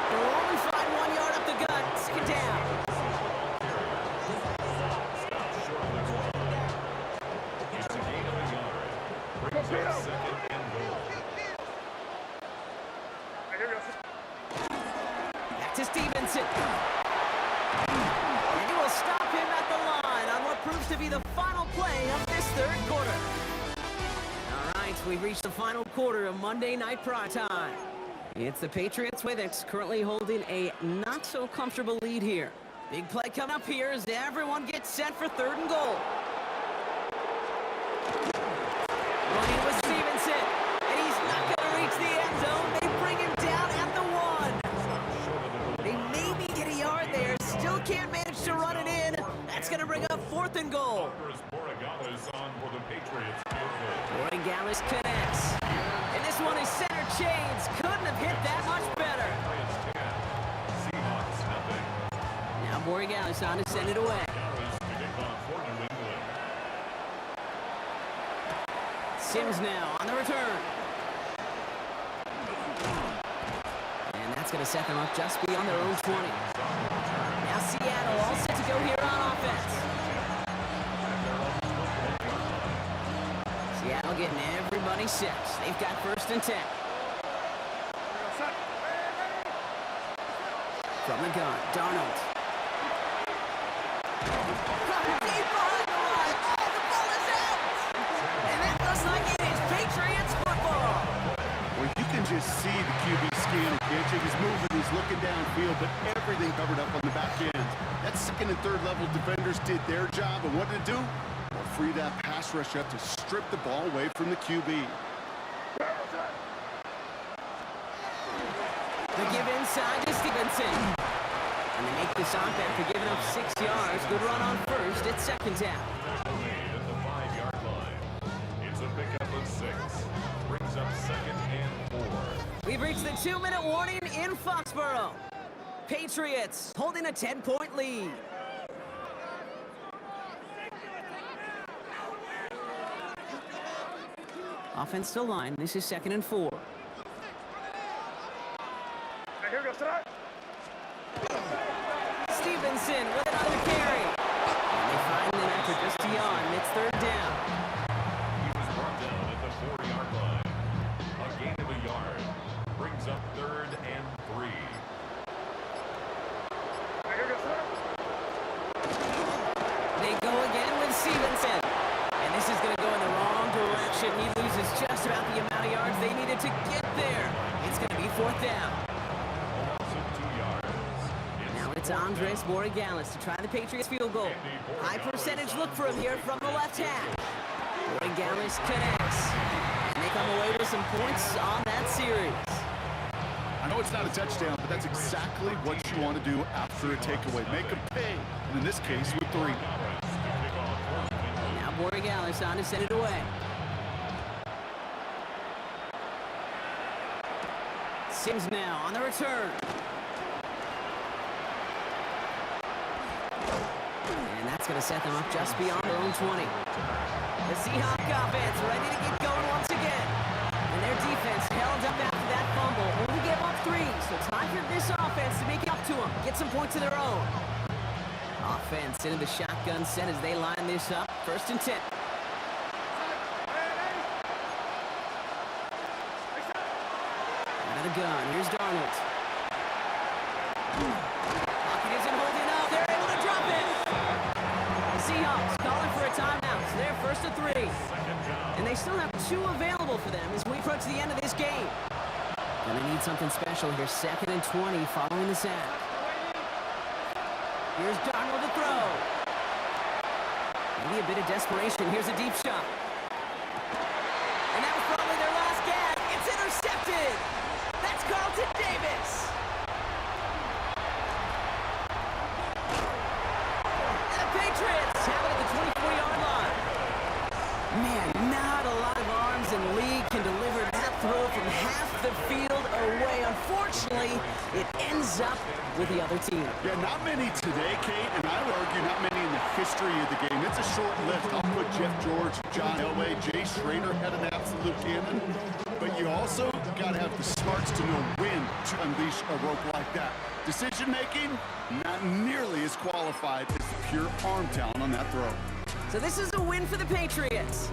They'll only find 1 yard up the gut. 2nd down. It's a gain of a yard. Brings up 2nd and goal. Back to Stevenson. And he will stop him at the line on what proves to be the final play of this 3rd quarter. All right, we've reached the final quarter of Monday Night Primetime. It's the Patriots with it, currently holding a not-so-comfortable lead here. Big play coming up here as everyone gets set for 3rd and goal. Running with Stevenson, and he's not going to reach the end zone. They bring him down at the 1. They maybe get a yard there, still can't manage to run it in. That's going to bring up 4th and goal. Borregales connects. And this one is center chains. Couldn't have hit that much better. Now Borregales on to send it away. Sims now on the return. And that's going to set them up just beyond their own 20. Now Seattle all set to go here on offense. Seattle getting everybody set. They've got 1st and 10. From the gun, Darnold. Deep behind the line. Oh, the ball is out! And that looks like it is Patriots football. Well, you can just see the QB scanning, can't you? He's moving, he's looking downfield, but everything covered up on the back end. That 2nd and 3rd level defenders did their job, and what did it do? Well, free that pass rush up to strip the ball away from the QB. The give inside to Stevenson. And they make this off after giving up 6 yards. Good run on 1st. It's 2nd down. At the 5-yard line. It's a pickup of 6. Brings up 2nd and 4. We've reached the 2-minute warning in Foxborough. Patriots holding a 10-point lead. Offense still line. This is 2nd and 4. Stevenson with another carry. And they find them after just beyond. It's 3rd down. He was brought down at the 4-yard line. A gain of a yard. Brings up 3rd and 3. They go again with Stevenson. And this is going to go in the wrong direction. He loses just about the amount of yards they needed to get there. It's going to be 4th down. Now it's Andres Borregales to try the Patriots field goal. High percentage look for him here from the left hash. Borregales connects. And they come away with some points on that series. I know it's not a touchdown, but that's exactly what you want to do after a takeaway. Make them pay, and in this case, with 3. Now Borregales on to send it away. Sims now on the return. And that's going to set them up just beyond their own 20. The Seahawks offense ready to get going once again. And their defense held up after that fumble. Only gave up 3, so time for this offense to make it up to them. Get some points of their own. Offense into the shotgun set as they line this up. 1st and 10. Out of the gun. Here's Darnold. Lockett isn't holding up. They're able to drop it. Seahawks calling for a timeout. So they're 1st and 3. And they still have 2 available for them as we approach the end of this game. Gonna need something special here. 2nd and 20 following the sack. Here's Darnold to throw. Maybe a bit of desperation. Here's a deep shot. And that was probably their last gag. It's intercepted. That's Carlton Davis. And the Patriots have it at the 24-yard line. Man, not a lot of arms in the league can deliver that throw from half the field away. Unfortunately, it ends up with the other team. Yeah, not many today, Kate, and I would argue not many in the history of the game. It's a short list. I'll put Jeff George, John Elway, Jay Schrader had an absolute cannon. But you also got to have the smarts to know when to unleash a rope like that. Decision-making, not nearly as qualified as the pure arm talent on that throw. So this is a win for the Patriots.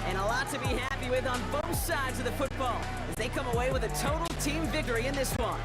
And a lot to be happy with on both sides of the football as they come away with a total team victory in this one.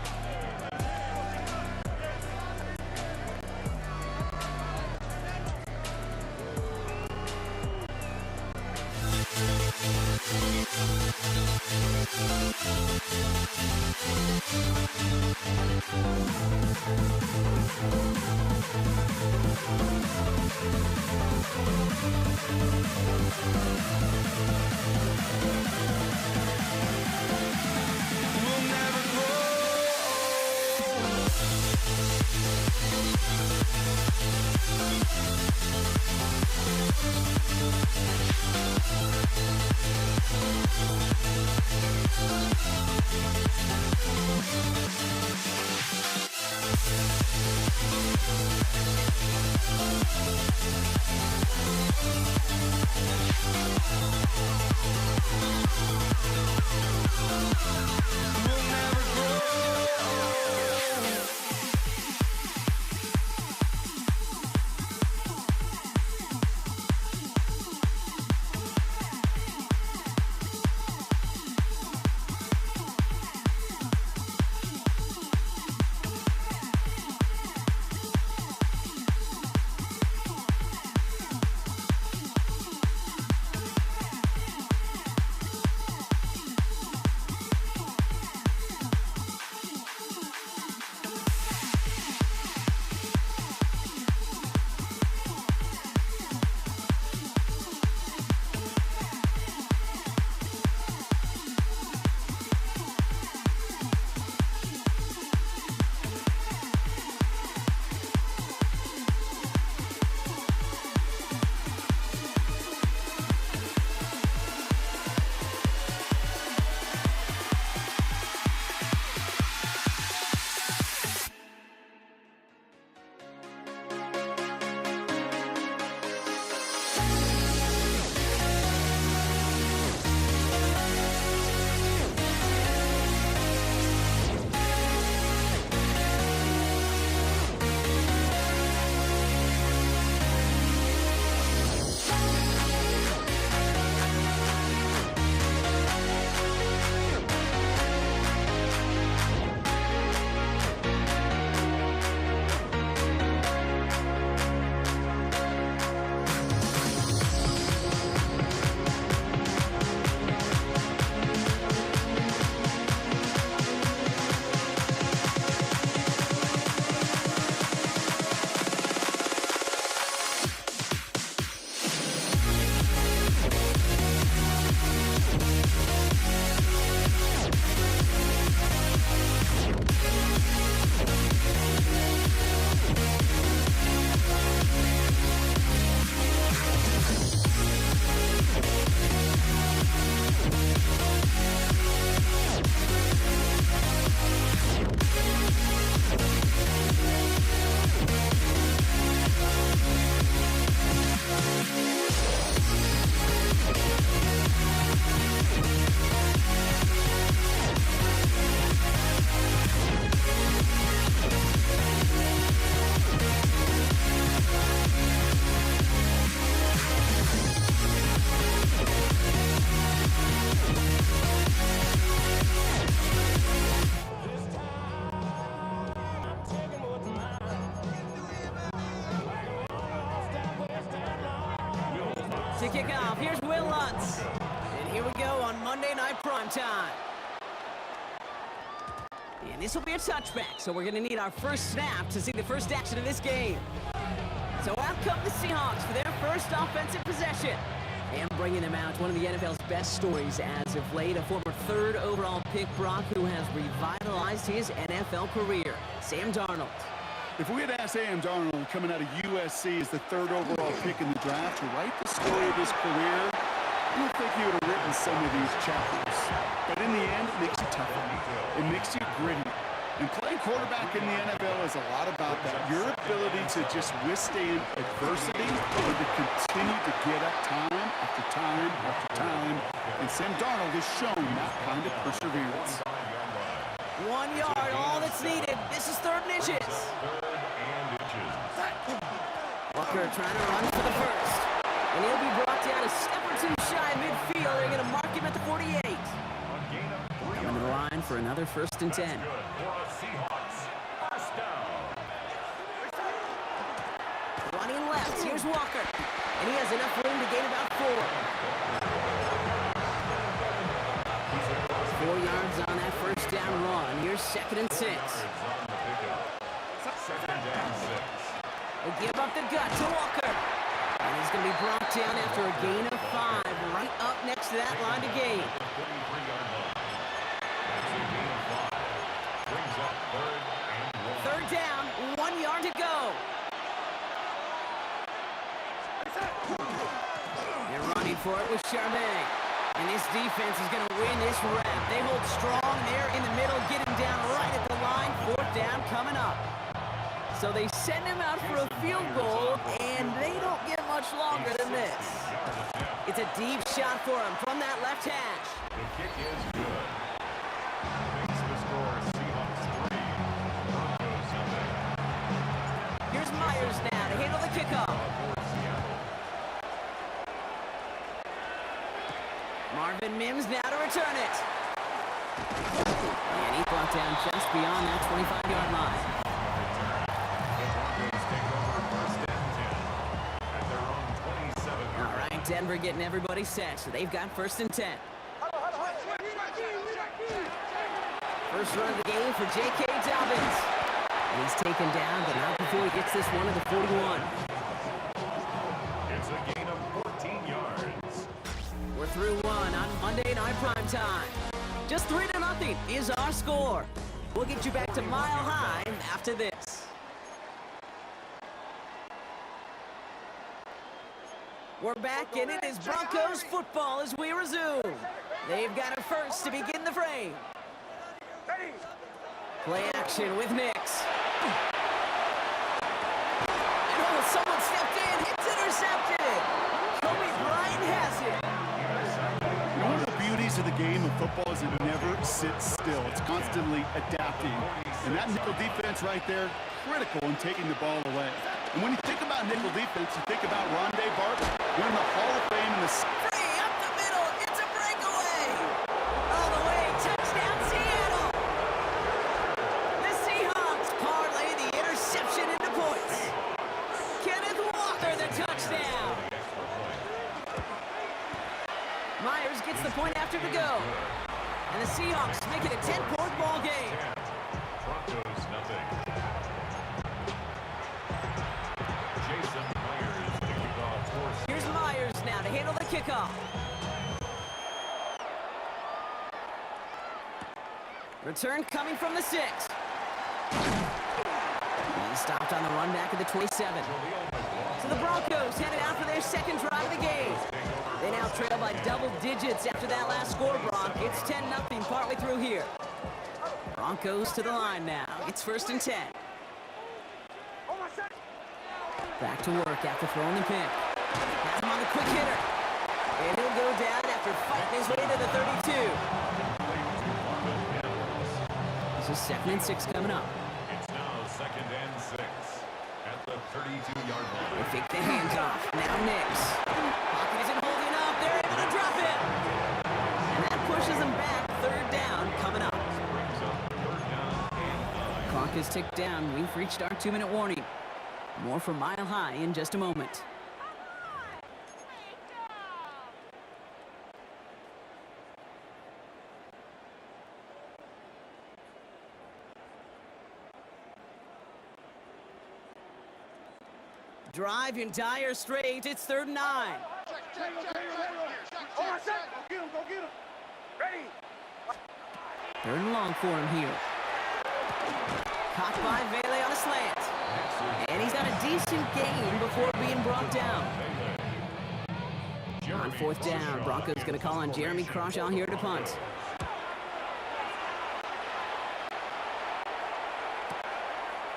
To kick off, here's Will Lutz. And here we go on Monday Night Primetime. And this will be a touchback, so we're going to need our first snap to see the first action of this game. So out come the Seahawks for their first offensive possession. And bringing them out, one of the NFL's best stories as of late, a former third overall pick, Brock, who has revitalized his NFL career, Sam Darnold. If we had asked Sam Darnold, coming out of USC as the third overall pick in the draft, to write the story of his career, I don't think he would have written some of these chapters. But in the end, it makes you tougher. It makes you gritty. And playing quarterback in the NFL is a lot about that. Your ability to just withstand adversity and to continue to get up time after time after time. And Sam Darnold has shown that kind of perseverance. 1 yard, all that's needed. This is third and inches. Walker trying to run for the first. And he'll be brought down a step or two shy of midfield. They're going to mark him at the 48. Coming to the line for another 1st and 10. Running left, here's Walker. And he has enough room to gain about 4. 4 yards on that first down run. Here's 2nd and 6. They give up the gut to Walker. And he's going to be brought down after a gain of 5, right up next to that line to gain. Third down, 1 yard to go. They're running for it with Charbonnet. And this defense is going to win this rep. They hold strong there in the middle, getting down right at the line. 4th down coming up. So they send him out for a field goal, and they don't get much longer than this. It's a deep shot for him from that left hash. The kick is good. Makes the score Seahawks 3, Broncos 0. Here's Myers now to handle the kickoff. Marvin Mims now to return it. And he brought down just beyond that 25-yard line. All right, Denver getting everybody set, so they've got 1st and 10. First run of the game for J.K. Dobbins. And he's taken down, but not before he gets this one to the 41. It's a gain of 14 yards. We're through one on Monday Night Primetime. Just 3-0 is our score. We'll get you back to Mile High after this. We're back, and it is Broncos football as we resume. They've got a first to begin the frame. Play action with Nix. And oh, someone stepped in. It's intercepted. Kobe Bryant has it. One of the beauties of the game of football is it never sits still. It's constantly adapting. And that nickel defense right there, critical in taking the ball away. And when you think about nickel defense, you think about Rondé Barber. You're in the Hall of Fame in the... Free up the middle. It's a breakaway. All the way. Touchdown, Seattle. The Seahawks parlay the interception into points. Kenneth Walker, the touchdown. Myers gets the point after the go. And the Seahawks make it a 10-point ball game. Broncos 0. Jason Myers to kick off for Here's Myers now to handle the kickoff. Return coming from the 6. He stopped on the run back at the 27. So the Broncos headed out for their second drive of the game. They now trail by double digits after that last score, Bronc. It's 10-0 partway through here. Broncos to the line now. It's 1st and 10. Back to work after throwing the pick. Has him on the quick hitter. And he'll go down after fighting his way to the 32. This is 2nd and 6 coming up. It's now 2nd and 6 at the 32-yard line. They fake the hands off. Now Nix. Pocket isn't holding up. They're able to drop it. And that pushes them back. 3rd down coming up. Brings up 3rd down and 9. Clock is ticked down. We've reached our 2-minute warning. More from Mile High in just a moment. Drive in dire straits. It's 3rd and 9. Go get him. Ready. 3rd and long for him here. Caught by Vele on a slant. And he's got a decent gain before being brought down. On 4th down, Broncos going to call on Jeremy Crawshaw here to punt.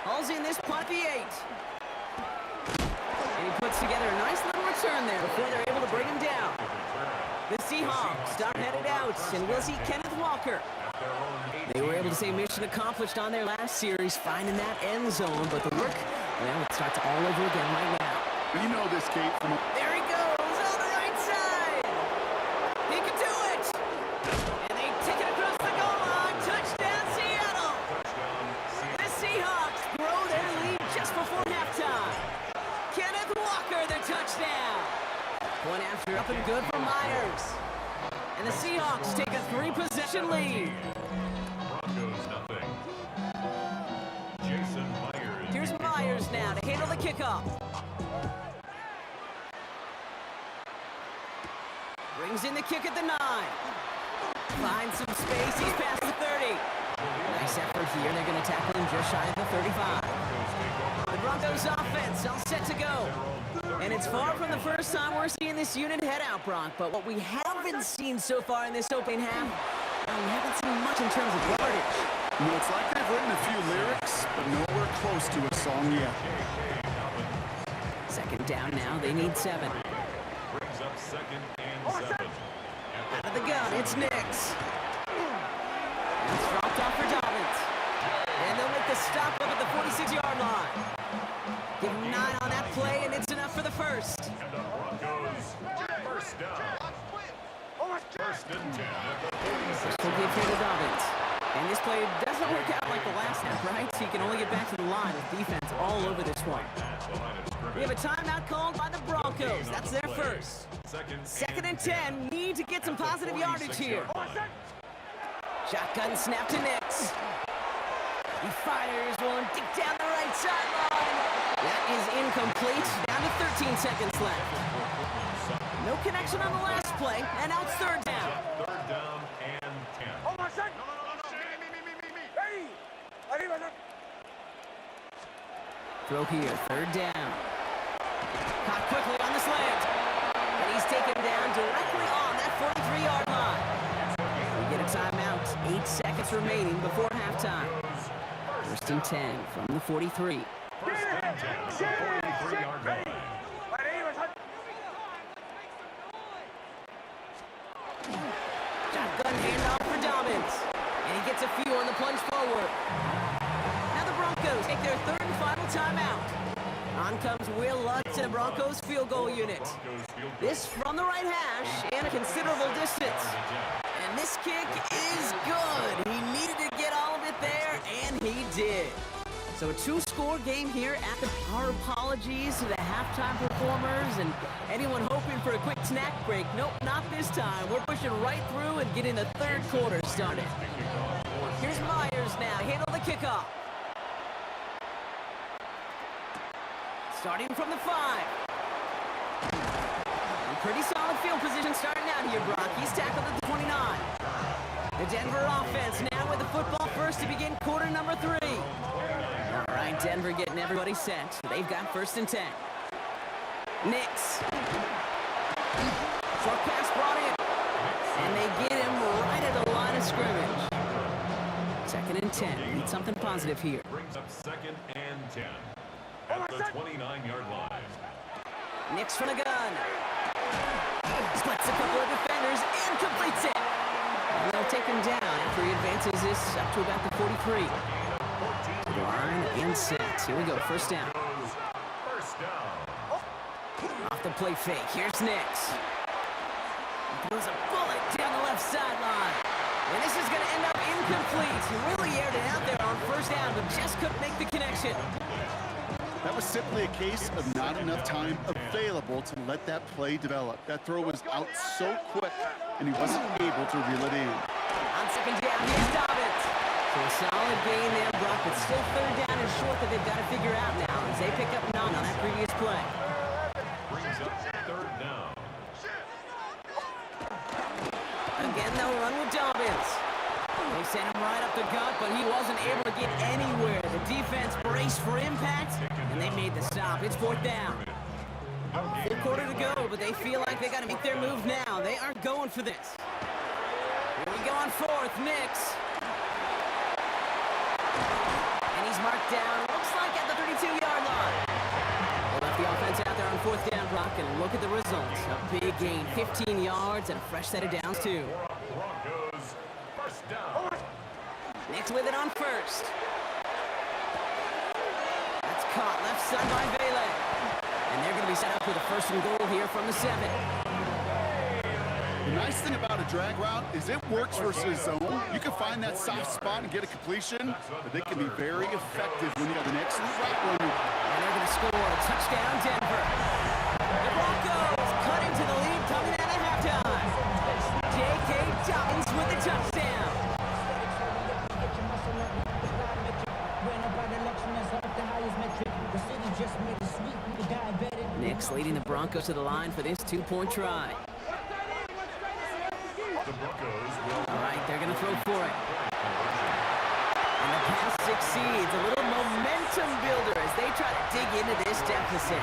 Hauls in this punt, the 8. And he puts together a nice little return there before they're able to bring him down. The Seahawks are headed out, and we'll see Kenneth Walker. They were able to say mission accomplished on their last series, finding that end zone, but the work, well, it starts all over again right now. You know this, Kate, from a... There he goes on the right side. He can do it. And they take it across the goal line. Touchdown, Seattle. The Seahawks grow their lead just before halftime. Kenneth Walker, the touchdown. One after up and good for Myers. And the Seahawks take a 3-possession lead. Broncos 0. Jason Myers. Here's Myers now to handle the kickoff. Brings in the kick at the 9. Finds some space. He's past the 30. Nice effort here. They're going to tackle him just shy of the 35. The Broncos offense all set to go. And it's far from the first time we're seeing this unit head out, Brock. But what we haven't seen so far in this opening half, we haven't seen much in terms of yardage. You know, it's like they've written a few lyrics, but nowhere close to a song yet. Second down now. They need 7. Brings up 2nd and 7. Out of the gun, it's Nix. It's dropped off for Dobbins. And they'll make the stop up at the 46-yard line. Give him 9 on that play, and it's enough for the first. And the Broncos, first down. First and 10 at the 46. Will give here to Dobbins. And this play doesn't work out like the last snap, right? So he can only get back to the line with defense all over this one. We have a timeout called by the Broncos. That's their first. Second and 10. Need to get some positive yardage here. Shotgun snap to Nix. He fires one deep down the right sideline. That is incomplete. Down to 13 seconds left. No connection on the last play, and now it's third down. Third down and 10. Throw here, third down. Caught quickly on the slant. And he's taken down directly on that 43-yard line. We get a timeout. 8 seconds remaining before halftime. First and 10 from the 43. First and 10 at the 43-yard line. Shotgun handoff for Dobbins. And he gets a few on the plunge forward. Now the Broncos take their third and final timeout. On comes Will Lutz and the Broncos field goal unit. This from the right hash and a considerable distance. And this kick is good. He needed to get all of it there, and he did. So a 2-score game here at the Our apologies to the halftime performers and anyone hoping for a quick snack break. Nope, not this time. We're pushing right through and getting the third quarter started. Here's Myers now. Handle the kickoff. Starting from the 5. Pretty solid field position starting out here, Brock. He's tackled at the 29. The Denver offense now with the football first to begin quarter number 3. All right, Denver getting everybody set. They've got first and 10. Nix. Short pass brought in. And they get him right at the line of scrimmage. Second and 10. Need something positive here. Brings up 2nd and 10 at the 29-yard line. Nix from the gun. Splits a couple of defenders and completes it. And they'll take him down after he advances this up to about the 43. Line and set. Here we go. First down. First down. Off the play fake. Here's Nix. He throws a bullet down the left sideline. And this is going to end up incomplete. He really aired it out there on first down, but just couldn't make the connection. That was simply a case of not enough time available to let that play develop. That throw was out so quick, and he wasn't able to reel it in. On second down, here's Dobbins. So a solid gain there, Brock, but still third down and short that they've got to figure out now as they pick up 9 on that previous play. Brings up third down. Again, they'll run with Dobbins. They sent him right up the gut, but he wasn't able to get anywhere. The defense braced for impact, and they made the stop. It's fourth down. Full quarter to go, but they feel like they got to make their move now. They aren't going for this. Here we go on fourth. Nix. And he's marked down, looks like at the 32-yard line. They left the offense out there on fourth down, Brock, and look at the results. A big gain, 15 yards, and a fresh set of downs, too. Broncos, first down. Nix with it on first. That's caught left side by Vele. And they're going to be set up with a first and goal here from the 7. The nice thing about a drag route is it works versus zone. You can find that soft spot and get a completion, but they can be very effective when you have an excellent route runner. And they're going to score a touchdown, Denver. The Broncos cut into the lead coming out of halftime. J.K. Dobbins with the touchdown. Nix leading the Broncos to the line for this 2-point try. The Broncos will... All right, they're going to throw for it. And the pass succeeds. A little momentum builder as they try to dig into this deficit.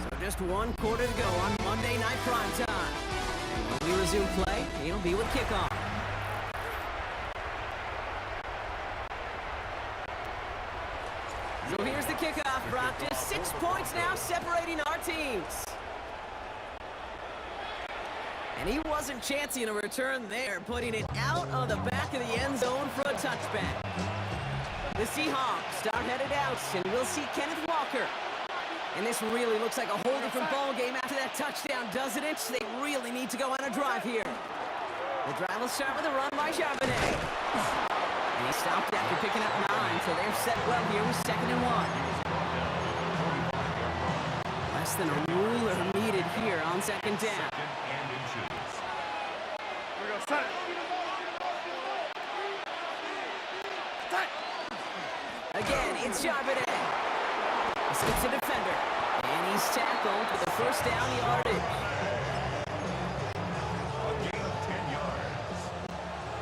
So just 1 quarter to go on Monday Night Primetime. When we resume play, it'll be with kickoff. So here's the kickoff, Brock. Just 6 points now separating our teams. And he wasn't chancing a return there, putting it out of the back of the end zone for a touchback. The Seahawks start headed out, and we'll see Kenneth Walker. And this really looks like a whole different ball game after that touchdown, doesn't it? They really need to go on a drive here. The drive will start with a run by Charbonnet. And he stopped after picking up 9, so they're set well here with 2nd and 1. Less than a ruler needed here on 2nd down. Again, it's Charbonnet. He skips a defender. And he's tackled with a 1st down yardage. A gain of 10 yards.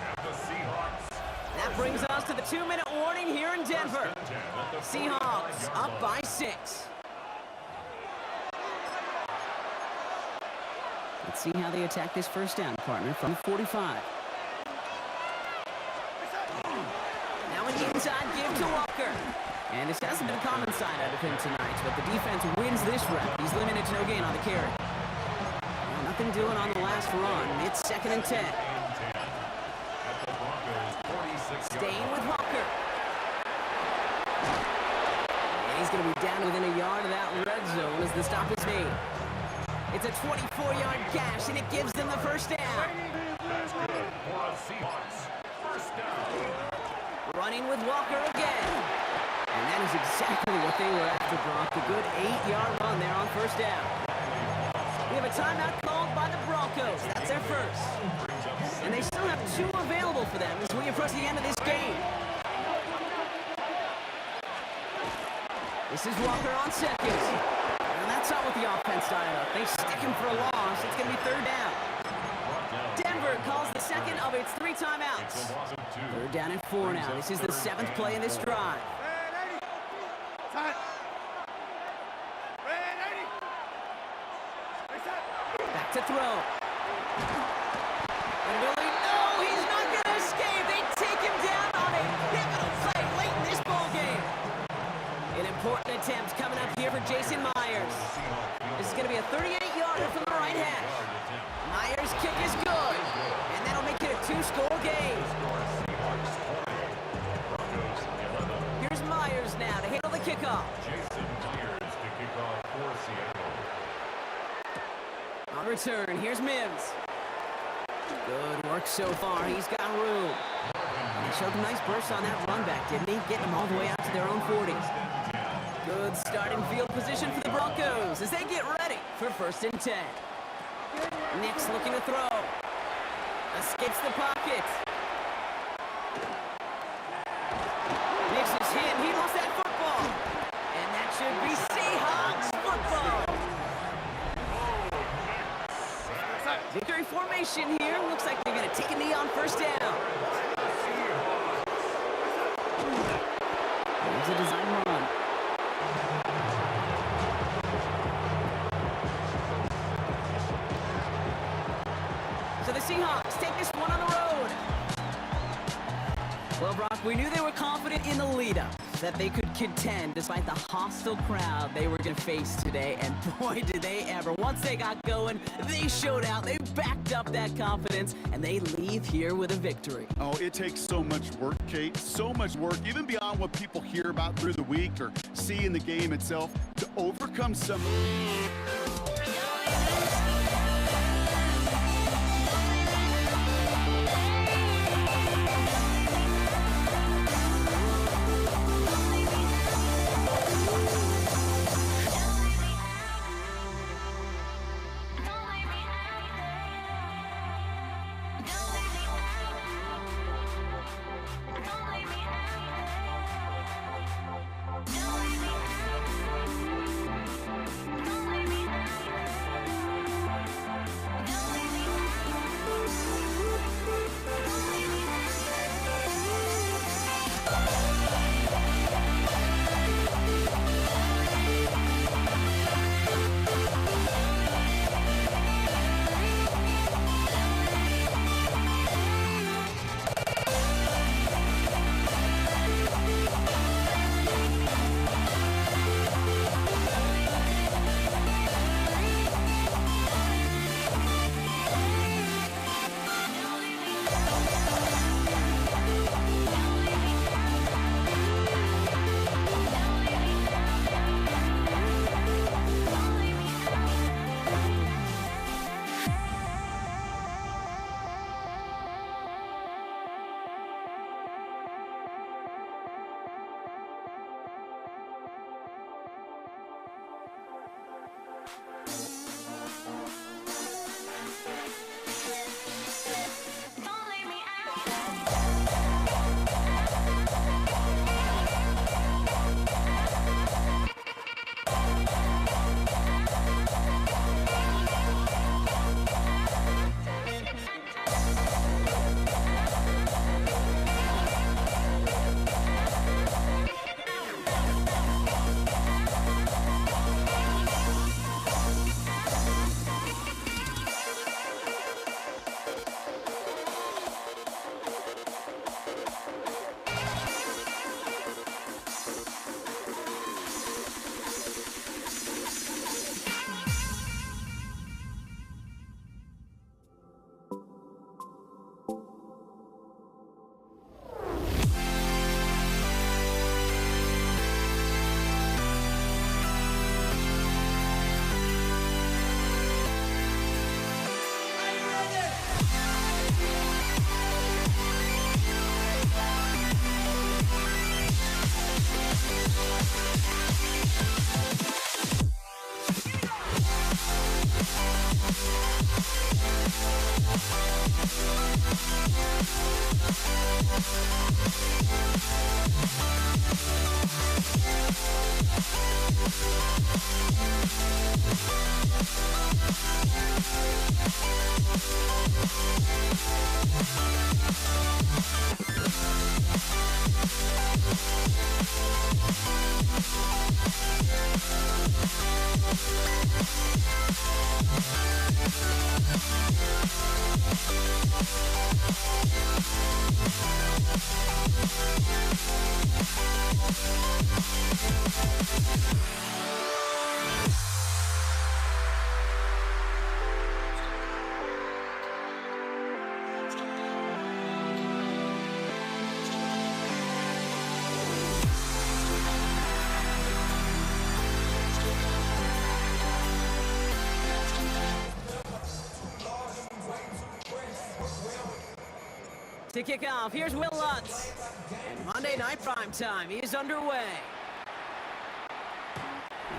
And the Seahawks. That brings us to the 2-minute warning here in Denver. Seahawks up by 6. Let's see how they attack this 1st down, partner, from the 45. Now an inside give to Walker. And this hasn't been a common side out of him tonight, but the defense wins this rep. He's limited to no gain on the carry. Well, nothing doing on the last run. It's 2nd and 10. Staying with Walker. And he's going to be down within a yard of that red zone as the stop is made. It's a 24-yard gash, and it gives them the 1st down. That's good for the Seahawks. 1st down. Running with Walker again. And that is exactly what they were after, Brock. A good 8-yard run there on 1st down. We have a timeout called by the Broncos. That's their 1st. And they still have 2 available for them as we approach the end of this game. This is Walker on 2nd. And that's not what the offense dialed up. They stick him for a loss. It's going to be 3rd down. Denver calls the 2nd of its 3 timeouts. 3rd down and 4 now. This is the 7th play in this drive. Back to throw. And Willie, no, he's not going to escape. They take him down on a pivotal play late in this ball game. An important attempt coming up here for Jason Myers. This is going to be a 38-yarder from the right hash. Myers' kick is good, and that'll make it a 2-score game. Here's Myers now to handle the kickoff. Jason Myers to kick off for Seattle. On return, here's Mims. Good work so far. He's got room. And he showed a nice burst on that run back, didn't he? Getting them all the way out to their own 40s. Good starting field position for the Broncos as they get ready for 1st and 10. Nix looking to throw. Escapes the pocket. Nix is hit. He lost that football. And that should be Seahawks football. Victory formation here. Looks like they're going to take a knee on 1st down. There's a design run. So the Seahawks take this one on the road. Well, Brock, we knew they were confident in the lead-up, that they could contend despite the hostile crowd they were going to face today. And boy, did they ever. Once they got going, they showed out. They backed up that confidence, and they leave here with a victory. Oh, it takes so much work, Kate. So much work, even beyond what people hear about through the week or see in the game itself, to overcome some... To kick off, here's Will Lutz. And Monday Night Primetime is underway.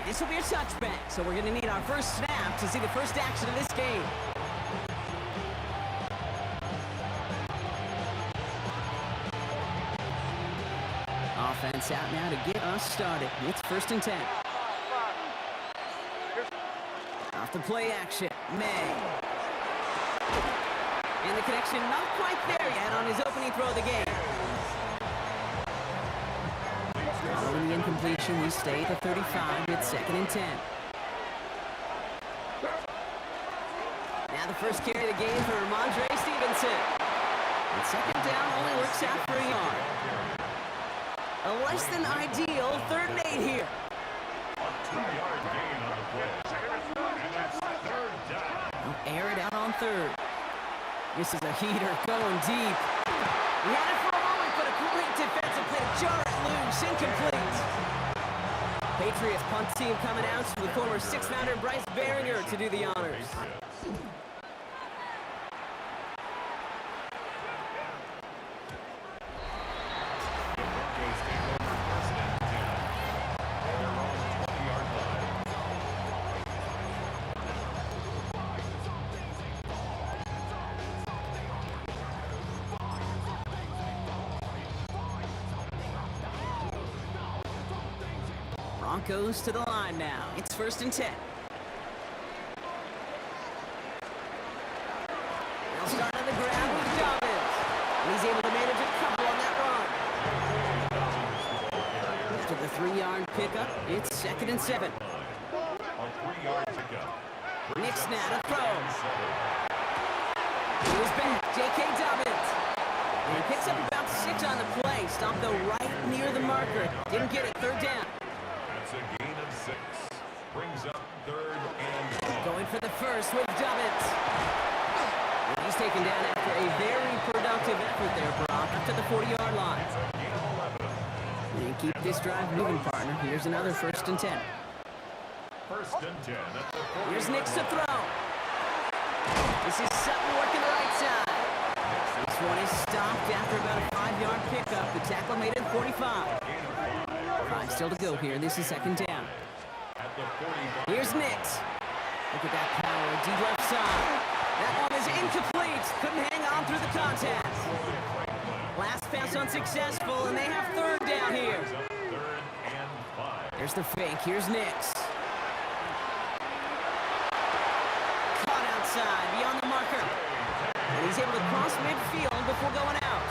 This will be a touchback, so we're going to need our first snap to see the first action of this game. Offense out now to get us started. It's 1st and 10. Off the play action, May. And the connection not quite there yet on his opening throw of the game. Following the incompletion, we stay at the 35. It's 2nd and 10. Now the first carry of the game for Ramondre Stevenson. And 2nd down only works out for a yard. A less than ideal 3rd and 8 here. A 2-yard gain on the play. And that's 3rd down. Air it out on 3rd. This is a heater going deep. We had it for a moment, but a great defensive play to jar it loose. Incomplete. Patriots punt team coming out with former 6th-rounder Bryce Baringer to do the honors. Broncos to the line now. It's 1st and 10. They'll start on the ground with Dobbins. He's able to manage a couple on that run. After the 3-yard pickup, it's 2nd and 7. A 3-yard pickup. Nick snap to throw. Here's back, J.K. Dobbins. And he picks up about 6 on the play. Stopped though right near the marker. Didn't get it. 3rd down. That's a gain of 6. Brings up 3rd and 1. Going for the first with Dobbins. And he's taken down after a very productive effort there, Brock, up to the 40-yard line. Gain of 11. And keep this drive moving, partner. Here's another 1st and 10. 1st and 10. That's a 40-yard Here's Nix to line. throw. This is Sutton working the right side. This one is stopped after about a 5-yard pickup. The tackle made it 45. 5 still to go here. This is 2nd down. At the 45. Here's Nix. Look at that power. Deep left side. That one is incomplete. Couldn't hang on through the contact. Last pass unsuccessful, and they have 3rd down here. 3rd and 5. There's the fake. Here's Nix. Caught outside, beyond the marker. And he's able to cross midfield before going out.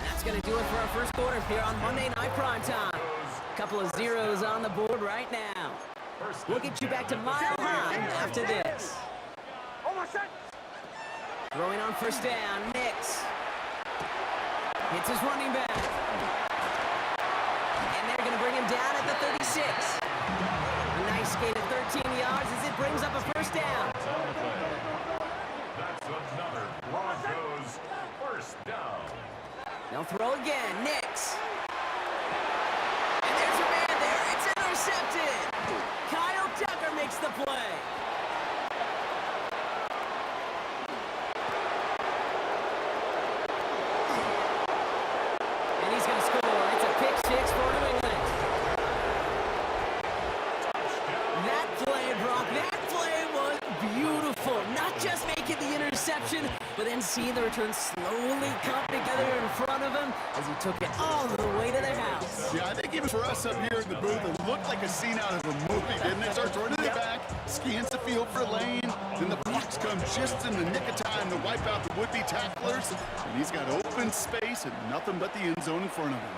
That's going to do it for our first quarter here on Monday Night Primetime. Couple of zeros on the board right now. We'll get you back to Mile High after this. Throwing on 1st down, Nix. Hits his running back. And they're going to bring him down at the 36. A nice gain of 13 yards as it brings up a 1st down. That's another Broncos 1st down. They'll throw again, Nix. And there's a man there. It's intercepted. Kyle Tucker makes the play. And he's going to score. It's a pick 6 for New England. That play, Brock, that play was beautiful. Not just making the interception, but then seeing the return slowly come together in front of him as he took it all the way to the house. Yeah, I think even for us up here in the booth, it looked like a scene out of a movie, didn't it? Starts running it back, scans the field for lane, then the blocks come just in the nick of time to wipe out the would-be tacklers, and he's got open space and nothing but the end zone in front of him.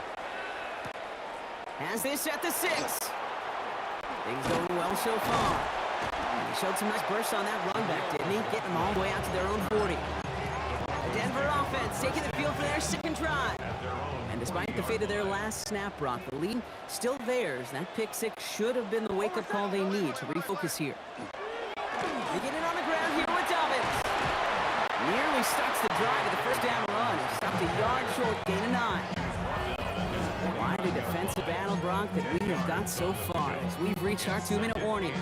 Has this at the 6. Things going well so far. And he showed some nice bursts on that run back, didn't he? Getting them all the way out to their own 40. The Denver offense taking the field for their second drive. And despite the fate of their last snap, Brock, the lead still theirs. That pick six should have been the wake-up call they need to refocus here. Beginning on the ground here with Dobbins. Nearly starts the drive with the first down run. Stopped a yard short, gain of 9. Why the defensive battle, Brock, that we have got so far as we've reached our 2-minute warning.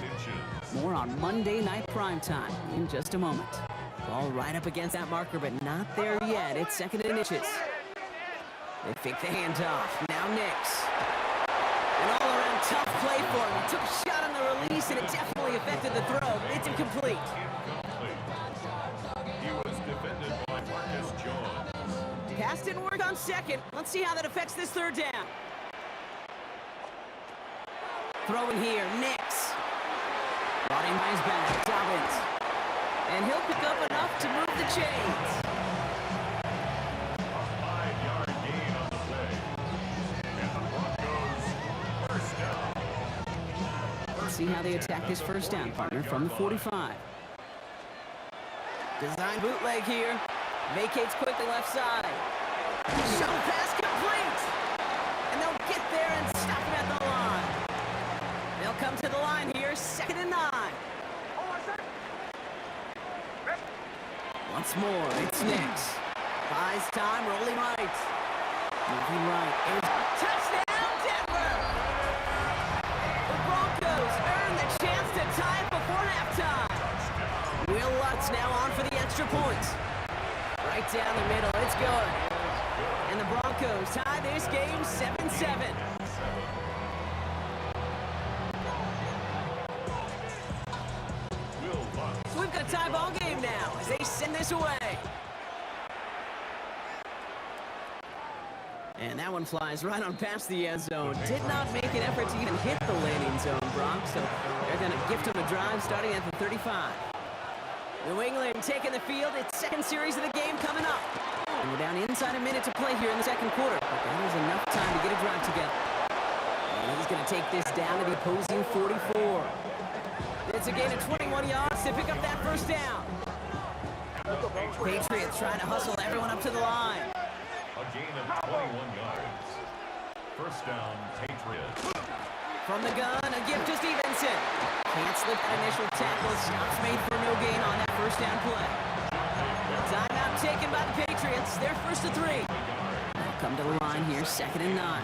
More on Monday Night Primetime in just a moment. Ball right up against that marker, but not there yet. It's 2nd and inches. They fake the handoff. Now Nix. An all-around tough play for him. He took a shot on the release, and it definitely affected the throw. It's incomplete. He was defended by Marcus Jones. Pass didn't work on 2nd. Let's see how that affects this 3rd down. Throwing here, Nix. Brought in by his back, Dobbins. And he'll pick up enough to move the chains. A 5-yard gain on the play. And the Broncos first down. Let's see how they attack this first down, partner, from the 45. Design bootleg here. Vacates quickly left side. Shuttle pass complete. And they'll get there and stop him at the line. They'll come to the line here, 2nd and 9. Once more, it's Nix. Buys time, rolling right. Moving right. Touchdown, Denver! The Broncos earn the chance to tie it before halftime. Will Lutz now on for the extra point. Right down the middle, it's good. And the Broncos tie this game 7-7. So we've got a tie ball game now as they send this away. And that one flies right on past the end zone. Did not make an effort to even hit the landing zone, Brock. So they're going to gift him a drive starting at the 35. New England taking the field. Its 2nd series of the game coming up. And we're down inside a minute to play here in the 2nd quarter. But that is enough time to get a drive together. And he's going to take this down to the opposing 44. It's a gain of 21 yards to pick up that first down. Patriots trying to hustle everyone up to the line. A gain of 21 yards. First down, Patriots. From the gun, a gift to Stevenson. Can't slip that initial tackle. Stops made for no gain on that first down play. Timeout taken by the Patriots. They're 1st and 3. They'll come to the line here, 2nd and 9.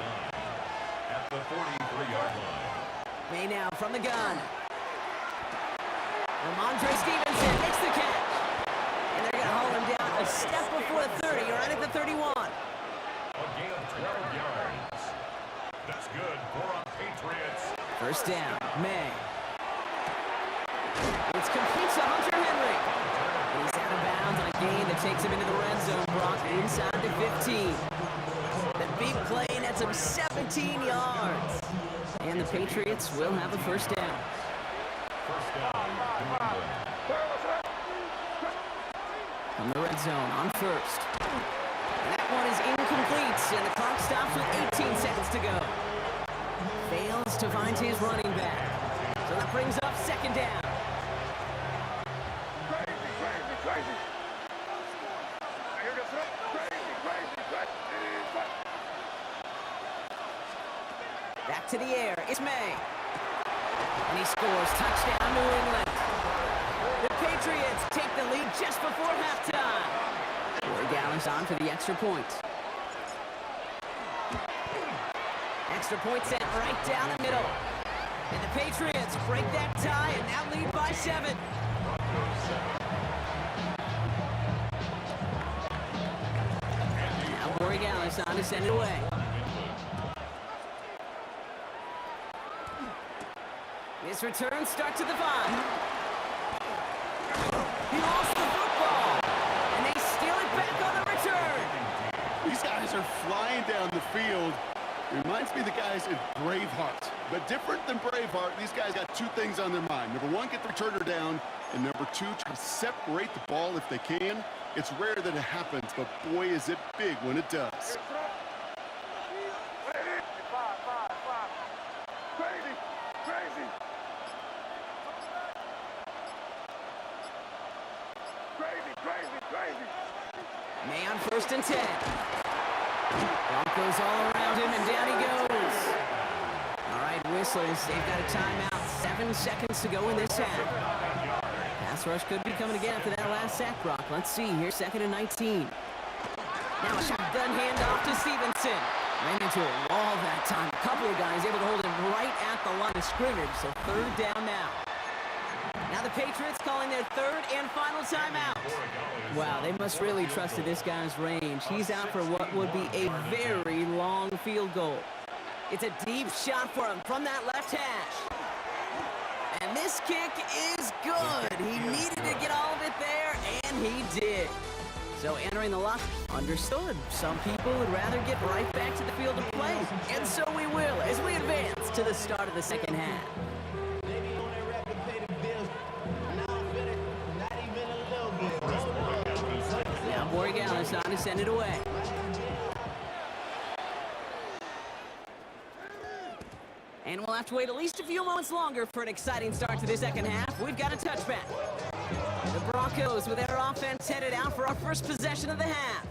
At the 43-yard line. May now from the gun. Ramondre Stevenson makes the catch. And they're going to haul him down a step before the 30, right at the 31. A gain of 12 yards. That's good for our Patriots. First down, May. It's complete to Hunter Henry. And he's out of bounds on a gain that takes him into the red zone, Brock, inside the 15. The big play nets him 17 yards. And the Patriots will have the first down. First down, New England. From the red zone on first. And that one is incomplete, and the clock stops with 18 seconds to go. Fails to find his running back. So that brings up 2nd down. Back to the air, it's May. And he scores, touchdown, New England. The Patriots take the lead just before halftime. Corey Gallis on for the extra point. Extra point set right down the middle. And the Patriots break that tie and now lead by 7. Now Corey Gallis on to send it away. His return starts at the 5. He lost the football, and they steal it back on the return. These guys are flying down the field. Reminds me of the guys in Braveheart. But different than Braveheart, these guys got 2 things on their mind. Number 1, get the returner down. And number 2, try to separate the ball if they can. It's rare that it happens, but boy, is it big when it does. Crazy. on 1st and 10. Broncos all around him, and down he goes. All right, whistles. They've got a timeout. 7 seconds to go in this half. Pass rush could be coming again after that last sack, Brock. Let's see here, 2nd and 19. Now a shotgun handoff to Stevenson. Ran into a wall that time. A couple of guys able to hold him right at the line of scrimmage, so 3rd down now. Now the Patriots calling their 3rd and final timeout. Wow, they must really trust in this guy's range. He's out for what would be a very long field goal. It's a deep shot for him from that left hash. And this kick is good. He needed to get all of it there, and he did. So entering the lock, understood. Some people would rather get right back to the field of play. And so we will as we advance to the start of the second half. Now Borregales on to send it away. And we'll have to wait at least a few moments longer for an exciting start to the second half. We've got a touchback. The Broncos with their offense headed out for our first possession of the half.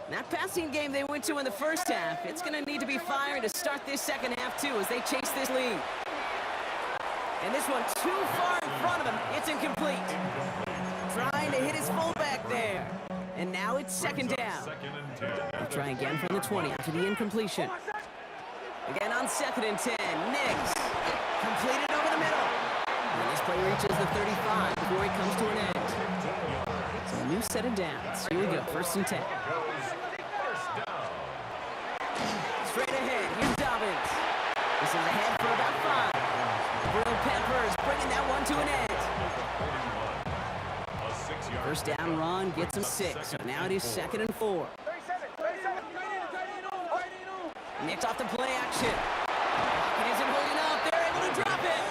That passing game they went to in the first half, it's going to need to be firing to start this second half too as they chase this lead. And this one too far in front of him. It's incomplete. Trying to hit his fullback there. And now it's 2nd down. They'll try again from the 20 after the incompletion. Again on 2nd and 10. Nix completed over the middle. And this play reaches the 35 before he comes to an end. So a new set of downs. Here we go, 1st and 10. Straight ahead, here's Dobbins. This is ahead for about 5. Brill Peppers bringing that one to an end. 1st down run gets him 6. So now it is 2nd and 4. Nix off the play action. Pocket isn't holding up. They're able to drop it.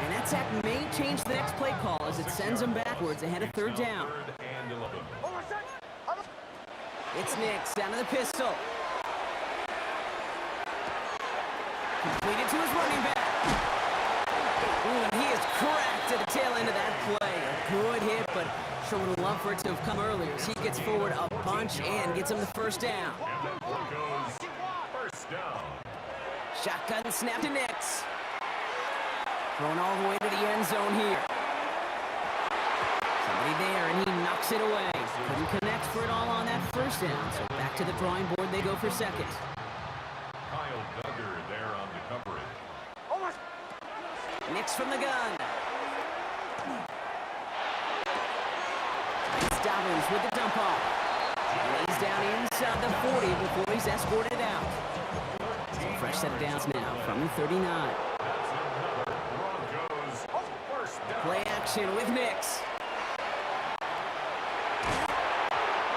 And that sack may change the next play call as it sends them backwards ahead of 3rd down. It's Nix down to the pistol. Completed to his running back. Ooh, and he is cracked at the tail end of that play. A good hit, but sure would love for it to have come earlier as he gets forward a bunch and gets him the 1st down. Shotgun snap to Nix. Thrown all the way to the end zone here. Somebody there, and he knocks it away. Couldn't connect for it all on that 1st down, so back to the drawing board they go for 2nd. Kyle Duggar there on the coverage. Nix from the gun. It's Dobbins with the dump off. And he's down inside the 40 before he's escorted out. So fresh set of downs now from the 39. Play action with Nix.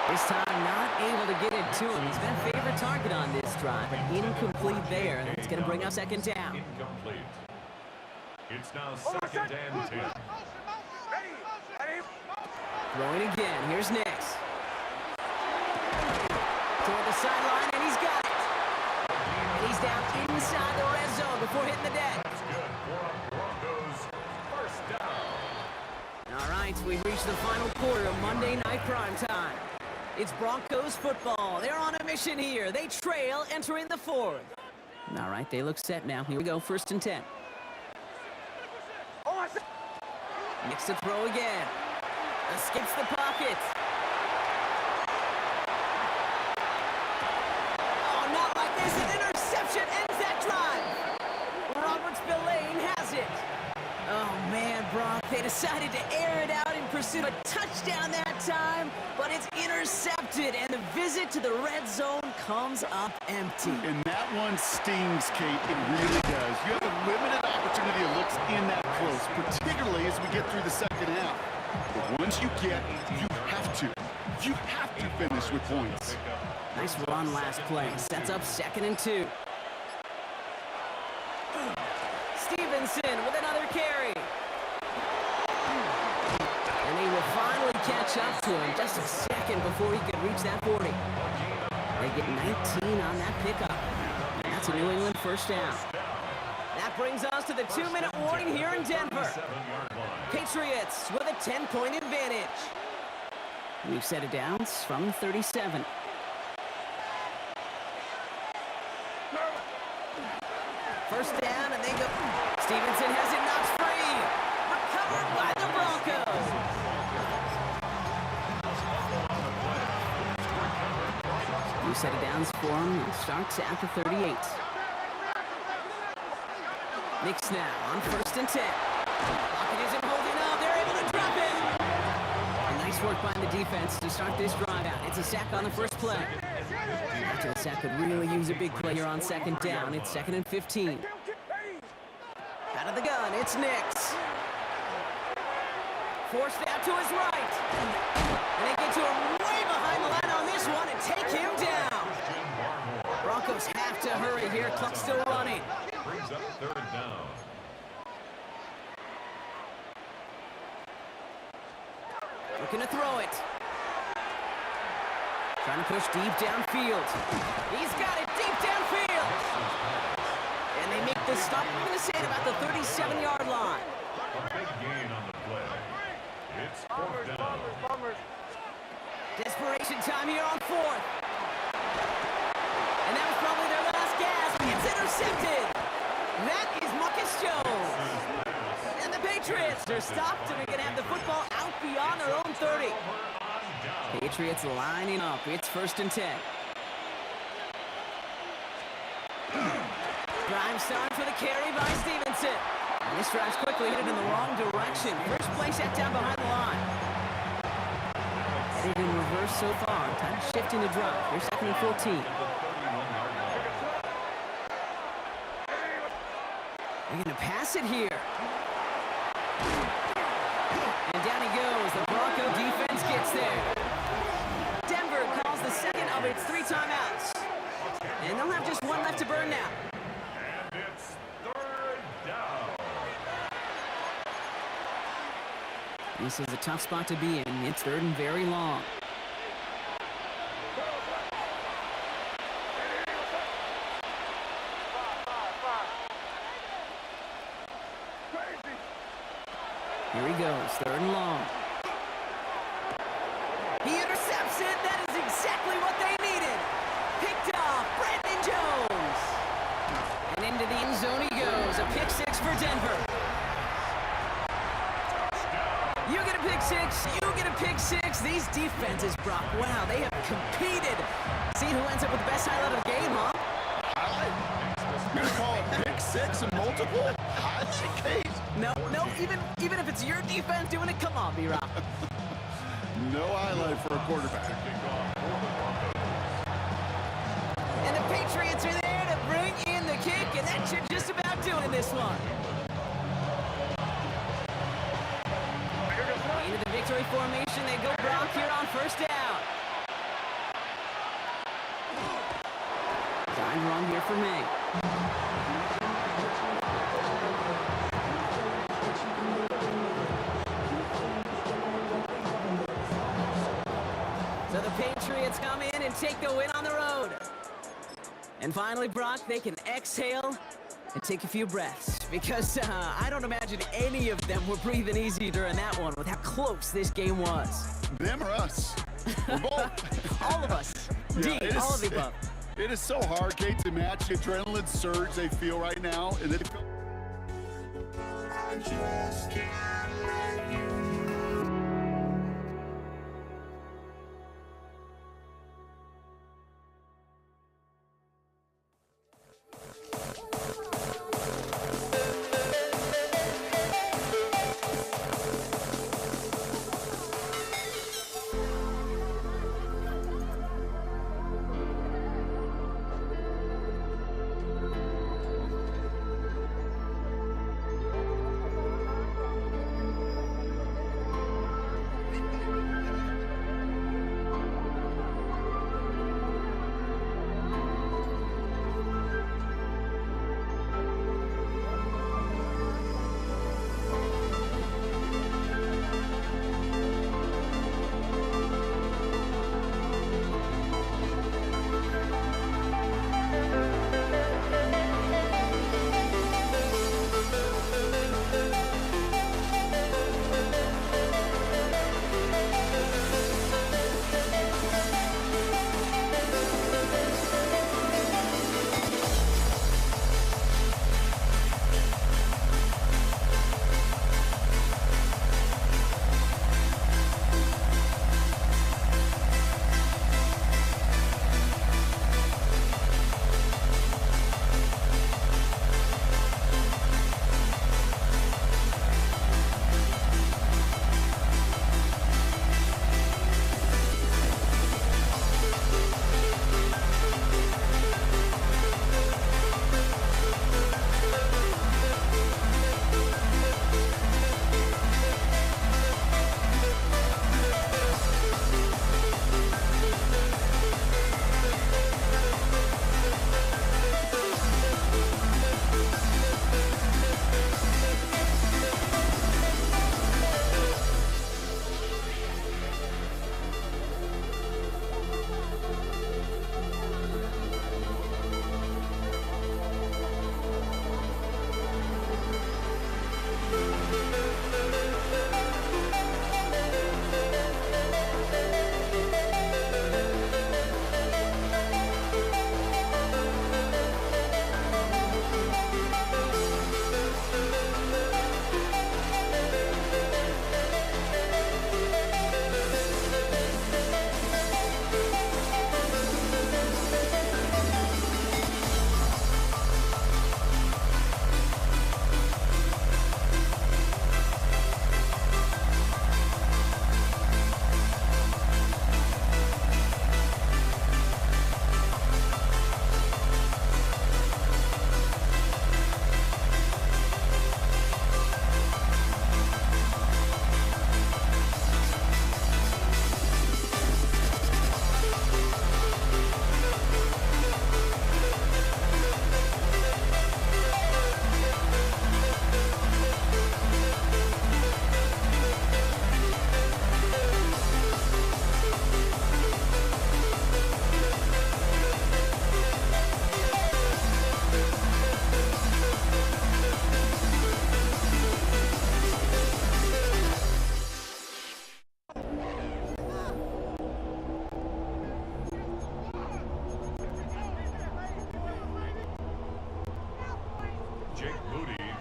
This time not able to get it to him. He's been a favorite target on this drive, but incomplete there. That's going to bring us 2nd down. Incomplete. It's now 2nd and 10. Throwing again. Here's Nix. Toward the sideline, and he's got it. And he's down inside the red zone before hitting the deck. That's good for Broncos. 1st down. All right, we've reached the final quarter of Monday Night Prime Time. It's Broncos football. They're on a mission here. They trail entering the 4th. All right, they look set now. Here we go, 1st and 10. Nix to throw again. Escapes the pocket. Oh, not like this. An interception ends that drive. Roberts-Billane has it. Oh, man, Brock. They decided to air it out in pursuit of a touchdown that time, but it's intercepted, and the visit to the red zone comes up empty. And that one stings, Kate. It really does. You have a limited opportunity of looks in that close, particularly as we get through the second half. But once you get, you have to finish with points. Nice run last play. Sets up 2nd and 2. Stevenson with another carry. And he will finally catch up to him just a second before he could reach that 40. They get 19 on that pickup. And that's a New England 1st down. That brings us to the 2-minute warning here in Denver. Patriots with a 10-point advantage. We've set it down from 37. First down, and they go. Stevenson has it knocked free. Recovered by the Broncos. New set of downs for him. Starts at the 38. Knicks now on 1st and 10. Lockett isn't holding up. They're able to drop it. And nice work by the defense to start this drive out. It's a sack on the first play. After the sack could really use a big play here on 2nd down. It's 2nd and 15. Out of the gun, it's Nix. Forced out to his right. And they get to him way behind the line on this one and take him down. Broncos have to hurry here. Clock still running. Brings up 3rd down. Looking to throw it. Trying to push deep downfield. He's got it deep downfield. And they make the stop. I'm going to say it about the 37-yard line. A big gain on the play. It's 4th down. Desperation time here on 4th. And that was probably their last gasp. It's intercepted. That is Marcus Jones. And the Patriots are stopped, and they're going to have the football out beyond their own 30. Patriots lining up. It's 1st and 10. Prime start for the carry by Stevenson. And this drive's quickly headed in the wrong direction. First play set down behind the line. Headed in reverse so far. Time shifting to drop. Here's 2nd and 14. They're going to pass it here. And down he goes. The Bronco defense gets there. Denver calls the second of its 3 timeouts. And they'll have just one left to burn now. And it's 3rd down. This is a tough spot to be in. It's 3rd and very long. Here he goes, 3rd and long. He intercepts it. That is exactly what they needed. Picked off Brandon Jones. And into the end zone he goes. A pick 6 for Denver. You get a pick 6. You get a pick 6. These defenses, Brock, wow, they have competed. See who ends up with the best highlight of the game, huh? You're going to call it pick 6 and multiple? Highlight, Kate? No, even if it's your defense doing it, come on, B-Rock. No highlight for a quarterback. And the Patriots are there to bring in the kick, and that should just about do it in this one. Into the victory formation, they go Brock here on 1st down. Dime run here for May. So the Patriots come in and take the win on the road. And finally, Brock, they can exhale and take a few breaths. Because I don't imagine any of them were breathing easy during that one with how close this game was. Them or us? We're both. All of us. Yeah, Indeed, all of the above. It is so hard, Kate, to match the adrenaline surge they feel right now. And then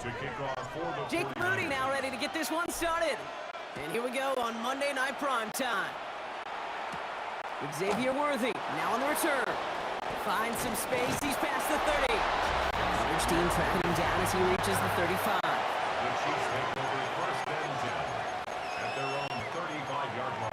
to kick off for the Jake 49ers. Moody now ready to get this one started. And here we go on Monday Night Prime Time. Xavier Worthy now on the return. Finds some space. He's past the 30. Each team tracking him down as he reaches the 35. The Chiefs take over first and 10 at their own 35-yard line.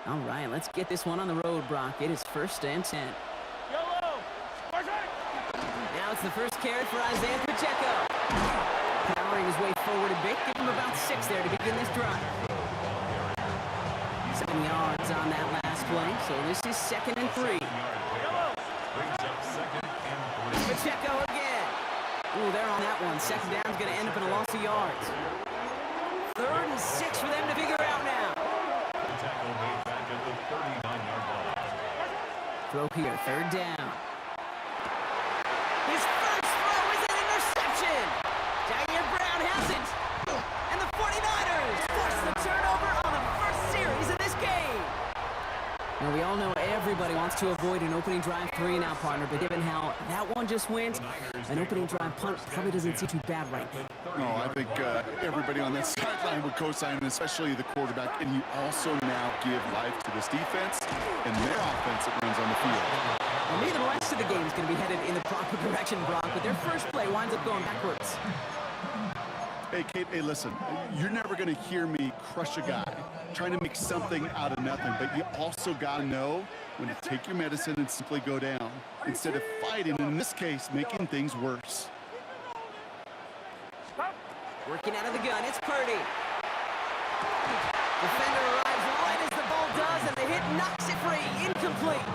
All right, let's get this one on the road, Brock. It is first and 10. Now it's the first carry for Isaiah Pacheco. Powering his way forward a bit. Give him about 6 there to begin this drive. 7 yards on that last play, so this is 2nd and 3. Brings up 2nd and 3. Pacheco again. Ooh, they're on that one. 2nd down's going to end up in a loss of yards. 3rd and 6 for them to figure out now. The tackle made back at the 39-yard line. Throw here, 3rd down. His first throw is an interception. Jair Brown has it. And the 49ers force the turnover on the first series of this game. Now, we all know everybody wants to avoid an opening drive 3 now, partner, but given how that one just went, an opening drive punt probably doesn't seem too bad right now. No, I think everybody on that sideline would co-sign, especially the quarterback. And you also now give life to this defense and their offense that runs on the field. Well, maybe the rest of the game is going to be headed in the proper direction, Brock, but their first play winds up going backwards. Hey, Kate, hey, listen, you're never going to hear me crush a guy trying to make something out of nothing, but you also got to know when to take your medicine and simply go down instead of fighting, and in this case, making things worse. Working out of the gun, it's Purdy. Defender arrives right as the ball does, and the hit knocks it free. Incomplete.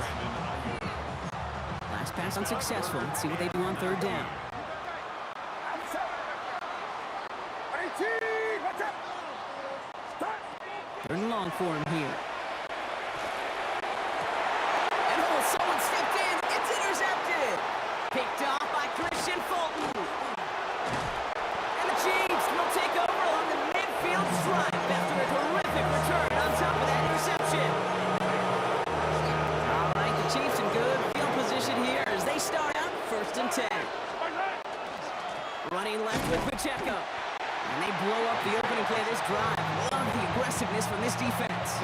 Last pass unsuccessful. Let's see what they do on 3rd down. 3rd and long for him here. And oh, someone stepped in. It's intercepted. Picked off by Christian Fulton. And the Chiefs will take over on the midfield stripe after a terrific return on top of that interception. All right, the Chiefs in good field position here as they start out 1st and 10. Running left with Pacheco. And they blow up the opening play of this drive. Love the aggressiveness from this defense.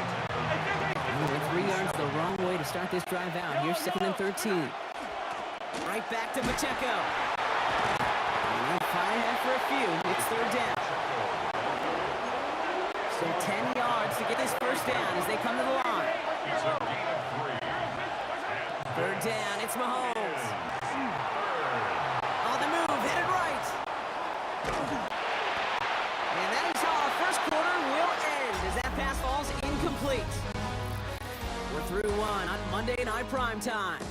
Over 3 yards the wrong way to start this drive out. Here's 2nd and 13. Right back to Pacheco. And they fire ahead for a few. It's 3rd down. So 10 yards to get this first down as they come to the line. It's a gain of 3. 3rd down, it's Mahomes. On the move, headed right. And that is how our first quarter will end as that pass falls incomplete. We're through 1 on Monday Night Prime Time.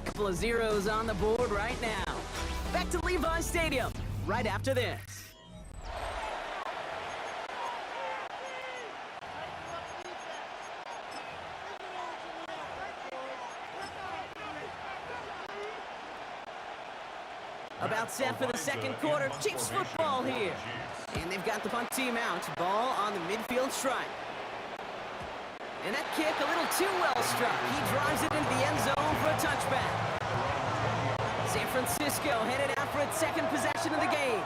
Couple of zeros on the board right now. Back to Levi's Stadium right after this. About set for the 2nd quarter. Chiefs football here. And they've got the punt team out. Ball on the midfield stripe. And that kick a little too well struck. He drives it into the end zone for a touchback. San Francisco headed out for its 2nd possession of the game.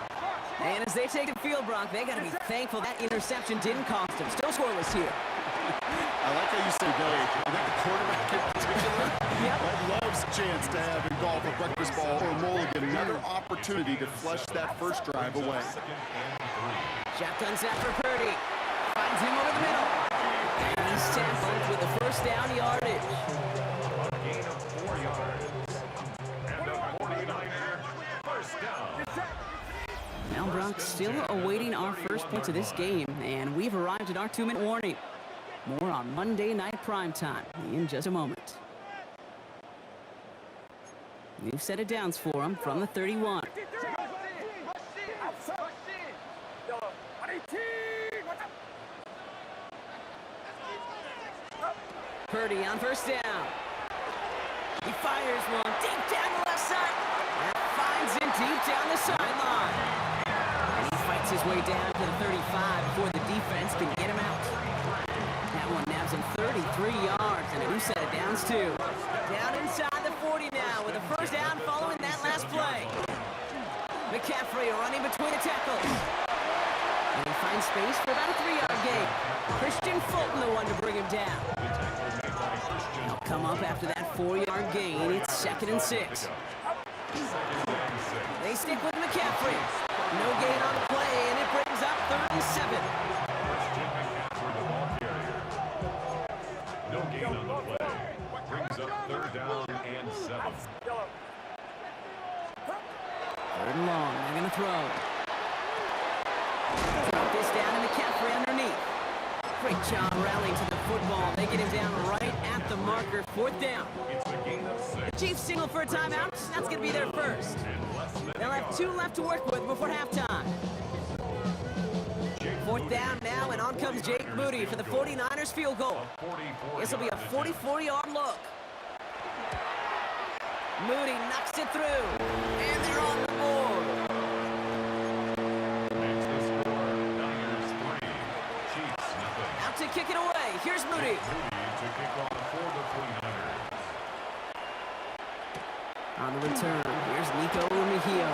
And as they take the field, Brock, they got to be thankful that interception didn't cost them. Still scoreless here. I like how you say they. I think the quarterback in particular loves a chance to have in golf a breakfast ball or a mulligan, another opportunity to flush that first drive away. Shotgun snap for Purdy. Finds him over the middle. And he's tackled with the first down yardage. A gain of 4 yards. And the 49er first down. Now Brock still awaiting our first point of this game, and we've arrived at our 2-minute warning. More on Monday Night Prime Time in just a moment. New set of downs for him from the 31. Purdy on first down. He fires one deep down the left side. That finds him deep down the sideline. And he fights his way down to the 35 before the defense can get him out. 3 yards and a new set of downs, too. Down inside the 40 now with a first down following that last play. McCaffrey running between the tackles. And he finds space for about a 3-yard gain. Christian Fulton, the one to bring him down. He'll come up after that 4-yard gain. It's 2nd and 6. They stick with McCaffrey. No gain on the play, and it brings up 3rd and 7. No gain on the play. Brings up 3rd down and 7. 3rd and long. They're going to throw. Drop this down to McCaffrey underneath. Great job rallying to the football. They get him down right at the marker. 4th down. It's a gain of 6. The Chiefs signal for a timeout. That's going to be their first. They'll have 2 left to work with before halftime. 4th down now, and on comes Jake Moody for the 49ers field goal. This will be a 44-yard look. Moody knocks it through, and they're on the board. Makes the score Niners 3, Chiefs nothing. Out to kick it away. Here's Moody. Moody to kick off for the 49ers. On the return, here's Nico Rumihio.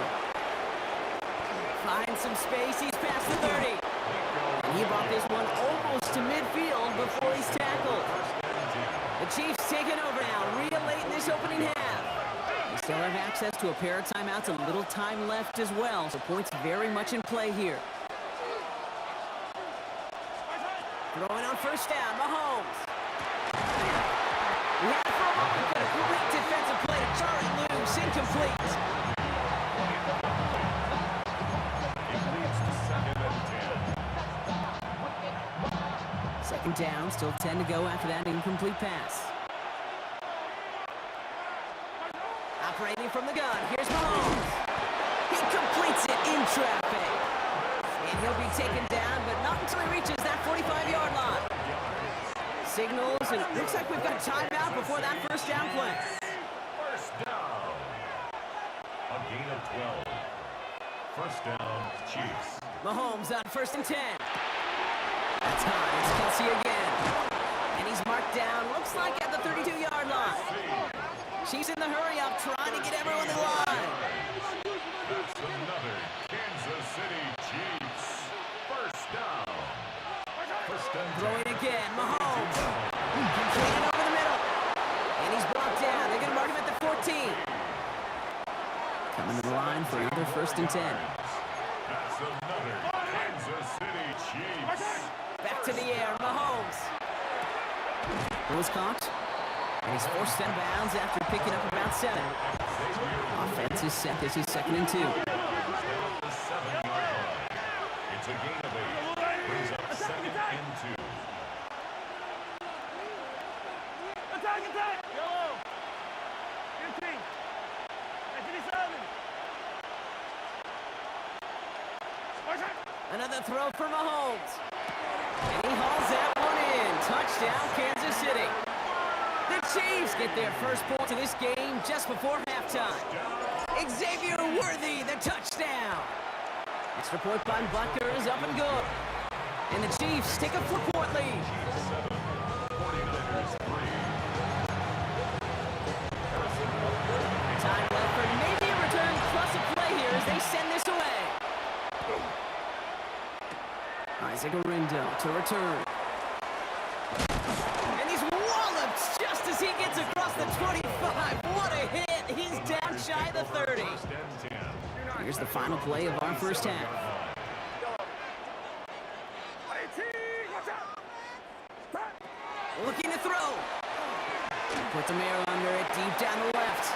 Finds some space. He's past the 30. And he brought this one almost to midfield before he's tackled. The Chiefs taking over now, real late in this opening half. They still have access to a pair of timeouts, a little time left as well, so points very much in play here. Throwing on first down, Mahomes. We had it for a moment, but a great defensive play to Charlie Loose, incomplete. It leads to 2nd and 10. 2nd down, still 10 to go after that incomplete pass. Operating from the gun, here's Mahomes. He completes it in traffic. And he'll be taken down, but not until he reaches that 45-yard line. Signals, and it looks like we've got a timeout before that first down play. First down. A gain of 12. First down, Chiefs. Mahomes on 1st and 10. That's high. It's Kelsey again. And he's marked down, looks like at the 32-yard line. She's in the hurry-up, trying to get everyone in line. That's another Kansas City Chiefs. First down. First and 10. Throwing again, Mahomes. Completed over the middle. And he's brought down. They're going to mark him at the 14. Coming to the line for another 1st and 10. That's another Kansas City Chiefs. Back to the air, Mahomes. It was caught. And he's forced out of bounds after picking up about 7. Offense is set. This is 2nd and 2. It's a gain of 8. Brings up 2nd and 2. Attack, attack! Yo! Entry! Entry 7! Another throw for Mahomes. And he hauls that one in. Touchdown, Kansas City. The Chiefs get their first point of this game just before halftime. Xavier Worthy, the touchdown. Extra point by Butker is up and good. And the Chiefs take a 4-point lead. 49ers 3. Time left for maybe a return plus a play here as they send this away. Isaac Orindo to return. And he's walloped just as he gets across the 25. What a hit. He's down shy of the 30. First and 10. Here's the final play of our first half. Looking to throw. Puts a mirror under it deep down the left.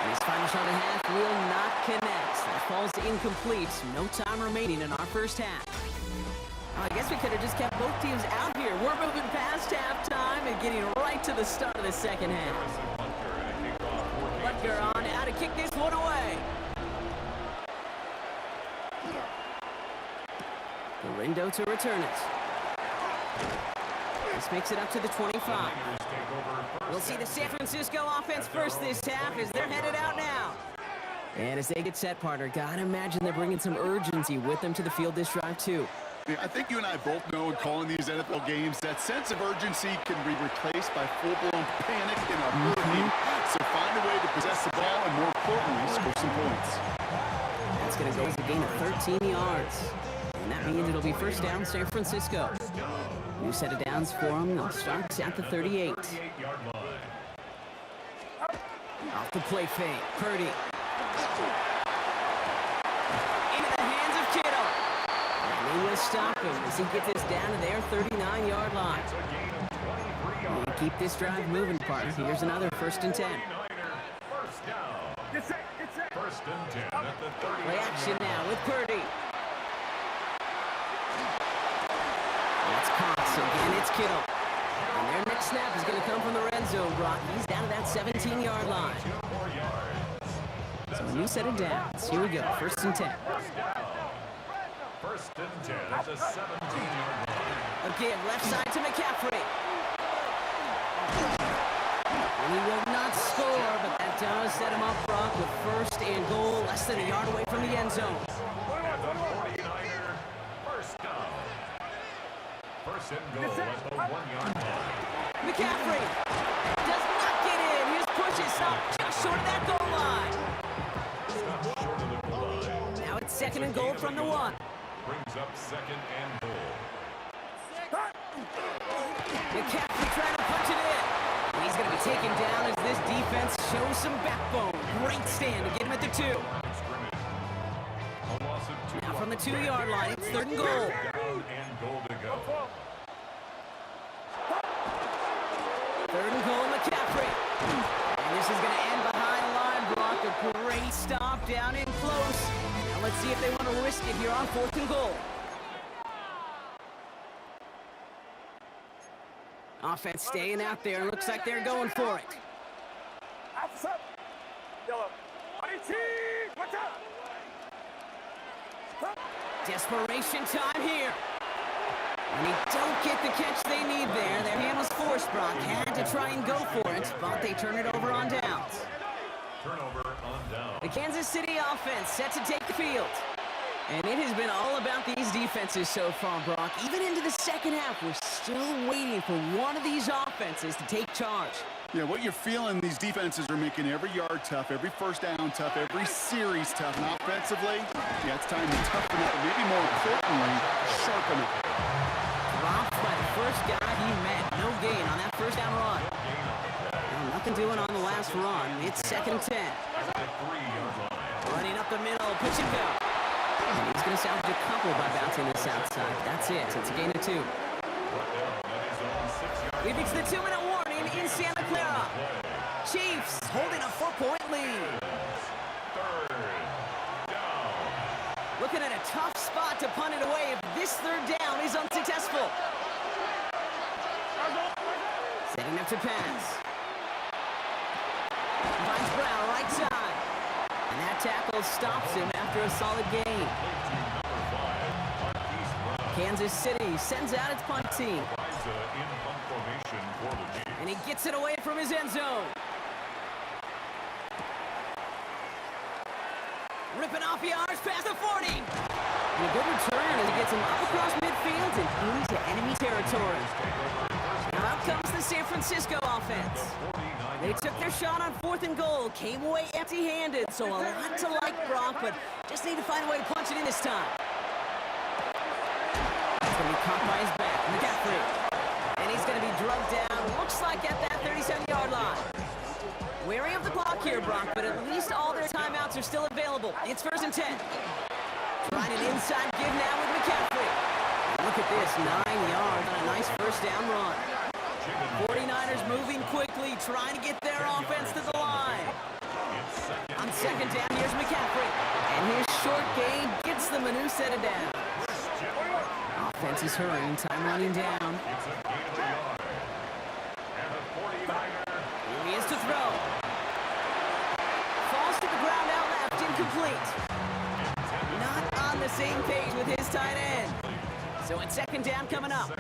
And his final shot and half will not connect. That falls incomplete. No time remaining in our first half. I guess we could have just kept both teams out here. We're moving past halftime and getting right to the start of the second half. Butker on how to kick this one away. Orindo to return it. This makes it up to the 25. We'll see the San Francisco offense first this half as they're headed out now. And as they get set, partner, gotta imagine they're bringing some urgency with them to the field this drive too. Yeah, I think you and I both know in calling these NFL games that sense of urgency can be replaced by full-blown panic in a hurry. So find a way to possess the ball and, more importantly, score some points. That's going to go as a gain of 13 yards. And that means it'll be first down San Francisco. New set of downs for them. They'll start at the 38. Off the play fake. Purdy. Into the hands of Kittle. And they will stop him as he gets this down to their 39-yard line. And keep this drive moving, partner. Here's another 1st and 10. First and 10 at the 30. Play action now with Purdy. That's Cox again. It's Kittle. And their next snap is going to come from the red zone, Brock. He's down to that 17-yard line. So a new set of downs. Here we go. 1st and 10. First and 10 at the 17-yard line. Again, left side to McCaffrey. And he will not score, but that does set him up, Brock, with 1st and goal, less than a yard away from the end zone. At the 49er, first down. First and goal at the 1-yard line. McCaffrey does not get in. His push is stopped just short of that goal line. Stopped short of the goal line. Now it's 2nd and goal from the 1. Brings up 2nd and goal. McCaffrey trying to punch it in. And he's going to be taken down as this defense shows some backbone. Great stand to get him at the 2. A loss of 2. Now from the 2-yard line, it's 3rd and goal. Down and goal to go. 3rd and goal, McCaffrey. And this is going to end behind the line block. A great stop down in close. Now let's see if they want to risk it here on 4th and goal. Offense staying out there. Looks like they're going for it. Desperation time here. And they don't get the catch they need there. Their hand was forced, Brock. Had to try and go for it, but they turn it over on downs. Turnover on down. The Kansas City offense set to take the field. And it has been all about these defenses so far, Brock. Even into the 2nd half, we're still waiting for one of these offenses to take charge. Yeah, what you're feeling, these defenses are making every yard tough, every first down tough, every series tough. And offensively, yeah, it's time to toughen up, and maybe more importantly, sharpen up. Dropped by the first guy he met. No gain on that first down run. Well, nothing doing on the last run. It's 2nd and 10. Running up the middle, pitch and go. And he's going to salvage a couple by bouncing this outside. That's it. It's a gain of 2. We've reached the 2-minute warning in Santa Clara. Chiefs holding a 4-point lead. Looking at a tough spot to punt it away if this 3rd down is unsuccessful. Setting up to pass. Finds Brown right side. And that tackle stops him after a solid gain. Kansas City sends out its punt team. And he gets it away from his end zone. Ripping off yards past the 40. And a good return as he gets him up across midfield and into enemy territory. Now out comes the San Francisco offense. They took their shot on 4th and goal, came away empty-handed, so a lot to like, Brock, but just need to find a way to punch it in this time. It's going to be caught by his back, McCaffrey. And he's going to be drugged down, looks like at that 37-yard line. Wary of the clock here, Brock, but at least all their timeouts are still available. It's 1st and 10. Trying an inside give now with McCaffrey. And look at this, 9 yards on a nice first down run. 49ers moving quickly, trying to get their offense to the line. On 2nd down, here's McCaffrey. And his short gain gets them a new set of downs. Offense is hurrying, time running down. Here he is to throw. Falls to the ground out left, incomplete. Not on the same page with his tight end. So it's 2nd down coming up.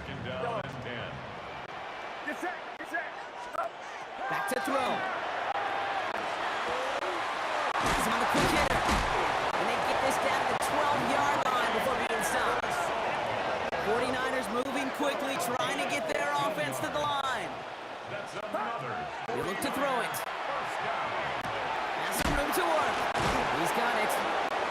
Back to throw. He's on the quick hitter. And they get this down to the 12-yard line before being stopped. quickly, trying to get their offense to the line. That's another. They look to throw it. First down. Has some room to work. He's got it.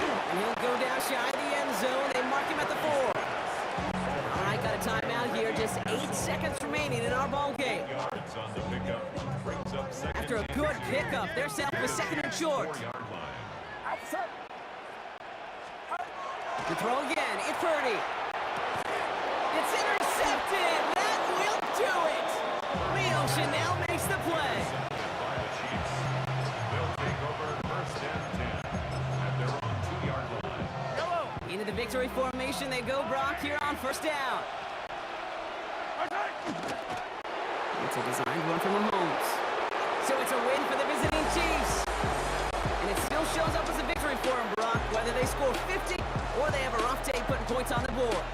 And he'll go down shy of the end zone. They mark him at the 4. All right, got a timeout here. Just 8 seconds remaining in our ball game. Yards on the pickup. Brings up second After a and good pickup, they're set up with second and short. 4-yard line. To throw again, it's Purdy. It's intercepted. That will do it. Leo Chanel makes the play. By the Chiefs. They'll take over first and 10 at their own 2-yard line. Into the victory formation they go, Brock, here on first down. It's a designed run from Mahomes. So it's a win for the visiting Chiefs. And it still shows up as a victory for them, Brock, whether they score 50 or they have a rough day putting points on the board.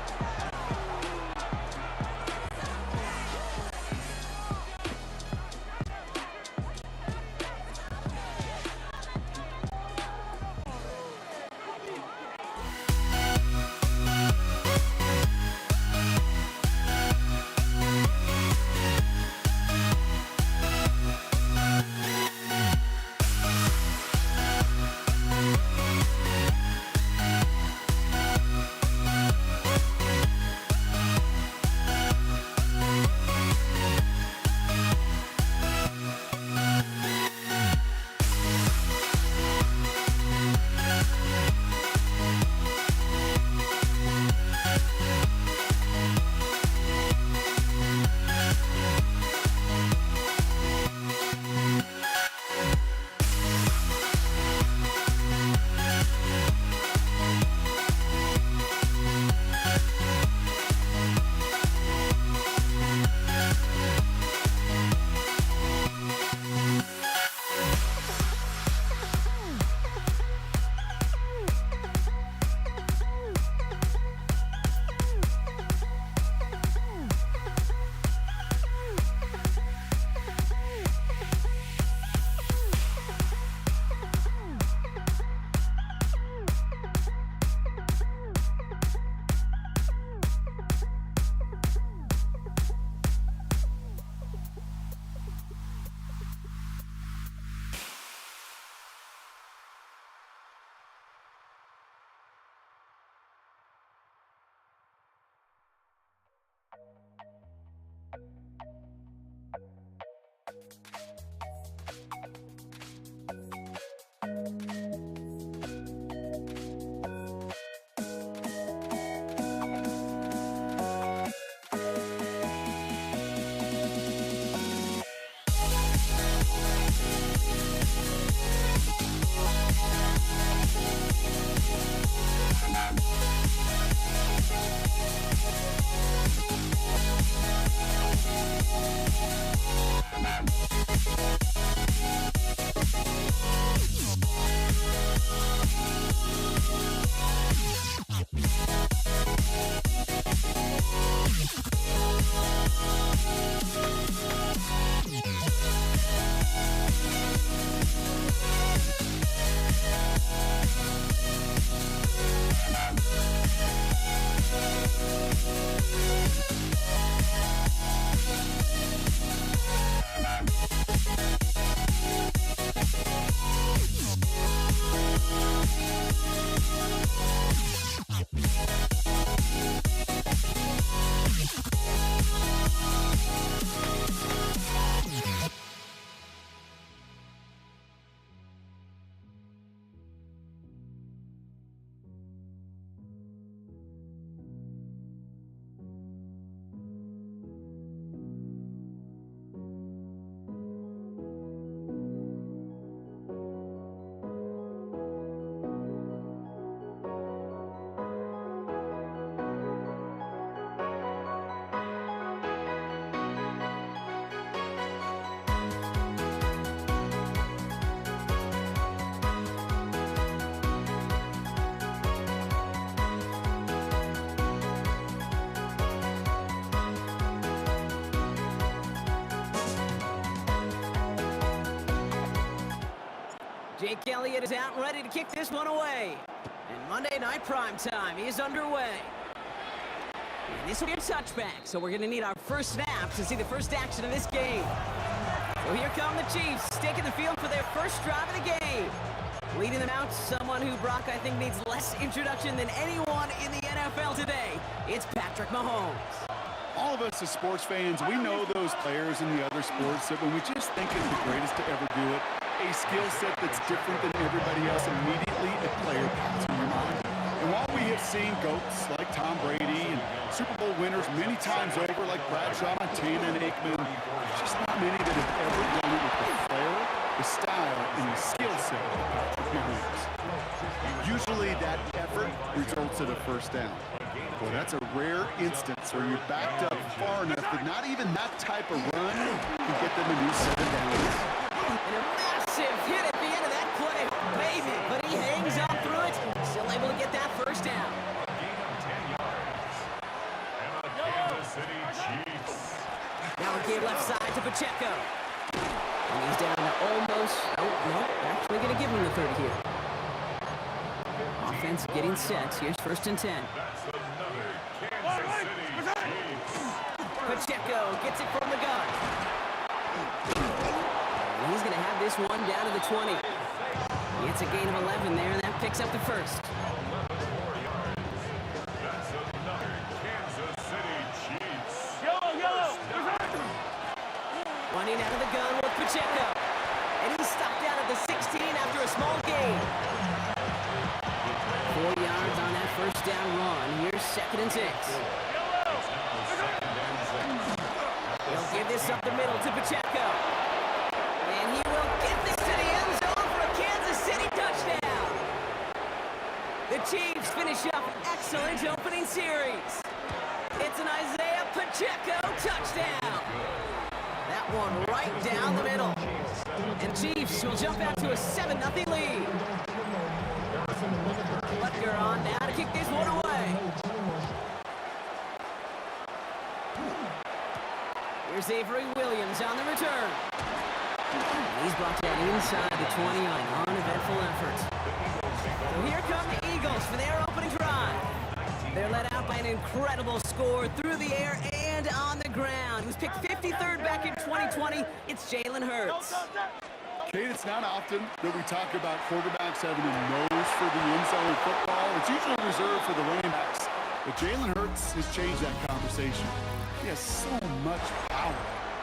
Jake Elliott is out and ready to kick this one away. And Monday Night Primetime is underway. And This will be a touchback, so we're going to need our first snap to see the first action of this game. So here come the Chiefs, taking the field for their first drive of the game. Leading them out, someone who Brock, I think, needs less introduction than anyone in the NFL today. It's Patrick Mahomes. All of us as sports fans, we know those players in the other sports that when we just think of the greatest to ever do it, a skill set that's different than everybody else, immediately a player pops in your mind. And while we have seen GOATs like Tom Brady and Super Bowl winners many times over like Bradshaw, Montana, and Aikman, there's just not many that have ever done it with the flair, the style, and the skill set of Patrick Mahomes. Usually that effort results in a first down. Well, that's a rare instance where you're backed up far enough that not even that type of run can get them a new 7 downs. And a massive hit at the end of that play. Baby, but he hangs on through it. Still able to get that first down. Now a game left side to Pacheco. And he's down to almost... Oh, no, actually going to give him the 30 here. Offense getting set. Here's first and 10. Pacheco gets it from the gun. And he's going to have this one down to the 20. He gets a gain of 11 there, and that picks up the first. Running out of the gun with Pacheco. And he's stopped down at the 16 after a small gain. 4 yards on that first down run. Here's second and 6. He'll give this up the middle to Pacheco. And he will get this to the end zone for a Kansas City touchdown. The Chiefs finish up an excellent opening series. It's an Isaiah Pacheco touchdown. That one right down the middle. And Chiefs will jump out to a 7-0 lead. Butker on now to kick this one away. Here's Avery Williams on the return. He's brought down inside the 20 on an uneventful effort. So here come the Eagles for their opening drive. They're led out by an incredible score through the air and on the ground. He was picked 53rd back in 2020. It's Jalen Hurts. Kate, it's not often that we talk about quarterbacks having a nose for the end zone in football. It's usually reserved for the running backs. But Jalen Hurts has changed that conversation. He has so much power,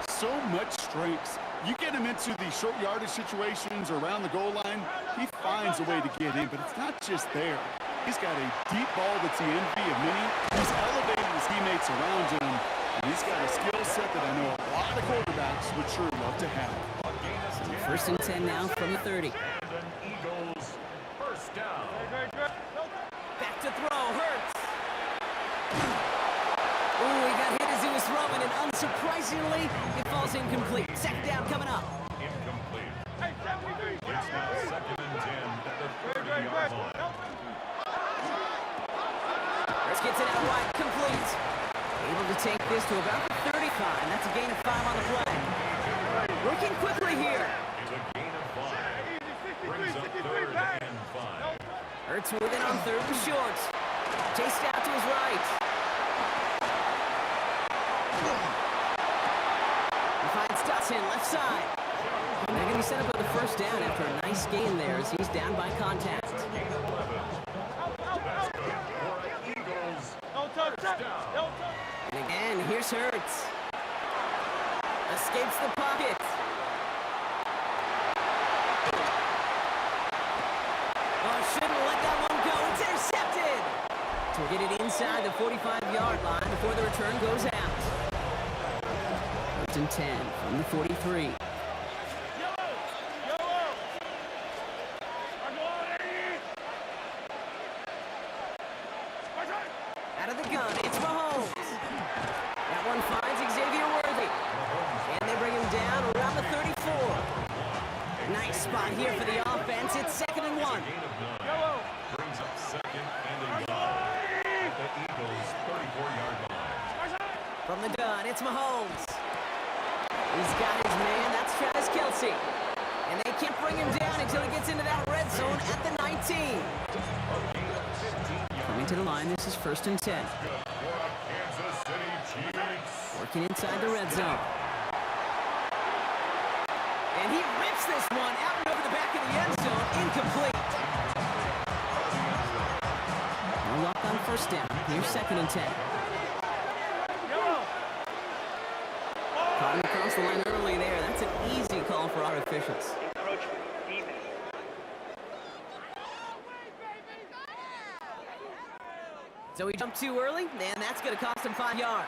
so much strength. You get him into the short yardage situations or around the goal line, he finds a way to get in, but it's not just there. He's got a deep ball that's the envy of many. He's elevated his teammates around him, and he's got a skill set that I know a lot of quarterbacks would sure love to have. First and 10 now from the 30. Eagles, first down. Back to throw, Hurts. Ooh, he got hit as he was throwing, and unsurprisingly, it falls incomplete. Second down coming up. Incomplete. It's now second and 10 at the 30-yard line. Hurts gets it out wide, complete. Able to take this to about the 35. That's a gain of 5 on the play. Working quickly here. It's a gain of 5. Brings up third and 5. Hurts with it on third and short. Chased out to his right. He finds Dotson left side. They're going to be set up with the first down after a nice gain there as he's down by contact. And again, here's Hurts. Escapes the pocket. Oh, shouldn't let that one go. It's intercepted. To get it inside the 45-yard line before the return goes out. First and 10 from the 43. Out of the gun, it's Mahomes. That one finds Xavier Worthy. And they bring him down around the 34. Nice spot here for the offense. It's second and 1. Brings up second and a yard at the Eagles' 34-yard line. From the gun, it's Mahomes. He's got his man. That's Travis Kelce. And they can't bring him down until he gets into that red zone at the 19. Coming to the line, this is first and 10. For a Kansas Working inside the red zone. And he rips this one out and over the back of the end zone. Incomplete. No luck on first down. Here's 2nd and 10. Caught him across the line early there. That's an easy call for our officials. Encroachment defense. So he jumped too early, and that's going to cost him 5 yards.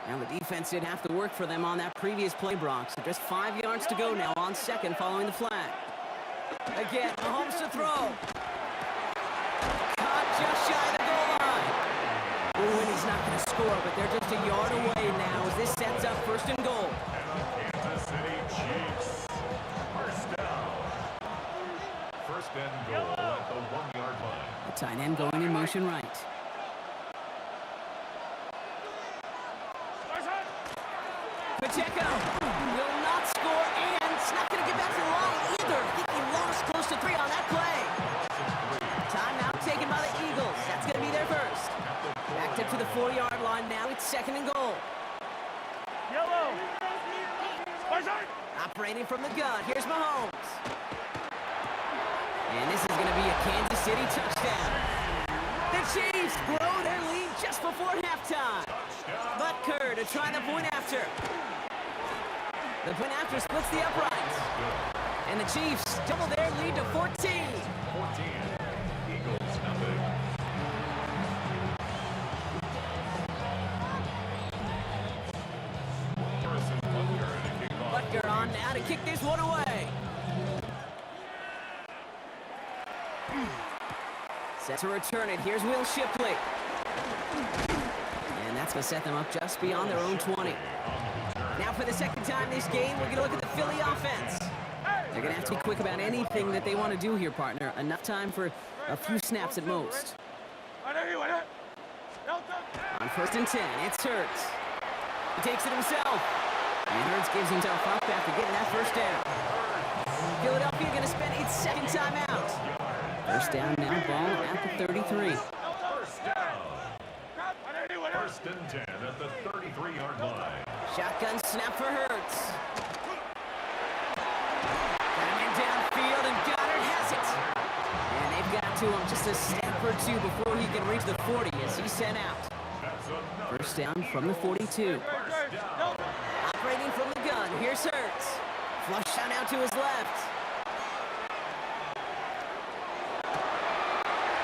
Now the defense did have to work for them on that previous play, Brock. So just 5 yards to go now on 2nd following the flag. Again, Mahomes to throw. Caught just shy of the goal line. Ooh, and he's not going to score, but they're just a yard away now as this sets up 1st and goal. And the Kansas City Chiefs. First down. 1st and goal at the 1-yard line. The tight end going in motion right. Pacheco will not score, and it's not going to get back to the line either. I think he lost close to 3 on that play. Timeout taken by the Eagles. That's going to be their first. Backed up to the 4-yard line now. It's 2nd and goal. Yellow. Operating from the gun. Here's Mahomes. And this is going to be a Kansas City touchdown. The Chiefs grow their lead just before halftime. Butker to try the point after. The point after splits the uprights. And the Chiefs double their lead to 14. 14. Eagles nothing. Harrison Butker to kick off. Butker on now to kick this one away. Set to return it. Here's Will Shipley. And that's going to set them up just beyond their own 20. Now for the 2nd time this game, we're going to look at the Philly offense. They're going to have to be quick about anything that they want to do here, partner. Enough time for a few snaps at most. On 1st and 10, it's Hurts. He takes it himself. And Hurts gives himself up after getting that 1st down. Philadelphia going to spend its 2nd timeout. 1st down now, ball at the 33. First down. 1st and 10 at the 33-yard line. Shotgun snap for Hurts. Got him in downfield, and Goddard has it. And they've got to him just a step or 2 before he can reach the 40 as he's sent out. That's another 1st down from the 42. first down. Operating from the gun, here's Hurts. Flush shot out to his left.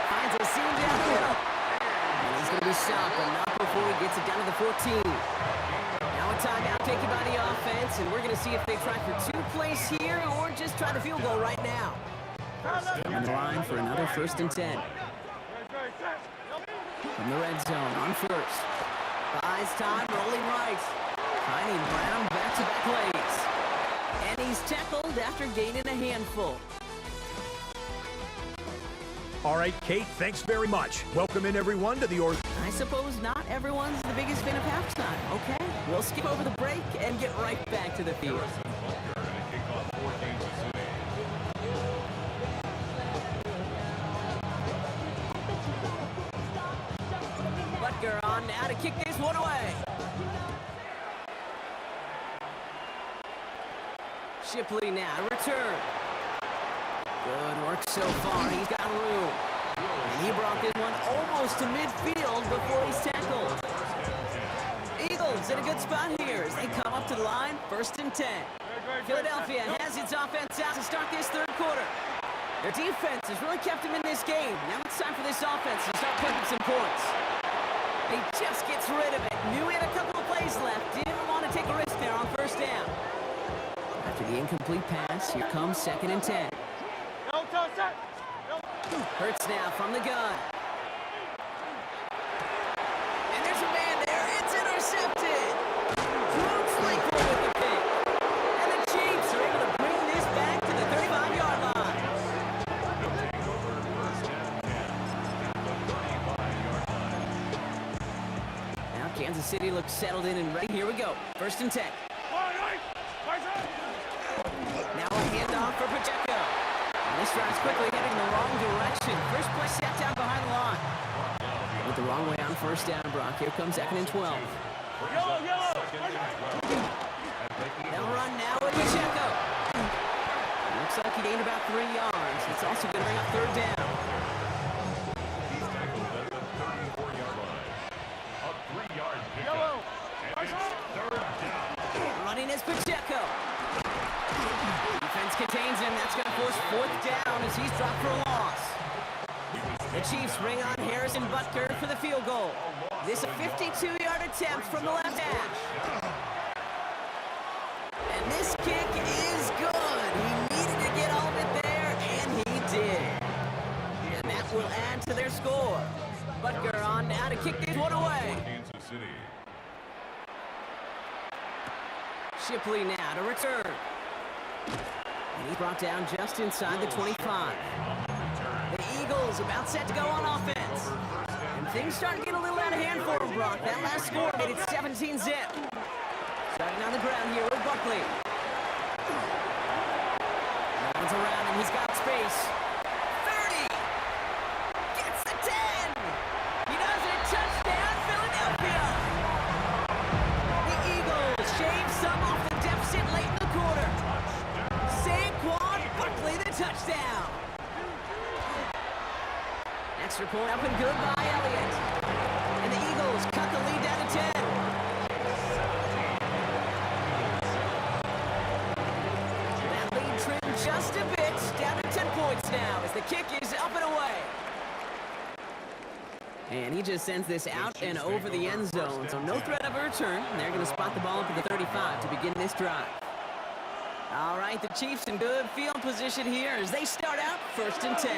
Finds a seam down the middle. And he's going to be stopped, but not before he gets it down to the 14. Now a timeout taken by the offense, and we're going to see if they try for 2 plays here or just try the field goal right now. On the line for another 1st and 10. From the red zone on 1st. Buys time, rolling right. Finding Brown back-to-back plays. And he's tackled after gaining a handful. All right, Kate, thanks very much. Welcome in, everyone, to the I suppose not everyone's the biggest fan of halftime. Okay, we'll skip over the break and get right back to the field. Harrison Butker to kick off for Kansas City. Butker on now to kick this one away. Shipley now to return. Good work so far. He's got room. And he brought this one almost to midfield before he's tackled. Eagles in a good spot here as they come up to the line. 1st and 10. Philadelphia has its offense out to start this 3rd quarter. Their defense has really kept them in this game. Now it's time for this offense to start putting up some points. He just gets rid of it. Knew he had a couple of plays left. Didn't want to take a risk there on 1st down. After the incomplete pass, here comes 2nd and 10. Hurts now from the gun. And there's a man there. It's intercepted. Drew Tranquill with the pick. And the Chiefs are able to bring this back to the 35-yard line. Now Kansas City looks settled in and ready. Here we go. 1st and 10. Now a handoff for Pacheco. And this drive's quickly heading in the wrong direction. First play set down behind the line. With the wrong way on first down, Brock. Here comes 2nd and 12. They'll run now with Pacheco. Looks like he gained about 3 yards. It's also going to bring up 3rd down. He's tackled at the 34-yard line. A 3-yard pickup. And it's 3rd down. Running is Pacheco. Defense contains him. That's going to force 4th down as he's dropped for a loss. The Chiefs bring on Harrison Butker for the field goal. This a 52-yard attempt from the left hash. And this kick is good. He needed to get all of it there, and he did. And that will add to their score. Butker on now to kick this one away. Kansas City. Shipley now to return. And he's brought down just inside the 25. The Eagles about set to go on offense. And things start to get a little out of hand for him, Brock. That last score made it 17-zip. Starting on the ground here with Buckley. No one's around him. He's got space. 30. Gets the 10. He does it. Touchdown, Philadelphia. The Eagles shave some off the deficit late in the quarter. Saquon Barkley, the touchdown. Extra point up and good by Elliott. And the Eagles cut the lead down to 10. That lead trimmed just a bit, down to 10 points now as the kick is up and away. And he just sends this out and over the end zone, so no threat of a return. They're going to spot the ball up at the 35 to begin this drive. All right, the Chiefs in good field position here as they start out 1st and 10.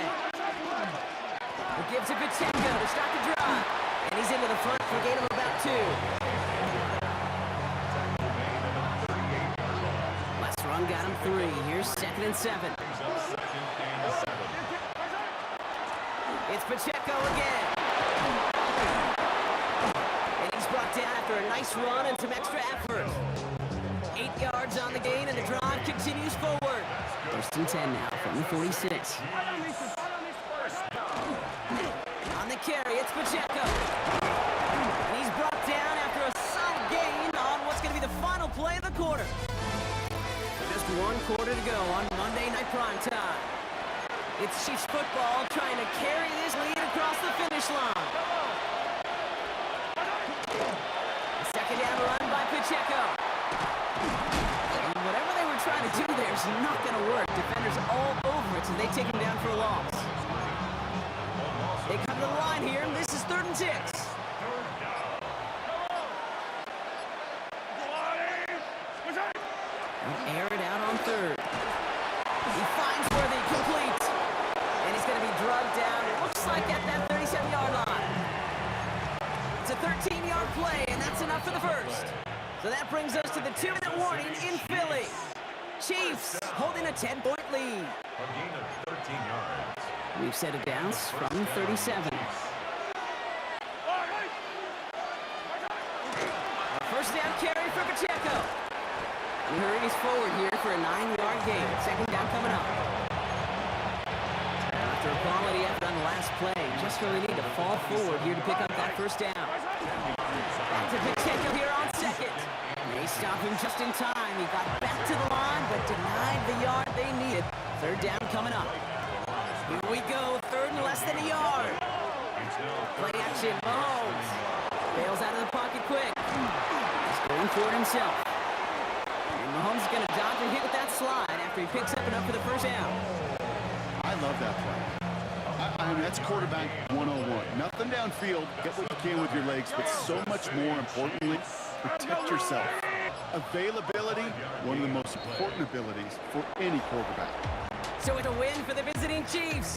He gives it Pacheco to start the drive. And he's into the front for a gain of about 2. Last run got him 3. Here's 2nd and 7. It's Pacheco again. And he's brought down after a nice run and some extra effort. 8 yards on the gain, and the drive continues forward. 1st and 10 now from the 46. On the carry, it's Pacheco. And he's brought down after a solid gain on what's going to be the final play of the quarter. Just 1 quarter to go on Monday Night Primetime. It's Chiefs football trying to carry this lead across the finish line. The 2nd down run by Pacheco. And whatever they were trying to do there is not going to work. Defenders all over it, so they take him down for a loss. They come to the line here, and this is 3rd and 6. Air it out on 3rd. He finds Worthy, complete. And he's going to be drugged down, it looks like at that 37-yard line. It's a 13-yard play, and that's enough for the 1st. So that brings us to the 2-minute warning in Philly. Chiefs holding a 10-point lead. A gain of 13 yards. We've set it down from 37. First down carry for Pacheco. He hurries forward here for a 9-yard gain. 2nd down coming up. After a quality effort on the last play, just really need to fall forward here to pick up that 1st down. Back to Pacheco here on 2nd. They stop him just in time. He got back to the line, but denied the yard they needed. 3rd down coming up. Here we go, 3rd and less than a yard. Play action, Mahomes. Bails out of the pocket quick. He's going for it himself. And Mahomes is going to dodge a hit with that slide after he picks up enough for the 1st down. I love that play. I mean, that's quarterback 101. Nothing downfield, get what you can with your legs, but so much more importantly, protect yourself. Availability, one of the most important abilities for any quarterback. So it's a win for the visiting Chiefs.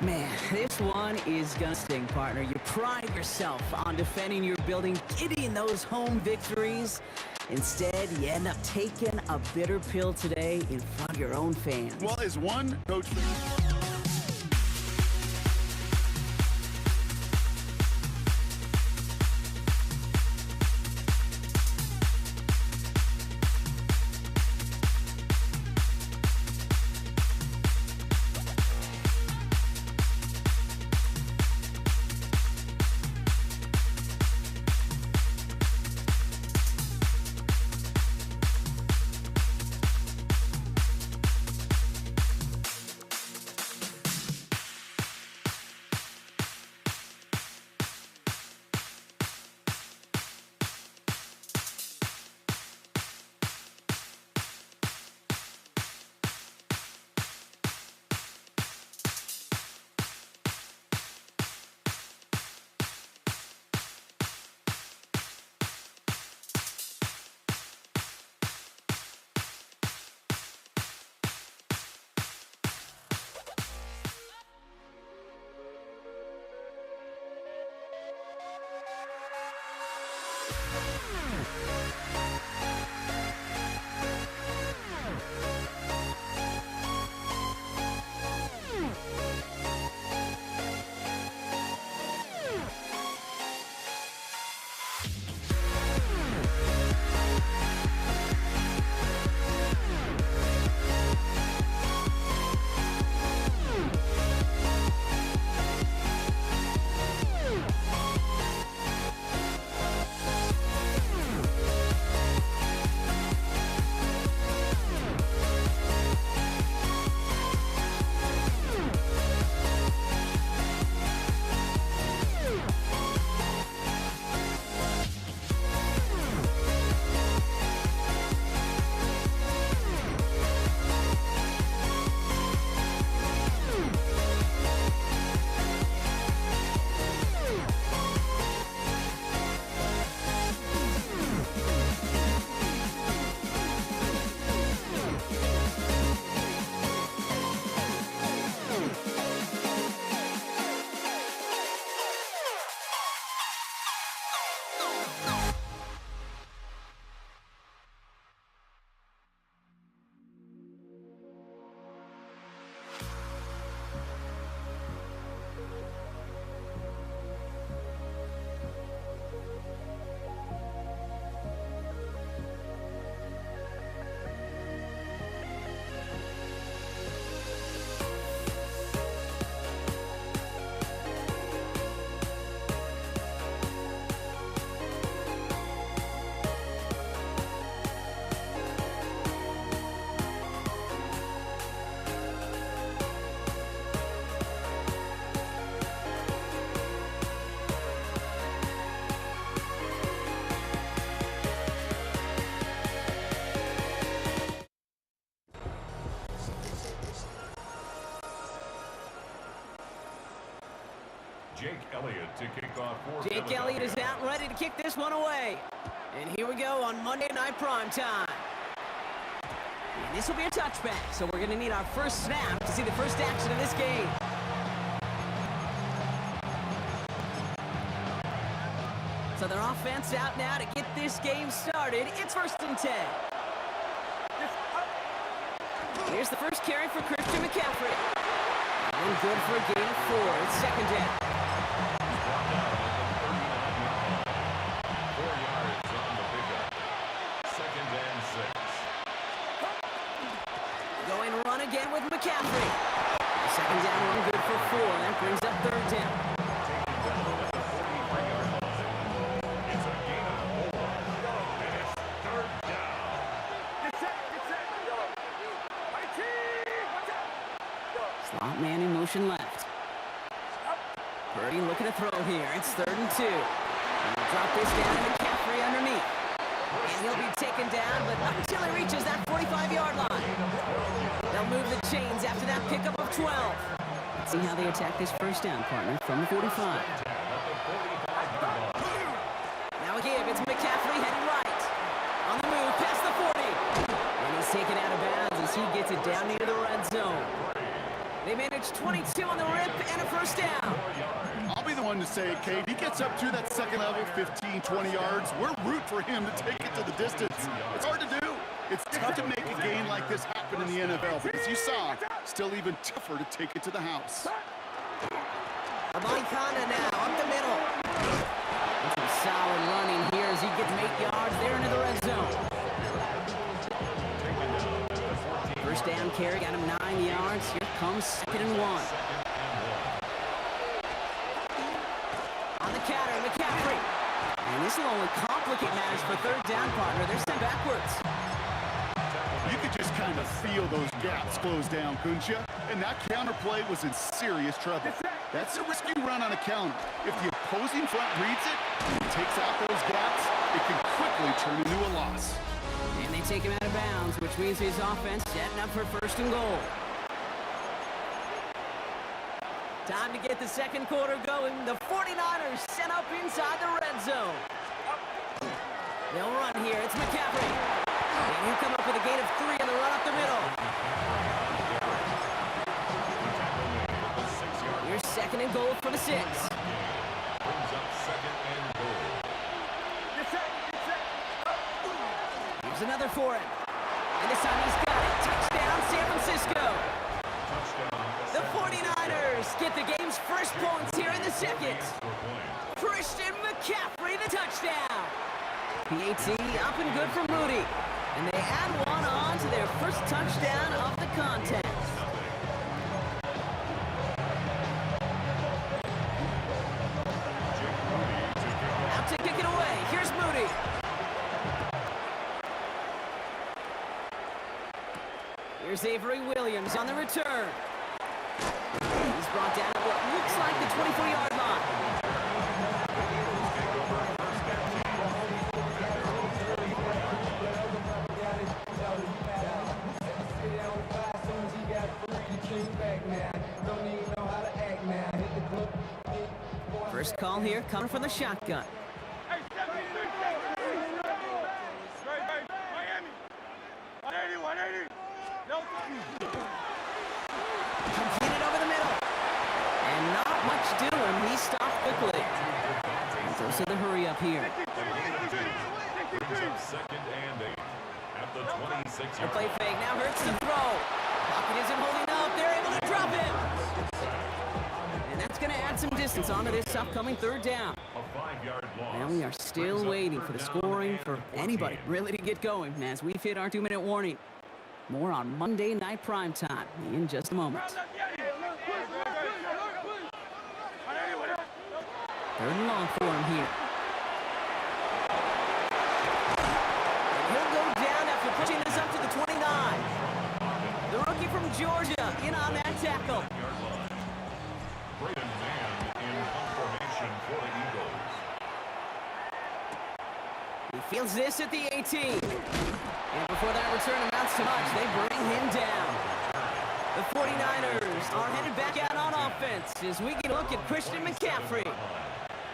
Man, this one is gonna sting, partner. You pride yourself on defending your building, getting those home victories. Instead, you end up taking a bitter pill today in front of your own fans. Well, as one coach... Jake Elliott to kick off for Jake Philadelphia. Elliott is out and ready to kick this one away. And here we go on Monday Night Prime Time. And this will be a touchback, so we're going to need our first snap to see the first action of this game. So their offense out now to get this game started. It's 1st and 10. Here's the first carry for Christian McCaffrey. And good for a gain of 4. It's 2nd down. Brought down at the 39-yard line. 4 yards on the pickup. 2nd and 6. Going to run again with McCaffrey. 2nd down, run good for 4. That brings up 3rd down. Taken down at the 43-yard line. It's a gain of 4. And it's 3rd down. Get set. My team, watch out. Slot man in motion left. Purdy looking to throw here. It's 3rd and 2. He'll drop this down to McCaffrey underneath. And he'll be taken down, but not until he reaches that 45-yard line. They'll move the chains after that pickup of 12. Let's see how they attack this first down, partner, from the 45. Now a give. It's McCaffrey heading right. On the move, past the 40. And he's taken out of bounds as he gets it down near the red zone. They managed 22 on the rip and a first down. I'll be the one to say it, Kate. He gets up to that second level, 15, 20 yards. We're root for him to take it to the distance. It's hard to do. It's tough to make a game like this happen in the NFL, but as you saw, still even tougher to take it to the house. Amani Kanda now up the middle. Some solid running here as he gets 8 yards there into the red zone. First down carry, got him 9 yards. Here comes 2nd and 1. On the counter, McCaffrey. And this will only complicate matters for 3rd down, partner. They're sent backwards. You could just kind of feel those gaps close down, couldn't you? And that counter play was in serious trouble. That's a risky run on a counter. If the opposing front reads it and takes out those gaps, it can quickly turn into a loss. And they take him out of bounds, which means his offense setting up for 1st and goal. Time to get the second quarter going. The 49ers sent up inside the red zone. They'll run here. It's McCaffrey. And he'll come up with a gain of 3 on the run up the middle. Here's 2nd and goal for the 6. Brings up 2nd and goal. Get set. Here's another for him. And this time he's got it. Touchdown, San Francisco. The 49ers get the game's first points here in the second. Christian McCaffrey, the touchdown. PAT up and good for Moody. And they add one on to their first touchdown of the contest. Out to kick it away. Here's Moody. Here's Avery Williams on the return. He's brought down at what looks like the 24-yard line. First call here coming from the shotgun. Completed over the middle. And not much doing. He stopped quickly. Those are the hurry up here. Second and 8 at the 26 The play fake now hurts the throw. Pocket isn't holding up. They're able to drop him. And that's going to add some distance onto this upcoming third down. A 5-yard loss. And we are still waiting for the scoring for anybody really to get going as we've hit our 2-minute warning. More on Monday Night Primetime in just a moment. Third and long for him here. And he'll go down after pushing this up to the 29. The rookie from Georgia in on that tackle. Braden Mann in formation for the Eagles. He feels this at the 18. And before that return amounts to much, they bring him down. The 49ers are headed back out on offense as we get a look at Christian McCaffrey.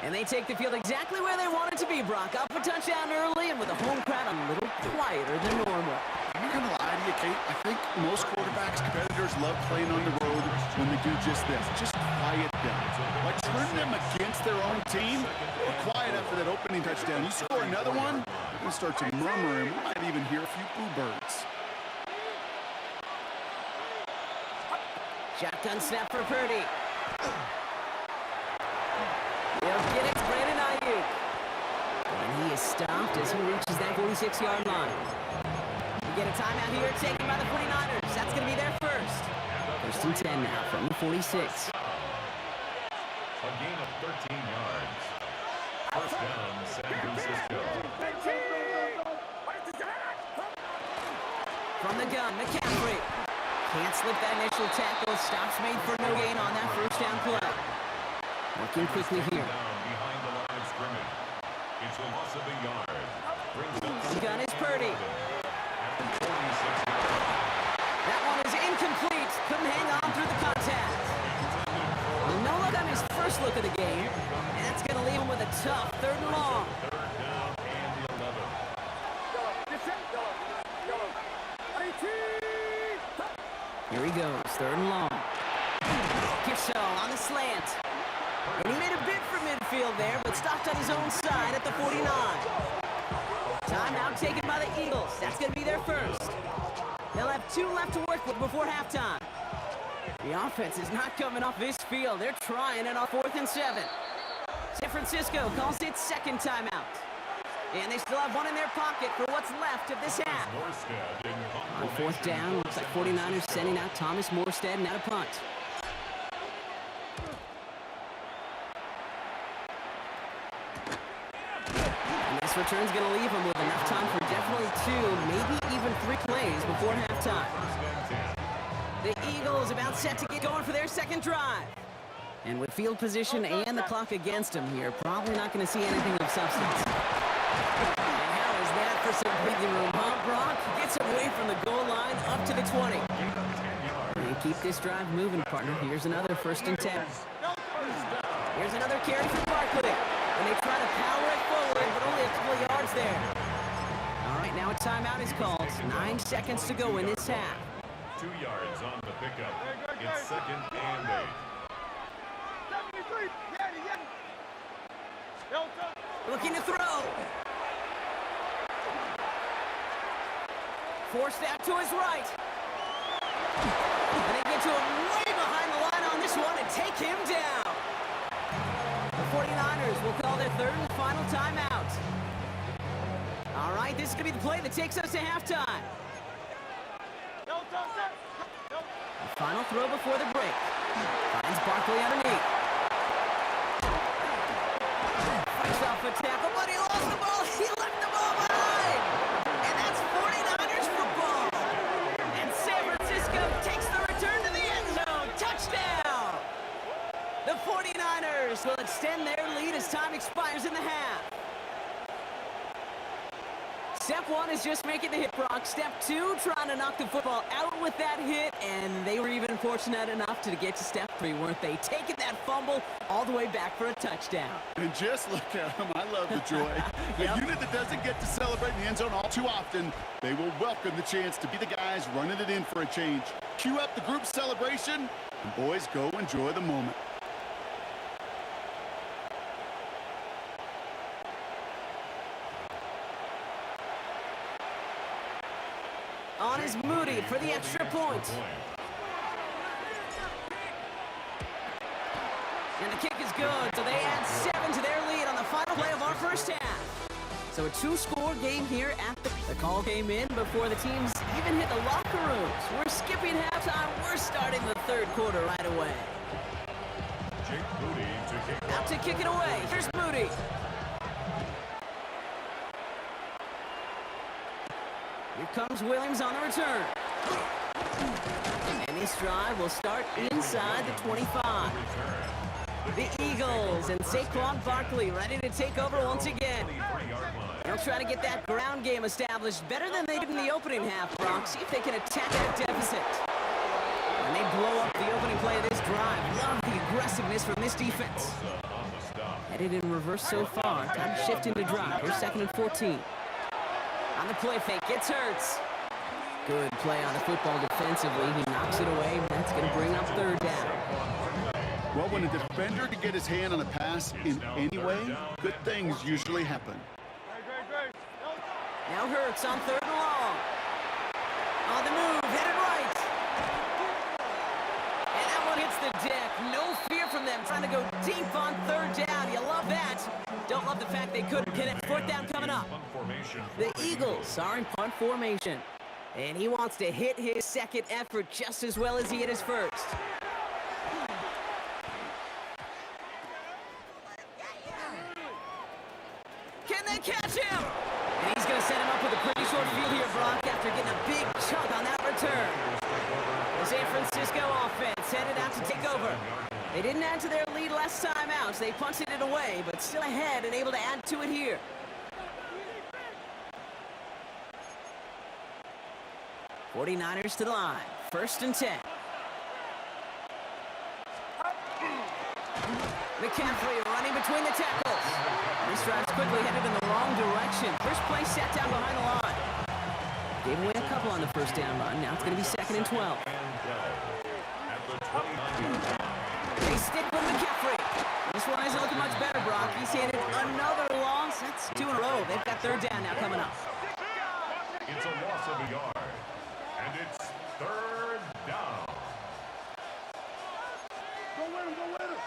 And they take the field exactly where they want it to be, Brock. Up a touchdown early and with a home crowd a little quieter than normal. I'm not going to lie to you, Kate. I think most quarterbacks, competitors love playing on the road when they do just this. Just quiet them. Like turn them against their own team. They're quiet after that opening touchdown. You score another one, you're going to start to murmur, and we might even hear a few boo birds. Shotgun snap for Purdy. They'll get it to Brandon Ayuk. And he is stopped as he reaches that 46-yard line. We get a timeout here taken by the 49ers. That's going to be their first. First and 10 now from the 46. A gain of 13 yards. First down, San Francisco. From the gun, McCaffrey. Can't slip that initial tackle. Stops made for no gain on that first down play. Working quickly here. Behind the line of scrimmage. It's a loss of a yard. Brings up The gun is Purdy. at the 46 yard. That one is incomplete. Couldn't hang on through the contact. Well, no look on his first look of the game. And that's going to leave him with a tough third and long. Third down and 11. Here he goes, third and long. Pearsall on the slant. And he made a bid for midfield there, but stopped on his own side at the 49. Timeout taken by the Eagles. That's going to be their first. They'll have 2 left to work with before halftime. The offense is not coming off this field. They're trying it on 4th and 7. San Francisco calls its second timeout. And they still have one in their pocket for what's left of this half. Morstead in On 4th down, looks like 49ers sending out Thomas Morstead and out a punt. And this return's going to leave him with enough time for definitely 2, maybe even 3 plays before halftime. The Eagles about set to get going for their second drive. And with field position and the clock against them here, probably not going to see anything of substance. And how is that for some breathing room, huh, Brock? Gets away from the goal line up to the 20. And keep this drive moving, partner. Here's another 1st and 10. Here's another carry for Barkley. And they try to power it forward, but only a couple of yards there. All right, now a timeout is called. 9 seconds to go in this half. 2 yards on the pickup. It's 2nd and 8. Looking to throw. Force that to his right. And they get to him way behind the line on this one and take him down. The 49ers will call their third and final timeout. All right, this is going to be the play that takes us to halftime. The final throw before the break. Finds Barkley underneath. Fights off a tackle, but he lost the ball. He left the ball behind. And that's 49ers football. And San Francisco takes the return to the end zone. Touchdown. The 49ers will extend their lead as time expires in the half. Step one is just making the hit, Brock. Step two, trying to knock the football out with that hit, and they were even fortunate enough to get to step three, weren't they? Taking that fumble all the way back for a touchdown. And just look at them. I love the joy. A unit that doesn't get to celebrate in the end zone all too often, they will welcome the chance to be the guys running it in for a change. Cue up the group celebration, and boys, go enjoy the moment. On is Moody for the extra point. And the kick is good, so they add 7 to their lead on the final play of our first half. So a 2-score game here at the call came in before the teams even hit the locker rooms. We're skipping halftime. We're starting the third quarter right away. Jake Moody to kick Out to kick it away. Here's Moody. Here comes Williams on the return. And this drive will start inside the 25. The Eagles and Saquon Barkley ready to take over once again. They'll try to get that ground game established better than they did in the opening half, Brock. See if they can attack that deficit. And they blow up the opening play of this drive. Love the aggressiveness from this defense. Headed in reverse so far. Time to shift into drive. Here's 2nd and 14. On the play fake, gets Hurts. Good play on the football defensively. He knocks it away. That's going to bring up 3rd down. Well, when a defender can get his hand on a pass in any way, good things usually happen. Now Hurts on 3rd and long. On the move, headed right. And that one hits the deck. No fear from them, trying to go deep on 3rd down. You love that. Don't love the fact they couldn't get it. 4th down coming up. The Eagles are in punt formation. And he wants to hit his second effort just as well as he hit his first. Can they catch him? And he's going to set him up with a pretty short field here, Brock, after getting a big chunk on that return. The San Francisco offense headed out to take over. They didn't add to their lead last time out. They punted it away, but still ahead and able to add to it here. '49ers to the line. 1st and 10. McCaffrey running between the tackles. This drive's quickly headed in the wrong direction. First play set down behind the line. Gave away a couple on the 1st down run. Now it's going to be 2nd and 12. They stick with McCaffrey. This one isn't looking much better, Brock. He's handed another loss. That's 2 in a row. They've got 3rd down now coming up. It's a loss of a yard. And it's 3rd down. Go with him, go with him.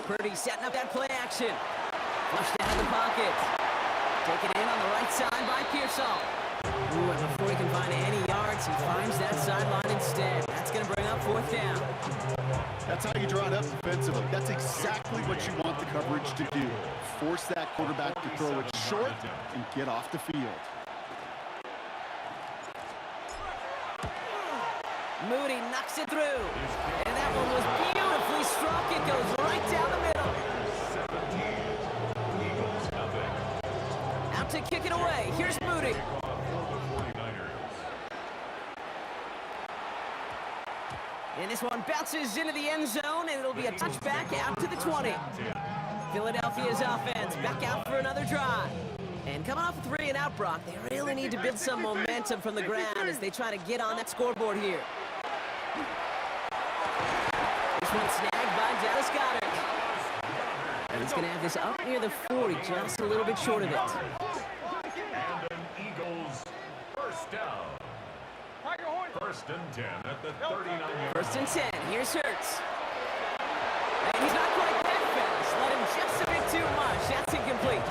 Purdy setting up that play action. Flushed out of the pocket. Taken in on the right side by Pearsall. Ooh, and before he can find any yards, he finds that sideline instead. That's going to bring up 4th down. That's how you draw it up defensively. That's exactly what you want the coverage to do. Force that quarterback to throw it short and get off the field. Moody knocks it through. And that one was beautifully struck. It goes right down the middle. 17, Eagles nothing. Out to kick it away. Here's Moody. And this one bounces into the end zone, and it'll be a touchback out to the 20. Philadelphia's offense back out for another drive. And coming off a 3 and out, Brock, they really need to build some momentum from the ground as they try to get on that scoreboard here. This one snagged by Dallas Goedert. And he's going to have this up near the 40, just a little bit short of it. First and 10 at the 39-yard First and 10. Here's Hurts. And he's not quite that fast. Let him just a bit too much. That's incomplete.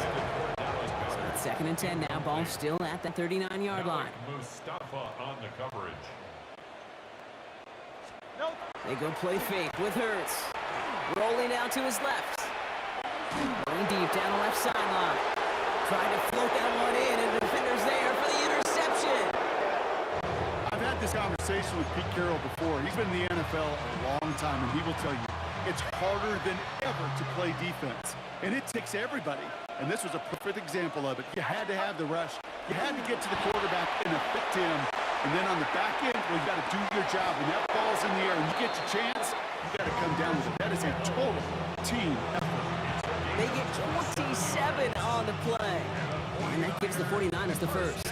So it's second and 10 now. Ball still at the 39-yard line. Mustafa on the coverage. They go play fake with Hurts. Rolling out to his left. Going deep down the left sideline. Trying to float that one in, and the defender's there for the interception. I've had this conversation with Pete Carroll before. He's been in the NFL a long time, and he will tell you it's harder than ever to play defense. And it takes everybody. And this was a perfect example of it. You had to have the rush. You had to get to the quarterback and affect him. And then on the back end, well, you got to do your job. When that ball's in the air and you get your chance, you got to come down with it. That is a total team effort. They get 27 on the play. And that gives the 49ers the first.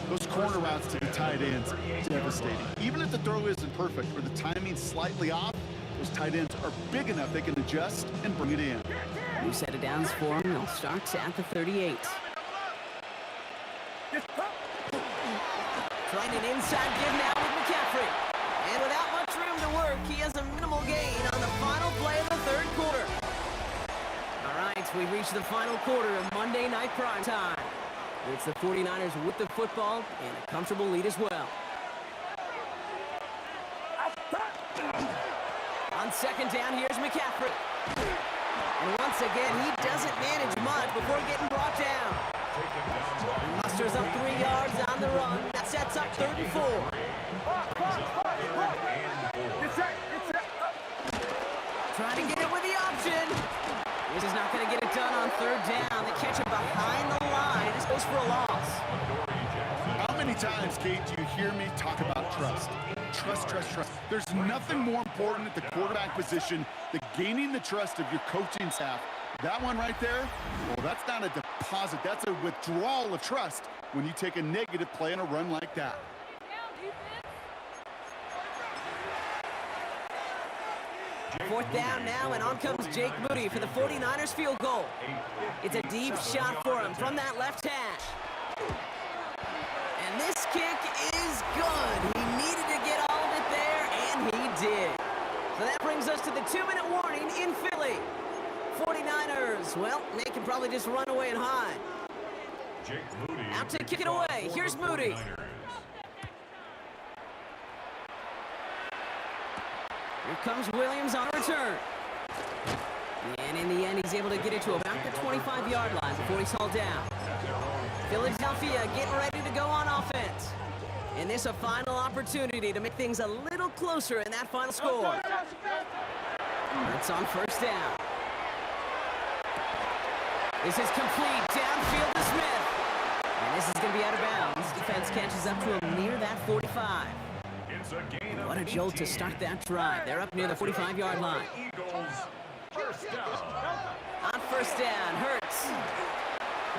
Those corner routes to the tight ends, devastating. Even if the throw isn't perfect or the timing's slightly off, those tight ends are big enough they can adjust and bring it in. New set of downs for him. They'll start at the 38. Trying an inside give now with McCaffrey. And without much room to work, he has a minimal gain on the final play of the third quarter. All right, we reach the final quarter of Monday Night Prime Time. It's the 49ers with the football and a comfortable lead as well. On second down, here's McCaffrey. And once again, he doesn't manage much before getting brought down. He musters up 3 yards on the run. That sets up 3rd and 4. Trying to get it with the option. This is not going to get it done on 3rd down. They catch it behind the line. This goes for a loss. How many times, Kate, do you hear me talk about trust? Trust, trust, trust. There's nothing more important at the quarterback position than gaining the trust of your coaching staff. That one right there, well, that's not a deposit. That's a withdrawal of trust when you take a negative play on a run like that. Fourth down now, and on comes Jake Moody for the 49ers field goal. It's a deep shot for him from that left hash. And this kick is good. He needed to get all of it there, and he did. So that brings us to the 2-minute warning in Philly. 49ers, well, they can probably just run away and hide. Jake Moody Out to kick it away. Here's Moody. Here comes Williams on a return. And in the end, he's able to get it to about the 25-yard line before he's hauled down. Philadelphia getting ready to go on offense. And this a final opportunity to make things a little closer in that final score. It's on first down. This is complete downfield to Smith. And this is going to be out of bounds. Defense catches up to him near that 45. What a jolt to start that drive. They're up near the 45-yard line. On first down, Hurts.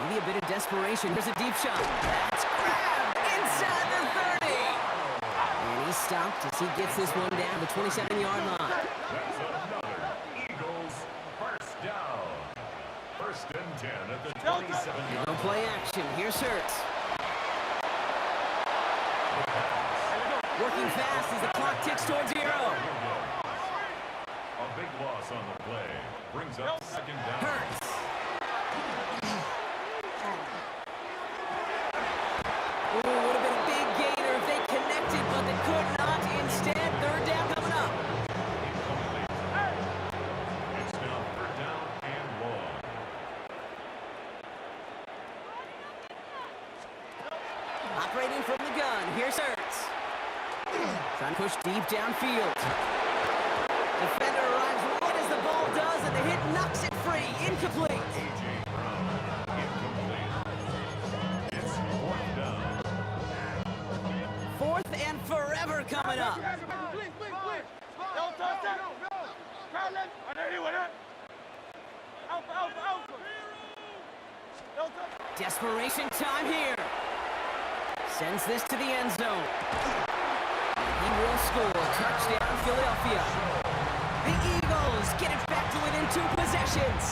Maybe a bit of desperation. Here's a deep shot. That's grabbed inside the 30. And he's stopped as he gets this one down the 27-yard line. That's another Eagles first down. First and 10 at the 27-yard line. No play action. Here's Hurts. Working fast as the clock ticks towards 0. A big loss on the play. Brings up second down. Hurts. Oh, would have been a big gainer if they connected, but they could not. Instead, 3rd down coming up. It's now 3rd down and long. Operating from the gun. Here's Hurts. Trying to push deep downfield. Defender arrives right as the ball does, and the hit knocks it free. Incomplete. A.J. Brown, incomplete. It's 4th down. 4th and forever coming up. Desperation time here. Sends this to the end zone. He will score. Touchdown, Philadelphia. The Eagles get it back to within 2 possessions.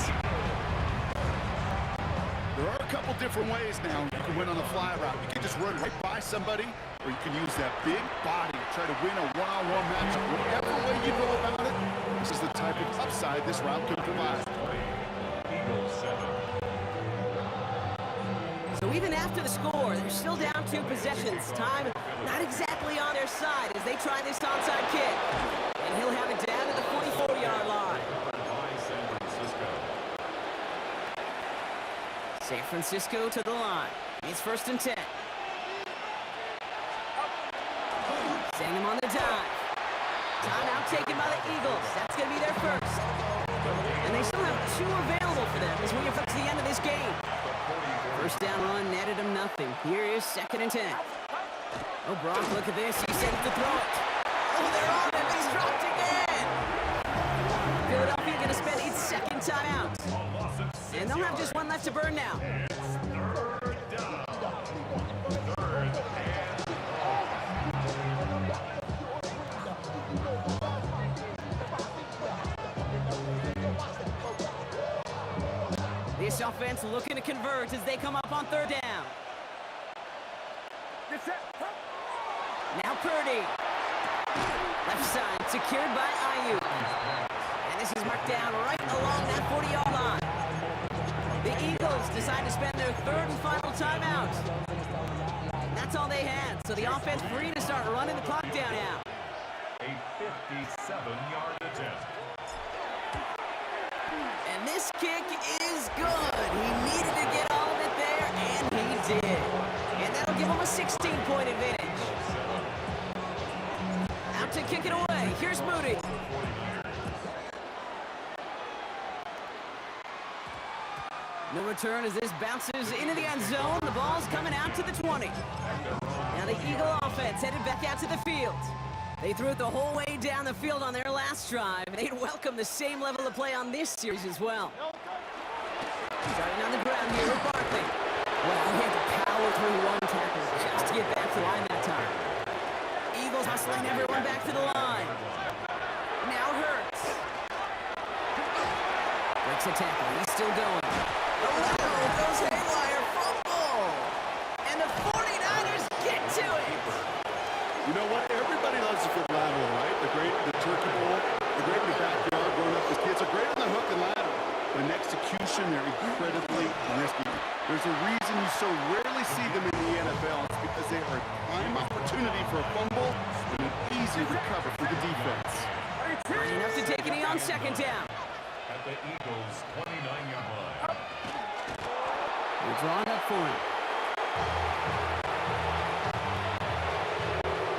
There are a couple different ways now you can win on a fly route. You can just run right by somebody, or you can use that big body to try to win a one-on-one matchup. Whatever way you go about it, this is the type of upside this route can provide. Eagles 7. So even after the score, they're still down 2 possessions. Time not exactly on their side as they try this onside kick. And he'll have it down to the 44-yard line. By San Francisco. San Francisco to the line. It's 1st and 10. Sending them on the dive. Timeout taken by the Eagles. That's going to be their first. And they still have 2 available for them as we approach the end of this game. First down run netted him nothing. Here is 2nd and 10. Oh, Brock, look at this. He's set to throw it. Oh, they're on him. He's dropped again. Philadelphia going to spend its 2nd timeout. And they'll have just 1 left to burn now. This offense looking to convert as they come up on 3rd down. Now Purdy. Left side secured by Ayuk. And this is marked down right along that 40-yard line. The Eagles decide to spend their 3rd and final timeout. That's all they had, so the offense free to start running the clock down now. A 57-yard attempt. And this kick is good. He needed to get all of it there, and he did. And that'll give him a 16-point advantage. Out to kick it away. Here's Moody. No return as this bounces into the end zone. The ball's coming out to the 20. Now the Eagle offense headed back out to the field. They threw it the whole way down the field on their last drive. They'd welcome the same level of play on this series as well. Starting on the ground here with Barkley. Well, he had to power through 1 tackle just to get back to the line that time. Eagles hustling everyone back to the line. Now Hurts. Breaks a tackle. He's still going. Oh, goes haywire. Fumble. And the 49ers get to it. You know what? Everybody loves the foot lateral, right? The turkey bowl, the great in the backyard growing up with kids are great on the hook and ladder. But in execution, they're incredibly risky. There's a reason you so rarely see them in the NFL. It's because they are a prime opportunity for a fumble and an easy recover for the defense. Enough to take it on 2nd down. At the Eagles' 29-yard line. They're drawing up for him.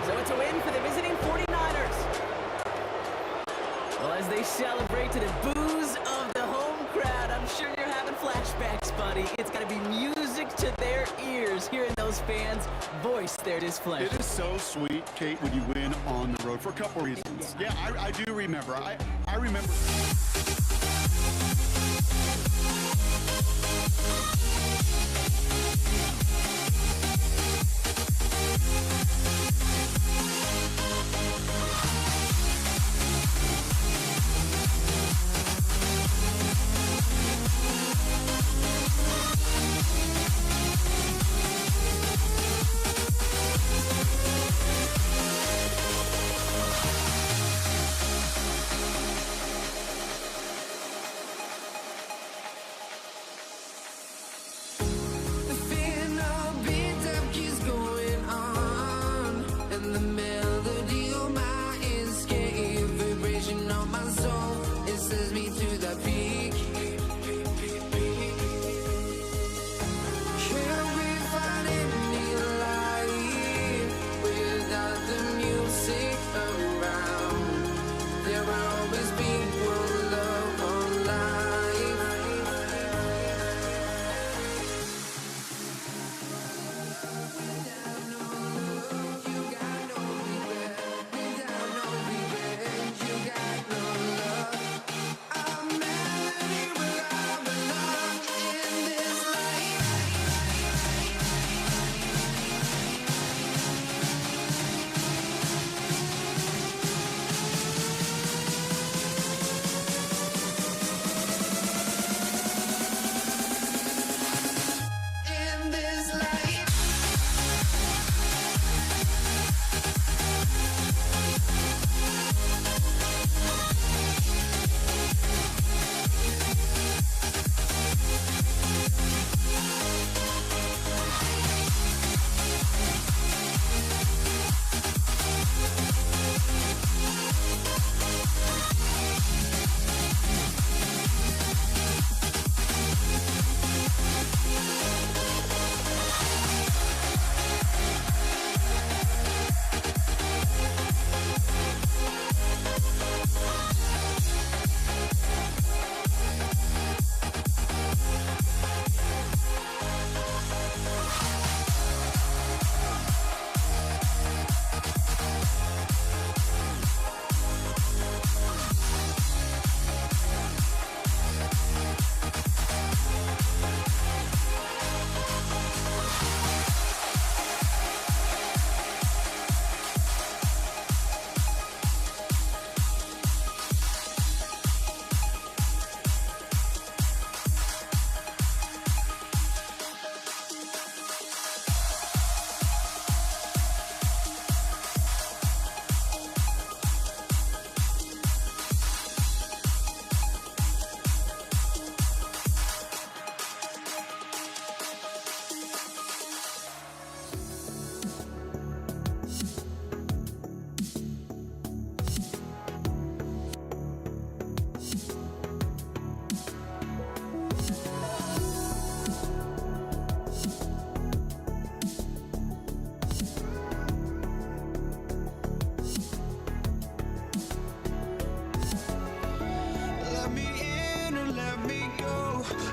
So it's a win for the visiting 49ers. Well, as they celebrate to the boos of the home crowd, I'm sure you're having flashbacks, buddy. It's got to be music to their ears, hearing those fans voice their displeasure. It is so sweet, Kate, when you win on the road for a couple reasons. Yeah, I do remember. I remember.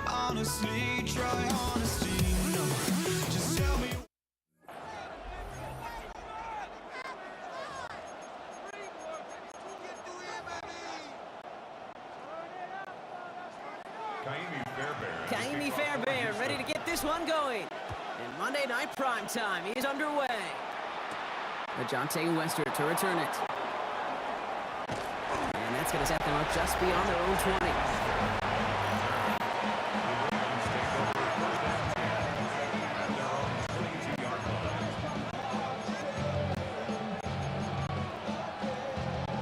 honestly, try honesty. No, just tell me. Kaimi Fairbairn ready to get this one going. And Monday Night Primetime is underway. Ajante Wester to return it. And that's going to set them up just beyond their own 20.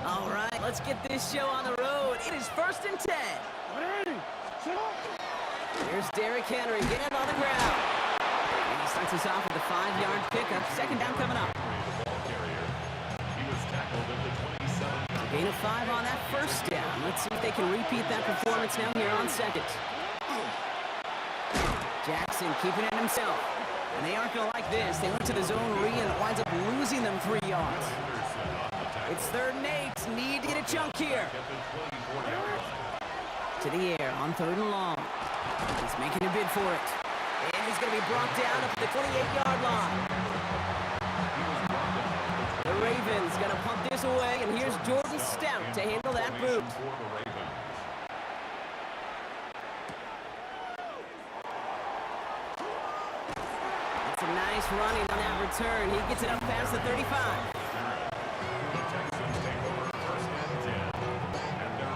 All right, let's get this show on the road. It is 1st and 10. Here's Derrick Henry getting on the ground. And he starts us off with a 5-yard pickup. 2nd down coming up. A gain of 5 on that 1st down. Let's see if they can repeat that performance now here on 2nd. Jackson keeping it himself. And they aren't going to like this. They went to the zone read and it winds up losing them 3 yards. It's 3rd and 8. Need to get a chunk here. To the air on 3rd and long. He's making a bid for it. And he's going to be brought down up to the 28-yard line. The Ravens going to punt this away, and here's Jordan Stout to handle that boot. It's a nice running on that return. He gets it up past the 35.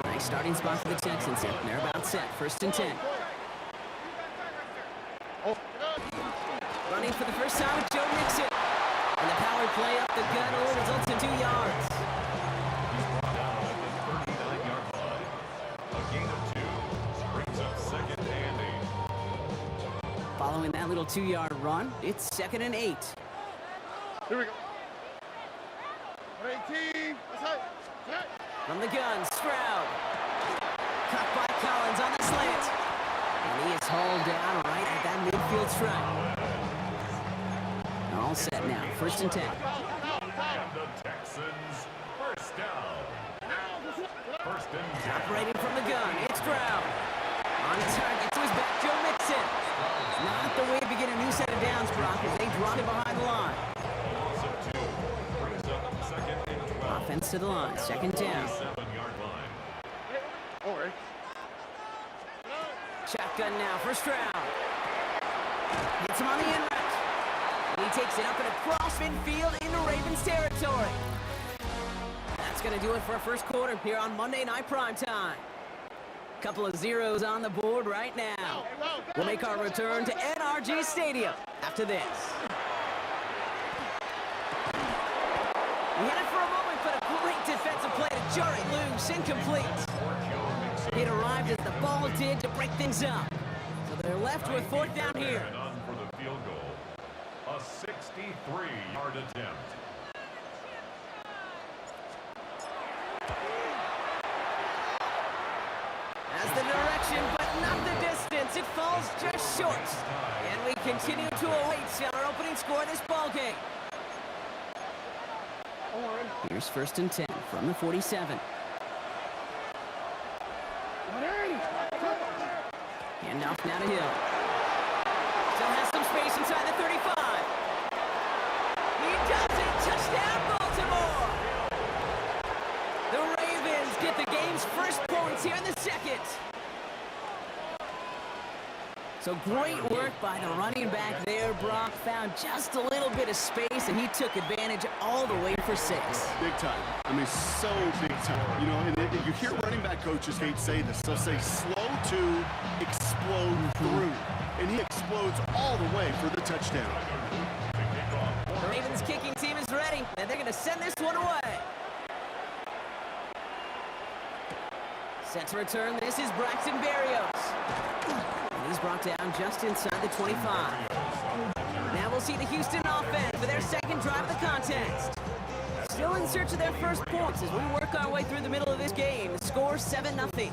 Nice starting spot for the Texans. They're about set. 1st and 10. Running for the first time with Joe Mixon. And the power play up the gut only results in 2 yards. He's brought down at the 39-yard line. A gain of 2 brings up 2nd and 8. Following that little 2-yard run, it's 2nd and 8. Here we go. 18. From the gun, Stroud. Cut by Collins on the slant. And he is hauled down right at that midfield stripe. All set now, 1st and 10. And the Texans, 1st down. 1st and 10. Operating from the gun, it's Stroud. On target to his back, Joe Mixon. Not the way to begin a new set of downs, Brock, as they drop it behind the line. Loss of 2 brings up 2nd and 12. Offense to the line, 2nd down. 7-yard line. Shotgun now for Stroud. Hits him on the end route. He takes it up and across midfield into Ravens territory. That's going to do it for our 1st quarter here on Monday Night Primetime. Couple of zeros on the board right now. We'll make our return to NRG Stadium after this. We had it for a moment, but a great defensive play to jar it loose, incomplete. It arrived as the ball did to break things up. So they're left with 4th down here. And on for the field goal. A 63-yard attempt. As the direction, but not the distance. It falls just short. And we continue to await our opening score of this ballgame. Here's 1st and 10 from the 47. Handoff now to Hill. Still has some space inside the 35. He does it. Touchdown, Baltimore. The Ravens get the game's 1st points here in the 2nd. So great work by the running back there. Brock found just a little bit of space, and he took advantage all the way for 6. Big time. I mean, so big time. You know, and you hear running back coaches hate say this. They'll say slow to explode through. And he explodes all the way for the touchdown. The Ravens kicking team is ready, and they're going to send this one away. Set to return, this is Braxton Berrios. And he's brought down just inside the 25. Now we'll see the Houston offense for their 2nd drive of the contest. Still in search of their 1st points as we work our way through the middle of this game. The score 7-0.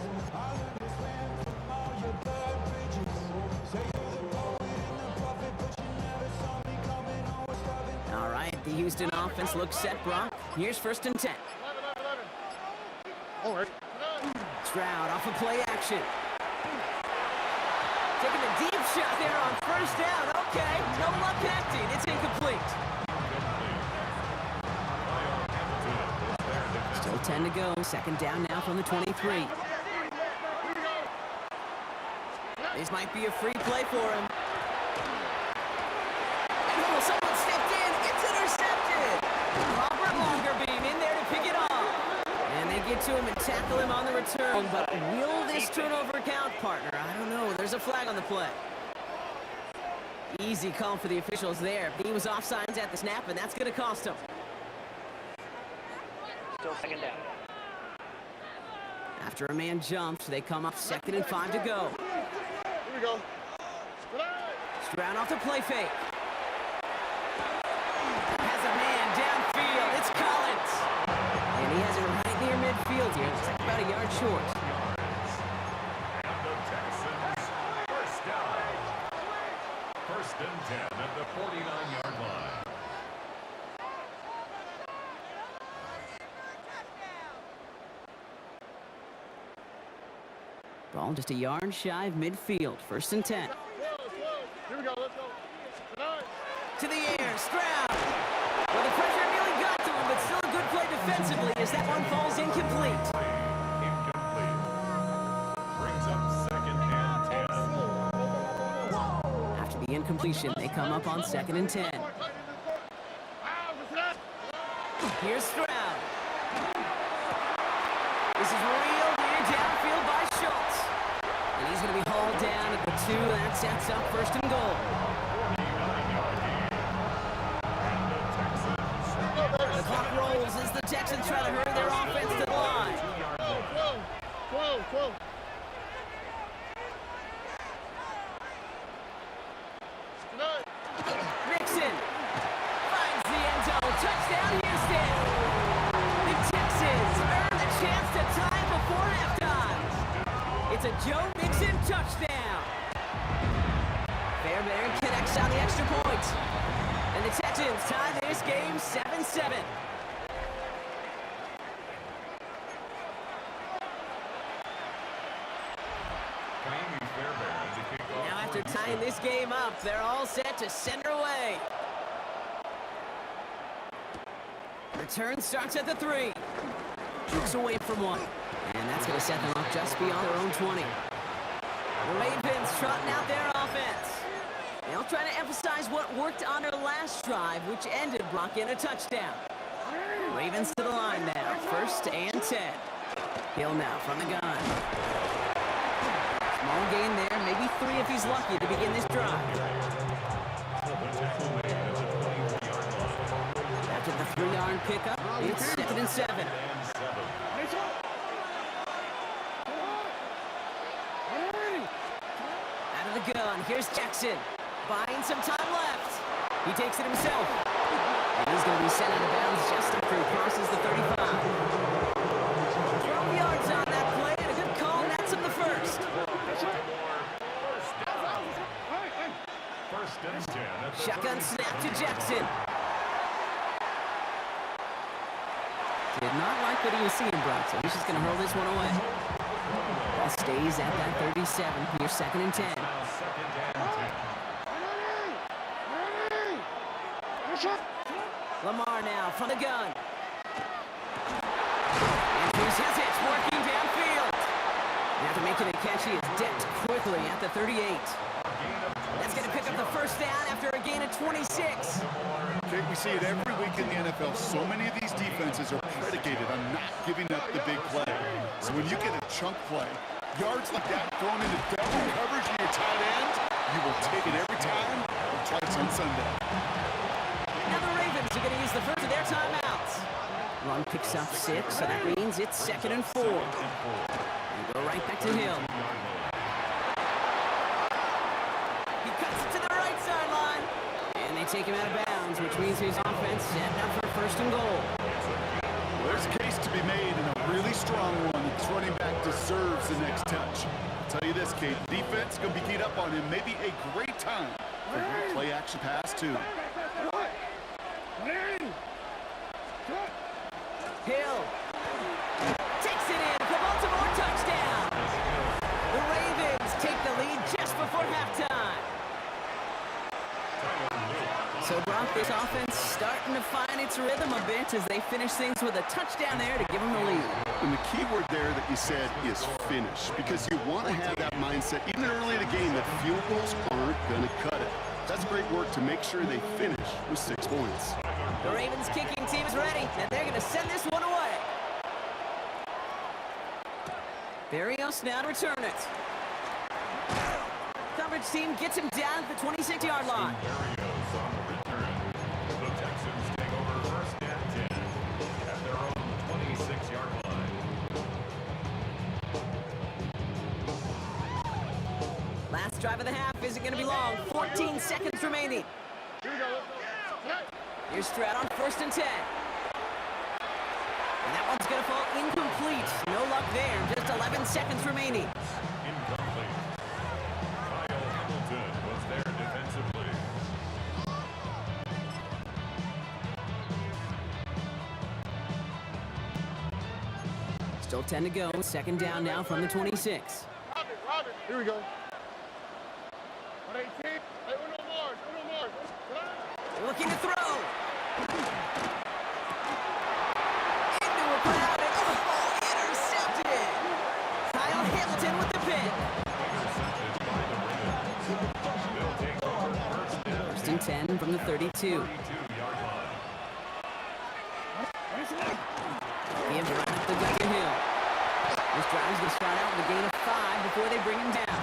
All right, the Houston offense looks set, Brock. Here's 1st and 10. Stroud off of play action. Taking a deep shot there on first down. Okay, no luck connecting. It's incomplete. Still 10 to go. Second down now from the 23. This might be a free play for him. And oh, someone stepped in. It's intercepted. Robert Longerbeam in there to pick it off. And they get to him and tackle him on the return. But will this turnover count, partner? I don't know. There's a flag on the play. Easy call for the officials there. He was offsides at the snap, and that's going to cost him. Still second down. After a man jumps, they come up 2nd and 5 to go. Here we go. Stroud off the play fake. Has a man downfield. It's Collins. And he has it right near midfield here. It's like about a yard short. And the Texans, first down. 1st and 10 at the 49-yard line. Ball just a yard shy of midfield. 1st and 10. Here we go. Let's go. To the air, Stroud. Well, the pressure nearly got to him, but still a good play defensively as that one falls incomplete. Incomplete. Brings up 2nd and 10. After the incompletion, they come up on 2nd and 10. Here's Stroud. This is reeled in downfield by Schultz. And he's going to be hauled down at the 2. That sets up 1st and goal. The clock rolls as the Texans try to hurry their offense to the line. Mixon finds the end zone. Touchdown, Houston. The Texans earn the chance to tie before halftime. It's a Joe Mixon touchdown. Fairbairn connects on the extra point. And the Texans tie this game 7-7. Now after tying this game up, they're all set to send her away. Return starts at the 3. Jukes away from 1. And that's going to set them up just beyond their own 20. The Ravens trotting out their offense. They'll try to emphasize what worked on their last drive, which ended Brock in a touchdown. Ravens to the line now. 1st and 10. Hill now from the gun. Small gain there, maybe 3 if he's lucky to begin this drive. After the 3-yard pickup, it's 2nd and 7. Out of the gun, here's Jackson. Buying some time left. He takes it himself. And he's going to be sent out of bounds just after he crosses the 35. 12 yards on that play, and a good call, and that's him the 1st. Shotgun snap to Jackson. Did not like what he was seeing, Brock, so he's just going to hurl this one away. Ball stays at that 37. Here's 2nd and 10. Lamar now from the gun. Andrews has it, working downfield. After making a catch, he is decked quickly at the 38. That's going to pick up the 1st down after a gain of 26. Okay, we see it every week in the NFL. So many of these defenses are predicated on not giving up the big play. So when you get a chunk play, yards like that thrown into double coverage in your tight end, you will take it every time or twice on Sunday. Now the Ravens are going to use the 1st of their timeouts. Run picks up 6, so that means it's 2nd and 4. And go right back to Hill. He cuts it to the right sideline. And they take him out of bounds, which means his offense set up for 1st and goal. There's a case to be made, and a really strong one. This running back deserves the next touch. I'll tell you this, Kate, defense is going to be keyed up on him. Maybe a great time for a play action pass, too. Hill takes it in for Baltimore touchdown. The Ravens take the lead just before So Brock, this offense starting to find its rhythm a bit as they finish things with a touchdown there to give them the lead. And the key word there that you said is finish, because you want to have that mindset, even early in the game, that field goals aren't going to cut it. That's great work to make sure they finish with 6 points. The Ravens kicking team is ready, and they're going to send this one away. Berrios now to return it. Coverage team gets him down at the 26-yard line. Berrios on the return. The Texans take over first and 10 at their own 26-yard line. Last drive of the half isn't going to be long. 14 seconds remaining. Here's Stroud on 1st and 10. And that one's going to fall incomplete. No luck there. Just 11 seconds remaining. Incomplete. Kyle Hamilton was there defensively. Still 10 to go. 2nd down now from the 26. Here we go. Looking to throw. Into a crowd and intercepted. Kyle Hamilton with the pick. Intercepted by the Ravens. They'll take over first down. 1st and 10 from the 32. 32-yard line. Gibbs right up the gut to Hill. This drive's going to start out with a gain of 5 before they bring him down.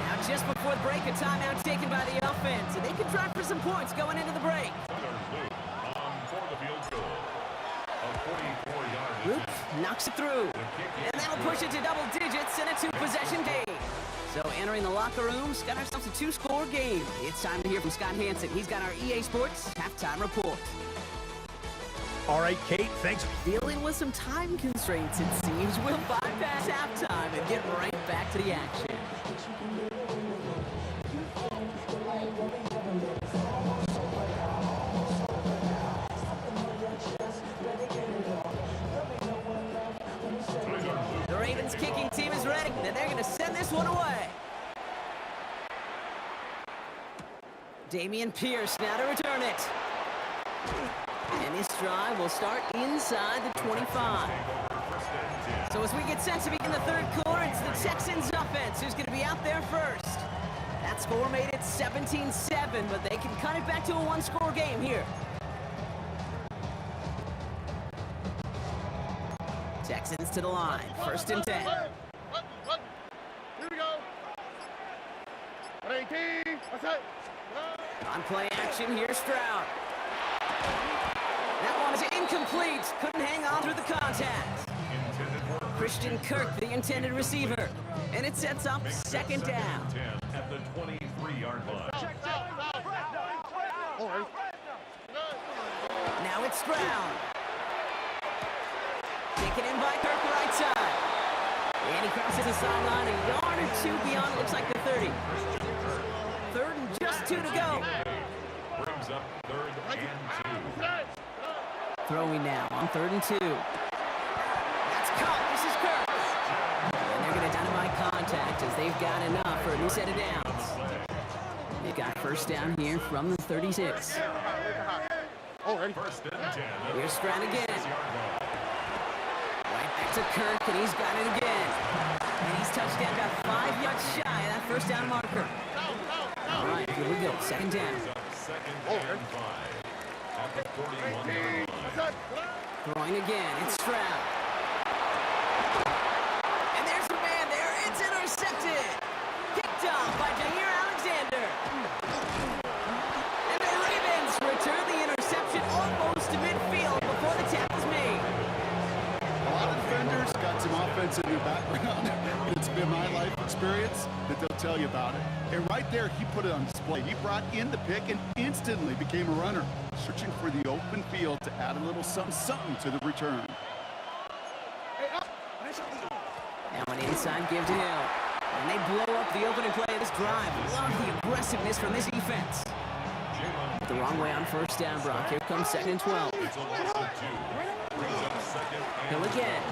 Now just before the break, a timeout taken by the offense, and they can try for some points going into the break. Loop for the field goal. A 44-yard Luke attempt. knocks it through, and that'll push it to double digits in a 2-possession game. So entering the locker rooms, got ourselves a 2-score game. It's time to hear from Scott Hansen. He's got our EA Sports halftime report. All right, Kate, thanks. Dealing with some time constraints, it seems. We'll bypass halftime and get right back to the action. The Ravens kicking team is ready, and they're going to send this one away. Damian Pierce now to return it. And this drive will start inside the 25. So as we get set to begin the 3rd quarter, it's the Texans offense who's going to be out there first. That score made it 17-7, but they can cut it back to a 1-score game here. Texans to the line, 1st and 10. Here we go. 18. That's it. On play action, here's Stroud. That one is incomplete. Couldn't hang on through the contact. Christian Kirk, the intended receiver. And it sets up 2nd down. 10 at the 23-yard line. Now it's Stroud. Taken in by Kirk right side. And he crosses the sideline a yard or 2 beyond, looks like the 30. 3rd and just 2 to go. Brings up 3rd and 2. Throwing now on 3rd and 2. That's caught. This is Kirk. And they're going to dynamite contact as they've got enough for a new set of downs. They've got 1st down here from the 36. First and 10. Here's Stroud again. Right back to Kirk, and he's got it again. And he's touchdown about 5 yards shy of that 1st down marker. All right, here we go. 2nd down. 2nd and 5 at the 41-yard line. Throwing again. It's Stroud. And there's the man there. It's intercepted. Picked off by Jair Alexander. And the Ravens return the interception almost to midfield before the tackle's made. A lot of defenders got some offense in their background. It's been my life experience that they'll tell you about it. And right there, he put it on display. He brought in the pick and instantly became a runner, searching for the open field to add a little something to the return. Now an inside give to Hill. And they blow up the opening play of this drive. Love the aggressiveness from this defense. The wrong way on 1st down, Brock. Here comes 2nd and 12. It's a loss of 2. Brings up 2nd and Hill again.